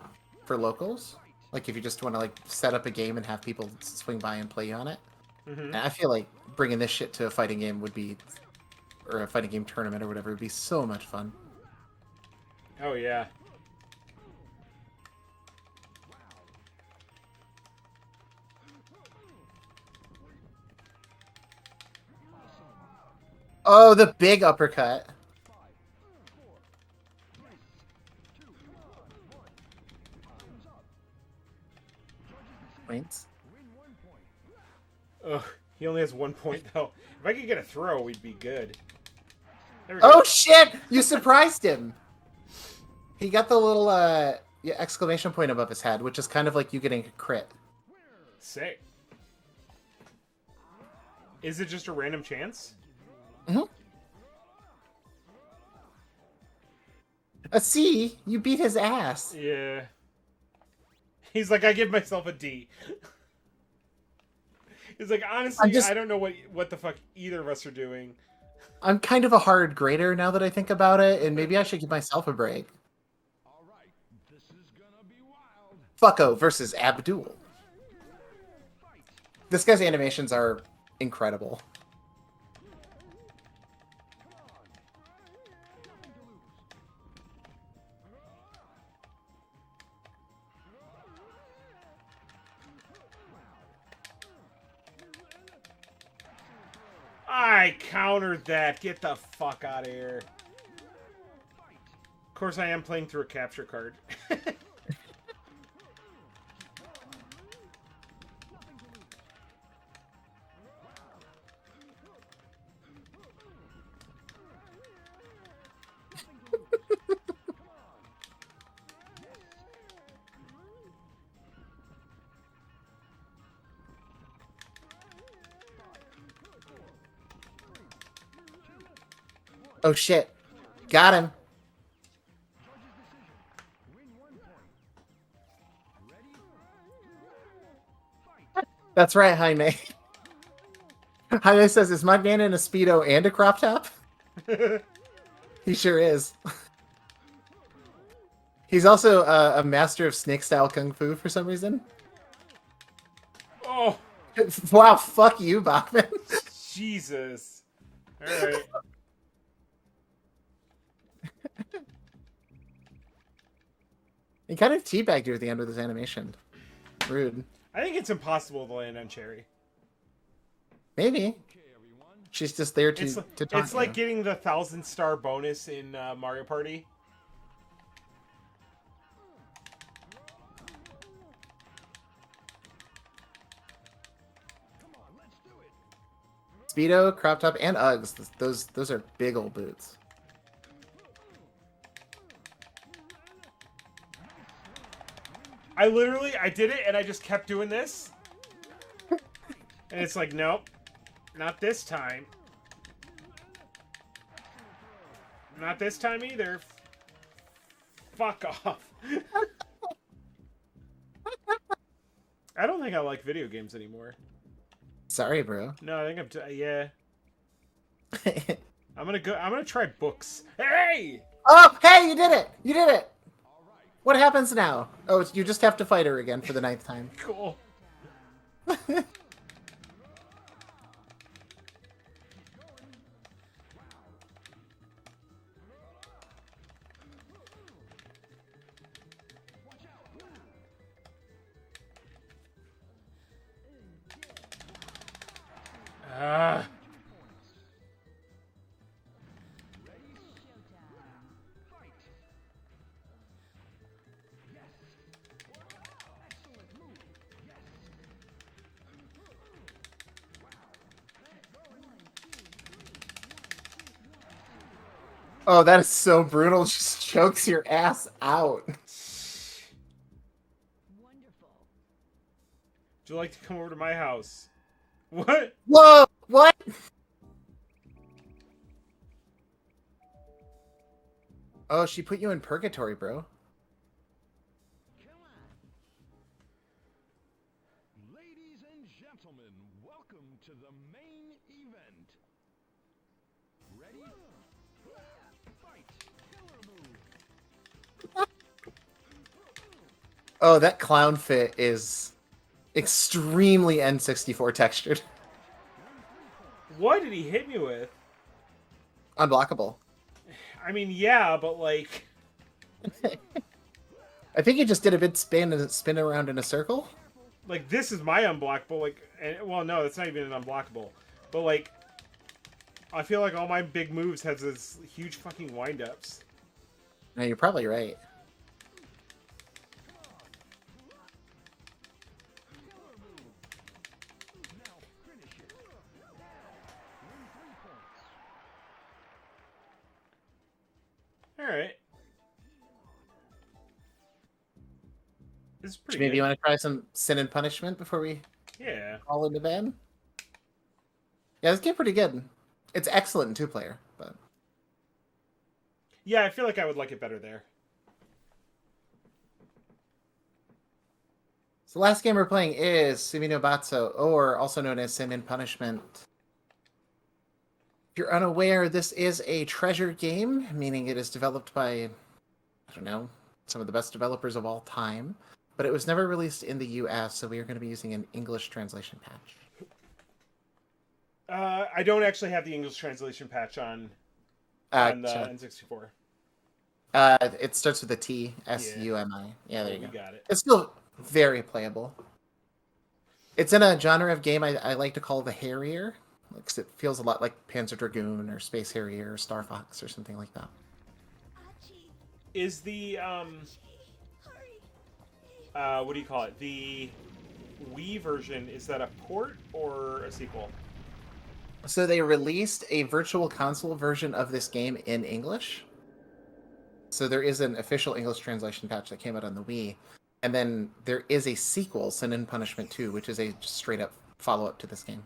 for locals. Like if you just want to like set up a game and have people swing by and play on it. Mm-hmm. And I feel like bringing this shit to a fighting game would be, or a fighting game tournament or whatever, would be so much fun. Oh yeah. Oh, the big uppercut. Points. Ugh, he only has 1 point though. If I could get a throw, we'd be good. There we Oh go. shit! You surprised him. He got the little exclamation point above his head, which is kind of like you getting a crit. Sick. Is it just a random chance? Mm-hmm. A C, you beat his ass. Yeah. He's like, I give myself a D. He's like, honestly, I don't know what the fuck either of us are doing. I'm kind of a hard grader now that I think about it, and maybe I should give myself a break. Fucko versus Abdul. This guy's animations are incredible. I countered that. Get the fuck out of here. Of course, I am playing through a capture card. Oh shit. Got him. That's right, Jaime. Jaime says, is my man in a Speedo and a crop top? He sure is. He's also a master of snake-style kung fu for some reason. Oh, Wow, fuck you, Bachman. Jesus. Alright. He kind of teabagged you at the end of this animation. Rude. I think it's impossible to land on Cherry. Maybe. She's just there to It's taunt like you. getting the 1,000-star bonus in Mario Party. Speedo, crop top, and Uggs. Those are big old boots. I did it and I just kept doing this. And it's like, nope. Not this time. Not this time either. Fuck off. I don't think I like video games anymore. Sorry, bro. No, I think yeah. I'm gonna try books. Hey! Oh, hey, you did it! You did it! What happens now? Oh, you just have to fight her again for the 9th time. Cool. Ah. Oh, that is so brutal. Just chokes your ass out. Would you like to come over to my house? What? Whoa! What? Oh, she put you in purgatory, bro. Ladies and gentlemen, welcome to the main event. Ready? Fight! Killer move! Oh, that clown fit is extremely N64 textured. What did he hit me with? Unblockable. I mean, yeah, but like, I think he just did a bit spin around in a circle. this is my unblockable. Well, no, that's not even an unblockable. But like, I feel like all my big moves have this huge fucking wind-ups. No, you're probably right. All right. This is pretty Maybe good. you want to try some Sin and Punishment before we Yeah. call into bed? Yeah, this game pretty good. It's excellent in two-player, but Yeah, I feel like I would like it better there. so the last game we're playing is Sumi no Batso, or also known as Sin and Punishment. If you're unaware, this is a treasure game, meaning it is developed by, I don't know, some of the best developers of all time. But it was never released in the US, so we are going to be using an English translation patch. I don't actually have the English translation patch on the N64. It starts with a T, S-U-M-I. Yeah, there you We go. got it. It's still very playable. It's in a genre of game I like to call the Harrier. Because it feels a lot like Panzer Dragoon or Space Harrier or Star Fox or something like that. Is the what do you call it? The Wii version, is that a port or a sequel? So they released a virtual console version of this game in English. So there is an official English translation patch that came out on the Wii. And then there is a sequel, Sin and Punishment 2, which is a straight up follow-up to this game.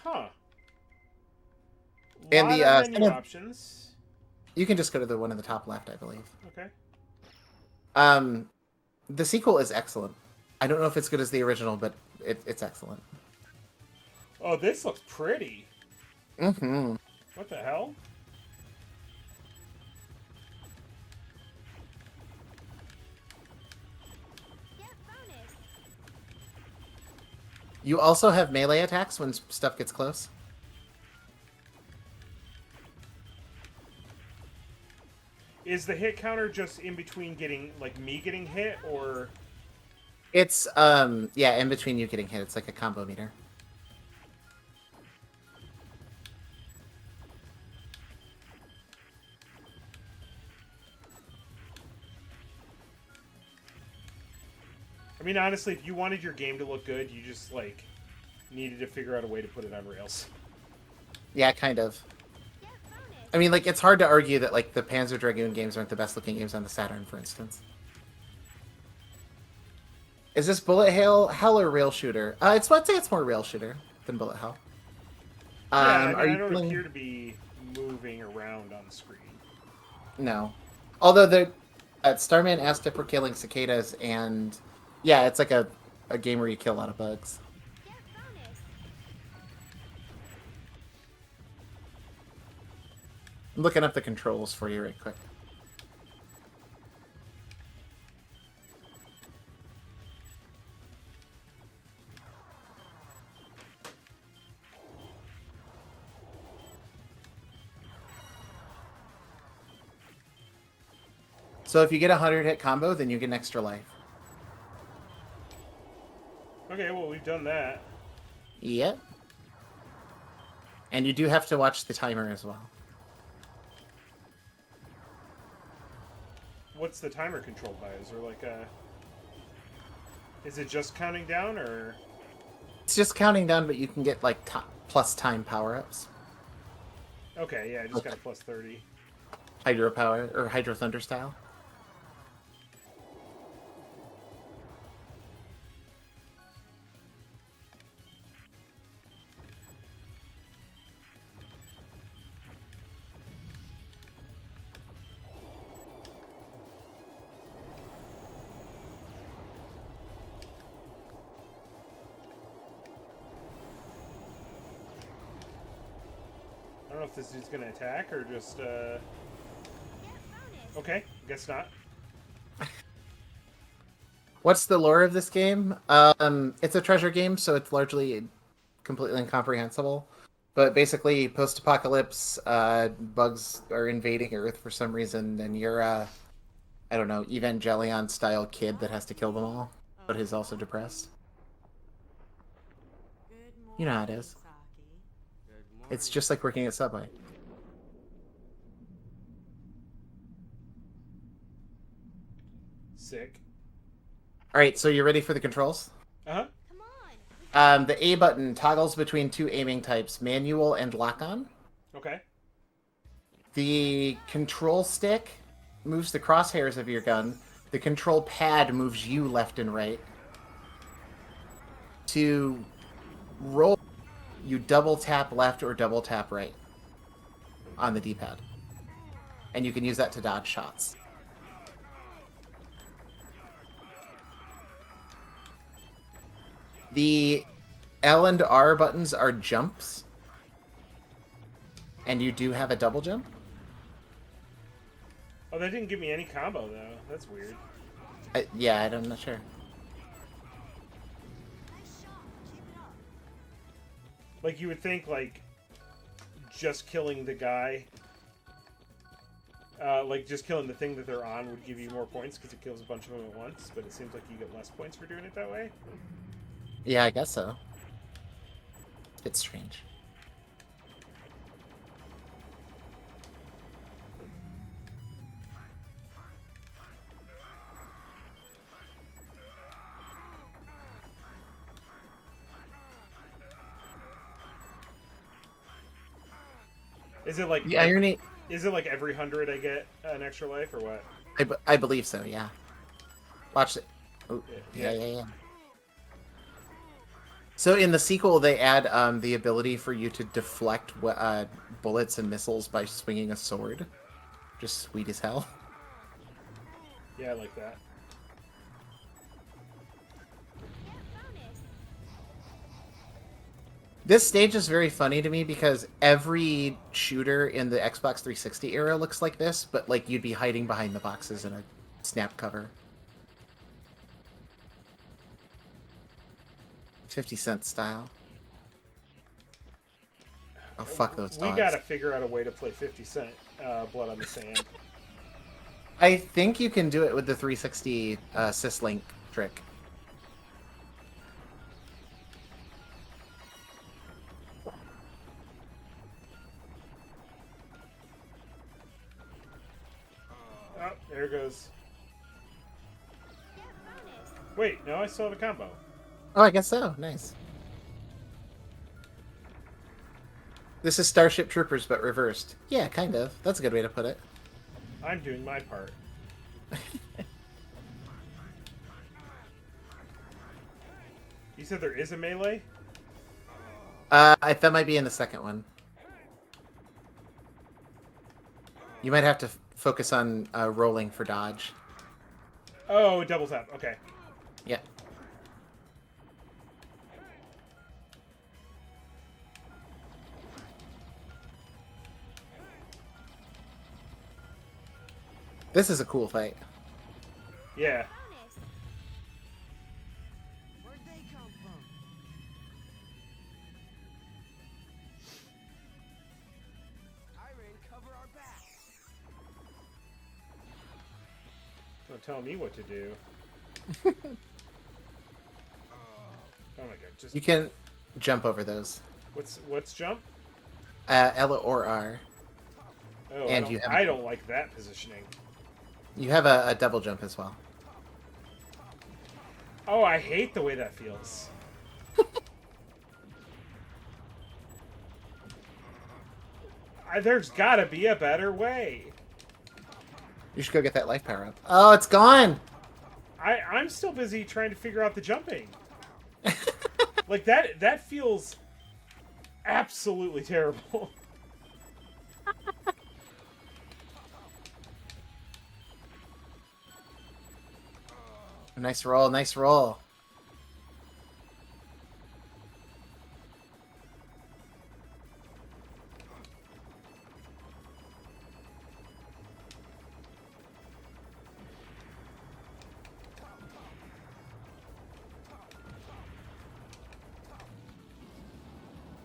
Huh. And Lot the of menu options. You can just go to the one in the top left, I believe. Okay. The sequel is excellent. I don't know if it's good as the original, but it's excellent. Oh, this looks pretty. Mm-hmm. What the hell? You also have melee attacks when stuff gets close. Is the hit counter just in between me getting hit, or? It's, yeah, in between you getting hit. It's like a combo meter. I mean, honestly, if you wanted your game to look good, you just, needed to figure out a way to put it on rails. Yeah, kind of. I mean, it's hard to argue that, the Panzer Dragoon games aren't the best looking games on the Saturn, for instance. Is this bullet hell or rail shooter? I'd say it's more rail shooter than bullet hell. Yeah, I you don't playing... appear to be moving around on the screen. No. Although Starman asked if we're killing cicadas, and yeah, it's like a game where you kill a lot of bugs. I'm looking up the controls for you right quick. So if you get a 100-hit combo, then you get an extra life. Okay, well, we've done that. Yep. And you do have to watch the timer as well. What's the timer controlled by? Is there is it just counting down, or? It's just counting down, but you can get plus time power-ups. Okay, yeah, I just got a plus 30. Hydro power or Hydro Thunder style. know if this dude's gonna attack or just, Okay, guess not. What's the lore of this game? It's a treasure game, so it's largely completely incomprehensible. But basically, post-apocalypse, bugs are invading Earth for some reason, and you're I don't know, Evangelion-style kid that has to kill them all, but is also depressed. You know how it is. It's just like working at Subway. Sick. Alright, so you ready for the controls? Uh-huh. The A button toggles between two aiming types, manual and lock-on. Okay. The control stick moves the crosshairs of your gun. The control pad moves you left and right. To roll, you double tap left or double tap right on the D-pad. And you can use that to dodge shots. The L and R buttons are jumps. And you do have a double jump. Oh, that didn't give me any combo, though. That's weird. Yeah, I'm not sure. Like, you would think, like, just killing the guy... like, just killing the thing that they're on would give you more points because it kills a bunch of them at once, but it seems like you get less points for doing it that way. Yeah, I guess so. It's strange. Is it like... The irony... Is it like every 100 I get an extra life, or what? I believe so, yeah. Watch it. Oh, yeah. So in the sequel, they add the ability for you to deflect bullets and missiles by swinging a sword. Just sweet as hell. Yeah, I like that. This stage is very funny to me because every shooter in the Xbox 360 era looks like this, but like you'd be hiding behind the boxes in a snap cover. 50-cent style. Oh, fuck those dogs. We gotta figure out a way to play 50 Cent Blood on the Sand. I think you can do it with the 360 syslink trick. Oh, there it goes. Wait, no, I still have a combo. Oh, I guess so. Nice. This is Starship Troopers, but reversed. Yeah, kind of. That's a good way to put it. I'm doing my part. You said there is a melee? That might be in the second one. You might have to focus on rolling for dodge. Oh, double tap. Okay. Yeah. This is a cool fight. Yeah. Where'd they come from? Iron, cover our backs. Don't tell me what to do. Oh my god, just... You can jump over those. What's jump? L or R. Oh, And I don't like that positioning. You have a double jump as well. Oh, I hate the way that feels. There's gotta be a better way. You should go get that life power up. Oh, it's gone! I'm still busy trying to figure out the jumping. Like, that feels absolutely terrible. Nice roll, nice roll.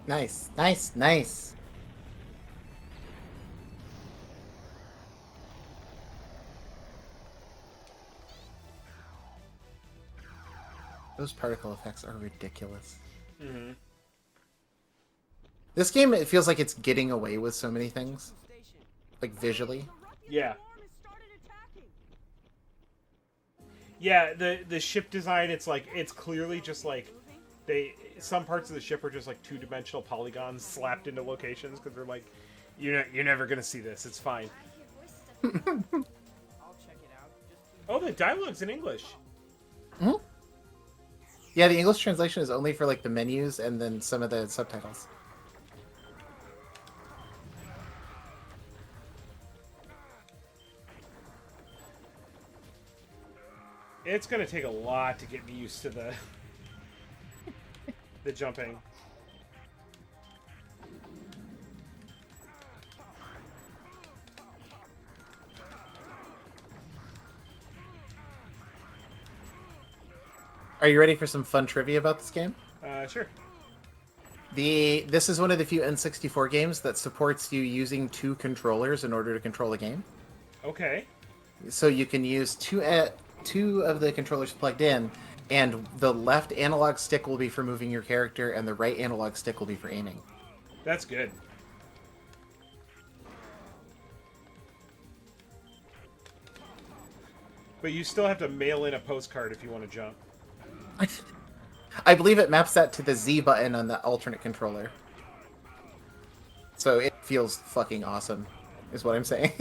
Nice, nice, nice. Those particle effects are ridiculous. Mm-hmm. This game, it feels like it's getting away with so many things. Like, visually. Yeah. Yeah, the ship design, it's like, it's clearly just like, some parts of the ship are just like two-dimensional polygons slapped into locations, because they're like, you're never gonna see this, it's fine. Oh, the dialogue's in English. Hmm? Yeah, the English translation is only for, like, the menus and then some of the subtitles. It's gonna take a lot to get me used to the the jumping. Are you ready for some fun trivia about this game? Sure. This is one of the few N64 games that supports you using two controllers in order to control a game. Okay. So you can use two of the controllers plugged in, and the left analog stick will be for moving your character, and the right analog stick will be for aiming. That's good. But you still have to mail in a postcard if you want to jump. I believe it maps that to the Z button on the alternate controller. So it feels fucking awesome, is what I'm saying.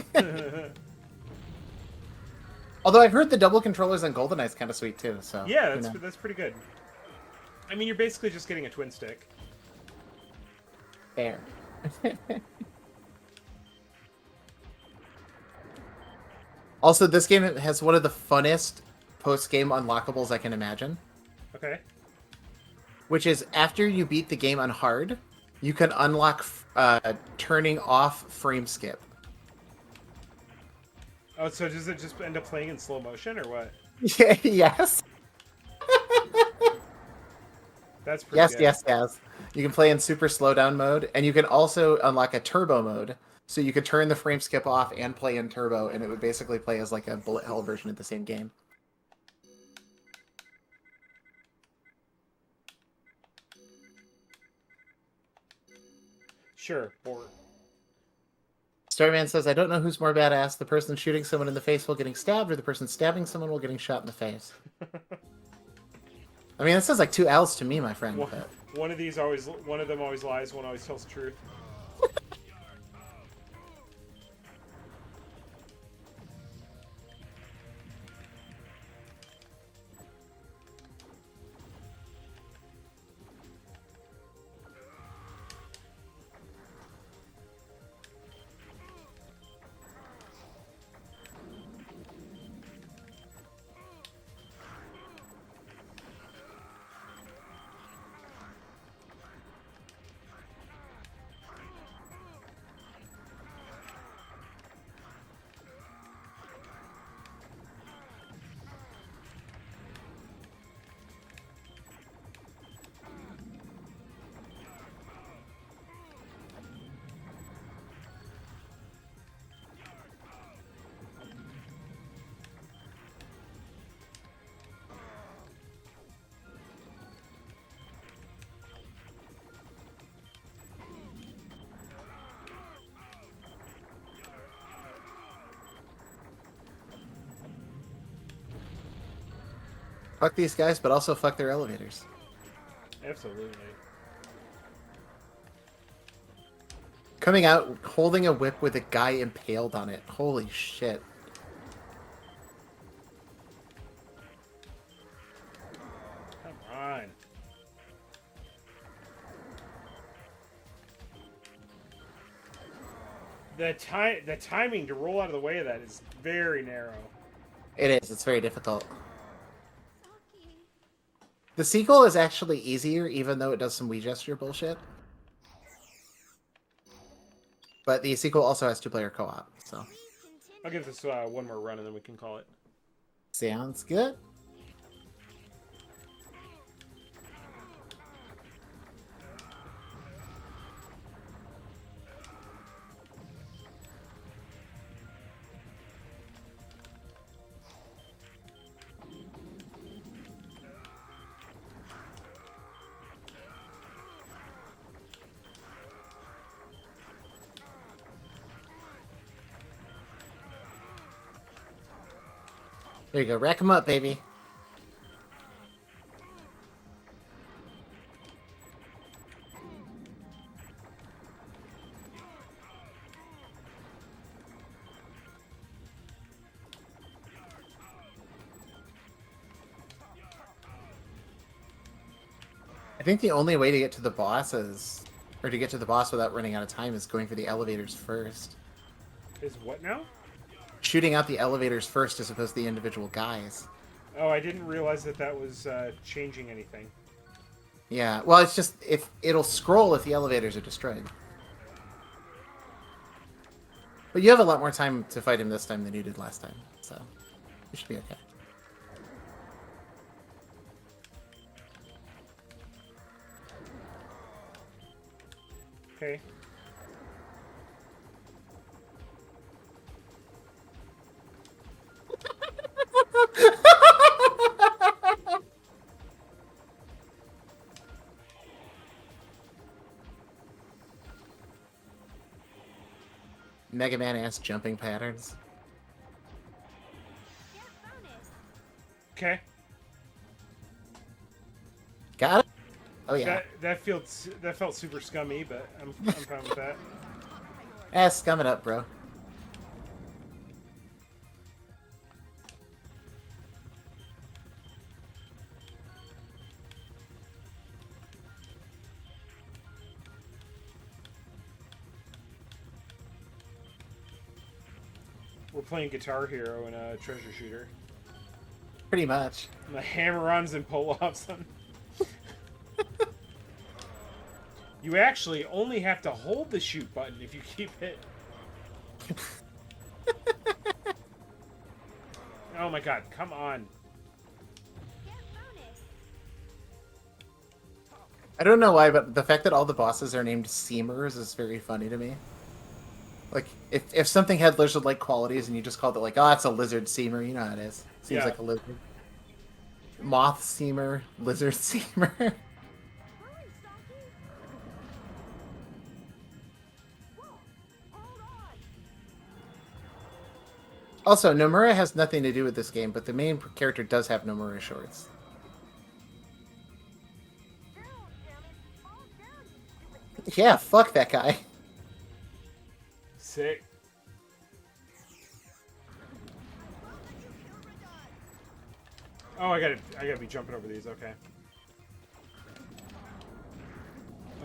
Although I've heard the double controllers on GoldenEye's kind of sweet too. So Yeah, that's pretty good. I mean, you're basically just getting a twin stick. fair. Also, this game has one of the funnest post-game unlockables I can imagine. Okay. Which is after you beat the game on hard, you can unlock turning off frame skip. Oh, so does it just end up playing in slow motion, or what? Yeah, yes. That's pretty Yes, good. yes. You can play in super slowdown mode, and you can also unlock a turbo mode, so you could turn the frame skip off and play in turbo, and it would basically play as like a bullet hell version of the same game. Sure. Or Starman says, I don't know who's more badass, the person shooting someone in the face while getting stabbed, or the person stabbing someone while getting shot in the face. I mean, that sounds like two L's to me, my friend. But... one of them always lies, one always tells the truth. Fuck these guys, but also fuck their elevators. Absolutely. Coming out, holding a whip with a guy impaled on it. Holy shit. Come on. The timing to roll out of the way of that is very narrow. It is. It's very difficult. The sequel is actually easier, even though it does some Wii gesture bullshit. But the sequel also has two-player co-op, so... I'll give this one more run and then we can call it. Sounds good. There you go. Rack them up, baby. I think the only way to get to the boss or to get to the boss without running out of time is going for the elevators first. Is what now? Shooting out the elevators first as opposed to the individual guys. Oh, I didn't realize that was changing anything. Yeah, well, it's just if it'll scroll if the elevators are destroyed. But you have a lot more time to fight him this time than you did last time, so you should be okay. Okay. Mega Man ass jumping patterns. Okay. Got it? Oh yeah. That felt super scummy, but I'm fine with that. Scum it up, bro. We're playing Guitar Hero and a Treasure Shooter. Pretty much. The hammer-ons and pull-ups on. You actually only have to hold the shoot button if you keep it. Oh my god, come on. I don't know why, but the fact that all the bosses are named Seamers is very funny to me. Like, if something had lizard-like qualities and you just called it like, oh, it's a lizard seamer, you know how it is. Seems Yeah. like a lizard. Moth seamer, lizard seamer. Also, Nomura has nothing to do with this game, but the main character does have Nomura shorts. Yeah, fuck that guy. Sick. Oh, I gotta be jumping over these. Okay.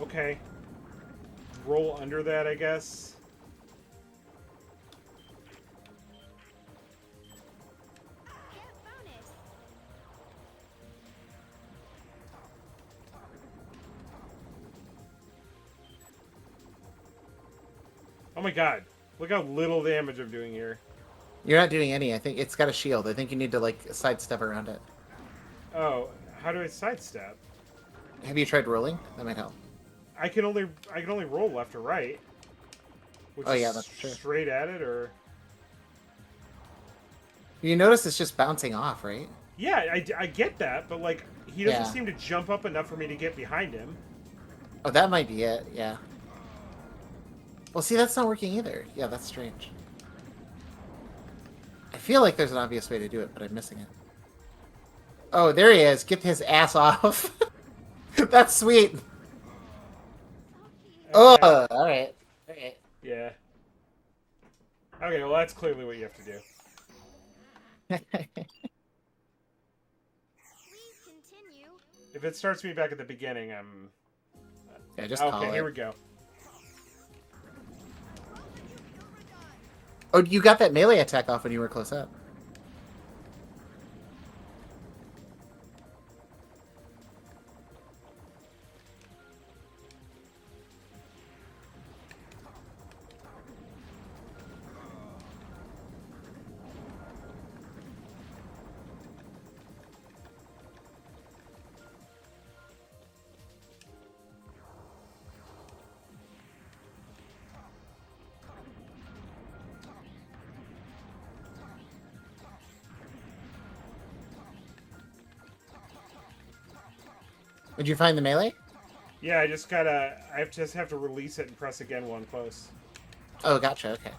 Okay. Roll under that, I guess. Oh my god. Look how little damage I'm doing here. You're not doing any. I think it's got a shield. I think you need to, like, sidestep around it. Oh, how do I sidestep? Have you tried rolling? That might help. I can only roll left or right. Which Oh, is yeah, that's true. straight at it, or... You notice it's just bouncing off, right? Yeah, I get that, but, like, he doesn't Yeah. seem to jump up enough for me to get behind him. Oh, that might be it, yeah. Well, see, that's not working either. Yeah, that's strange. I feel like there's an obvious way to do it, but I'm missing it. Oh, there he is. Get his ass off. That's sweet. Oh, alright. Alright. Yeah. Okay, well, that's clearly what you have to do. If it starts me back at the beginning, I'm... Yeah, just call okay, it. here we go. Oh, you got that melee attack off when you were close up. Did you find the melee? Yeah, I just have to release it and press again while I'm close. Oh, gotcha, okay.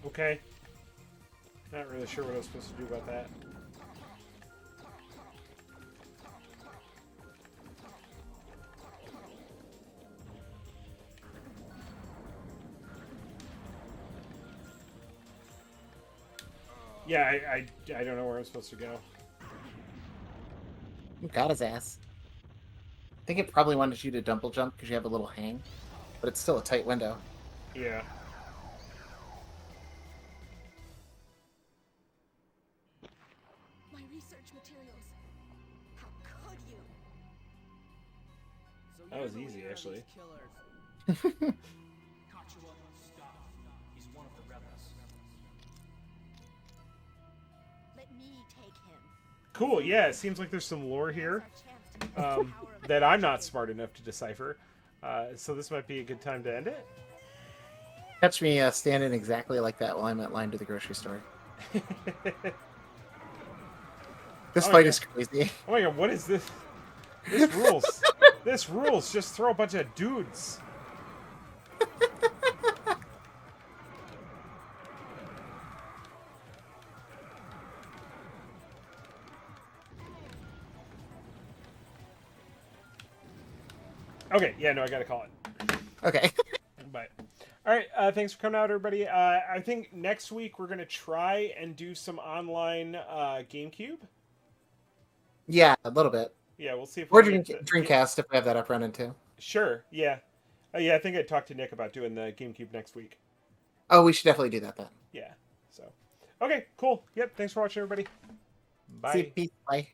Okay. Not really sure what I was supposed to do about that. Yeah, I don't know where I'm supposed to go. You got his ass. I think it probably wanted you to double jump because you have a little hang, but it's still a tight window. Yeah. My research materials. How could you? So That you're was the easy, leader of actually. these killers. Kachua, stop. He's one of the rebels. Let me take him. Cool, yeah, it seems like there's some lore here Now's our chance to use the power of that I'm not the smart enough to decipher. So this might be a good time to end it. Catch me standing exactly like that while I'm at line to the grocery store. This Oh, fight yeah. is crazy. Oh my god, what is this? This rules. This rules. Just throw a bunch of dudes. Okay, yeah, no, I gotta call it. Okay. But all right, thanks for coming out, everybody. I think next week we're gonna try and do some online GameCube. Yeah, a little bit. Yeah, we'll see if Or we can get Dreamcast if we have that up running too. Sure. Yeah. Yeah, I think I talked to Nick about doing the GameCube next week. Oh, we should definitely do that then. Yeah. So, okay, cool. Yep. Thanks for watching, everybody. Bye. See you. Peace. Bye.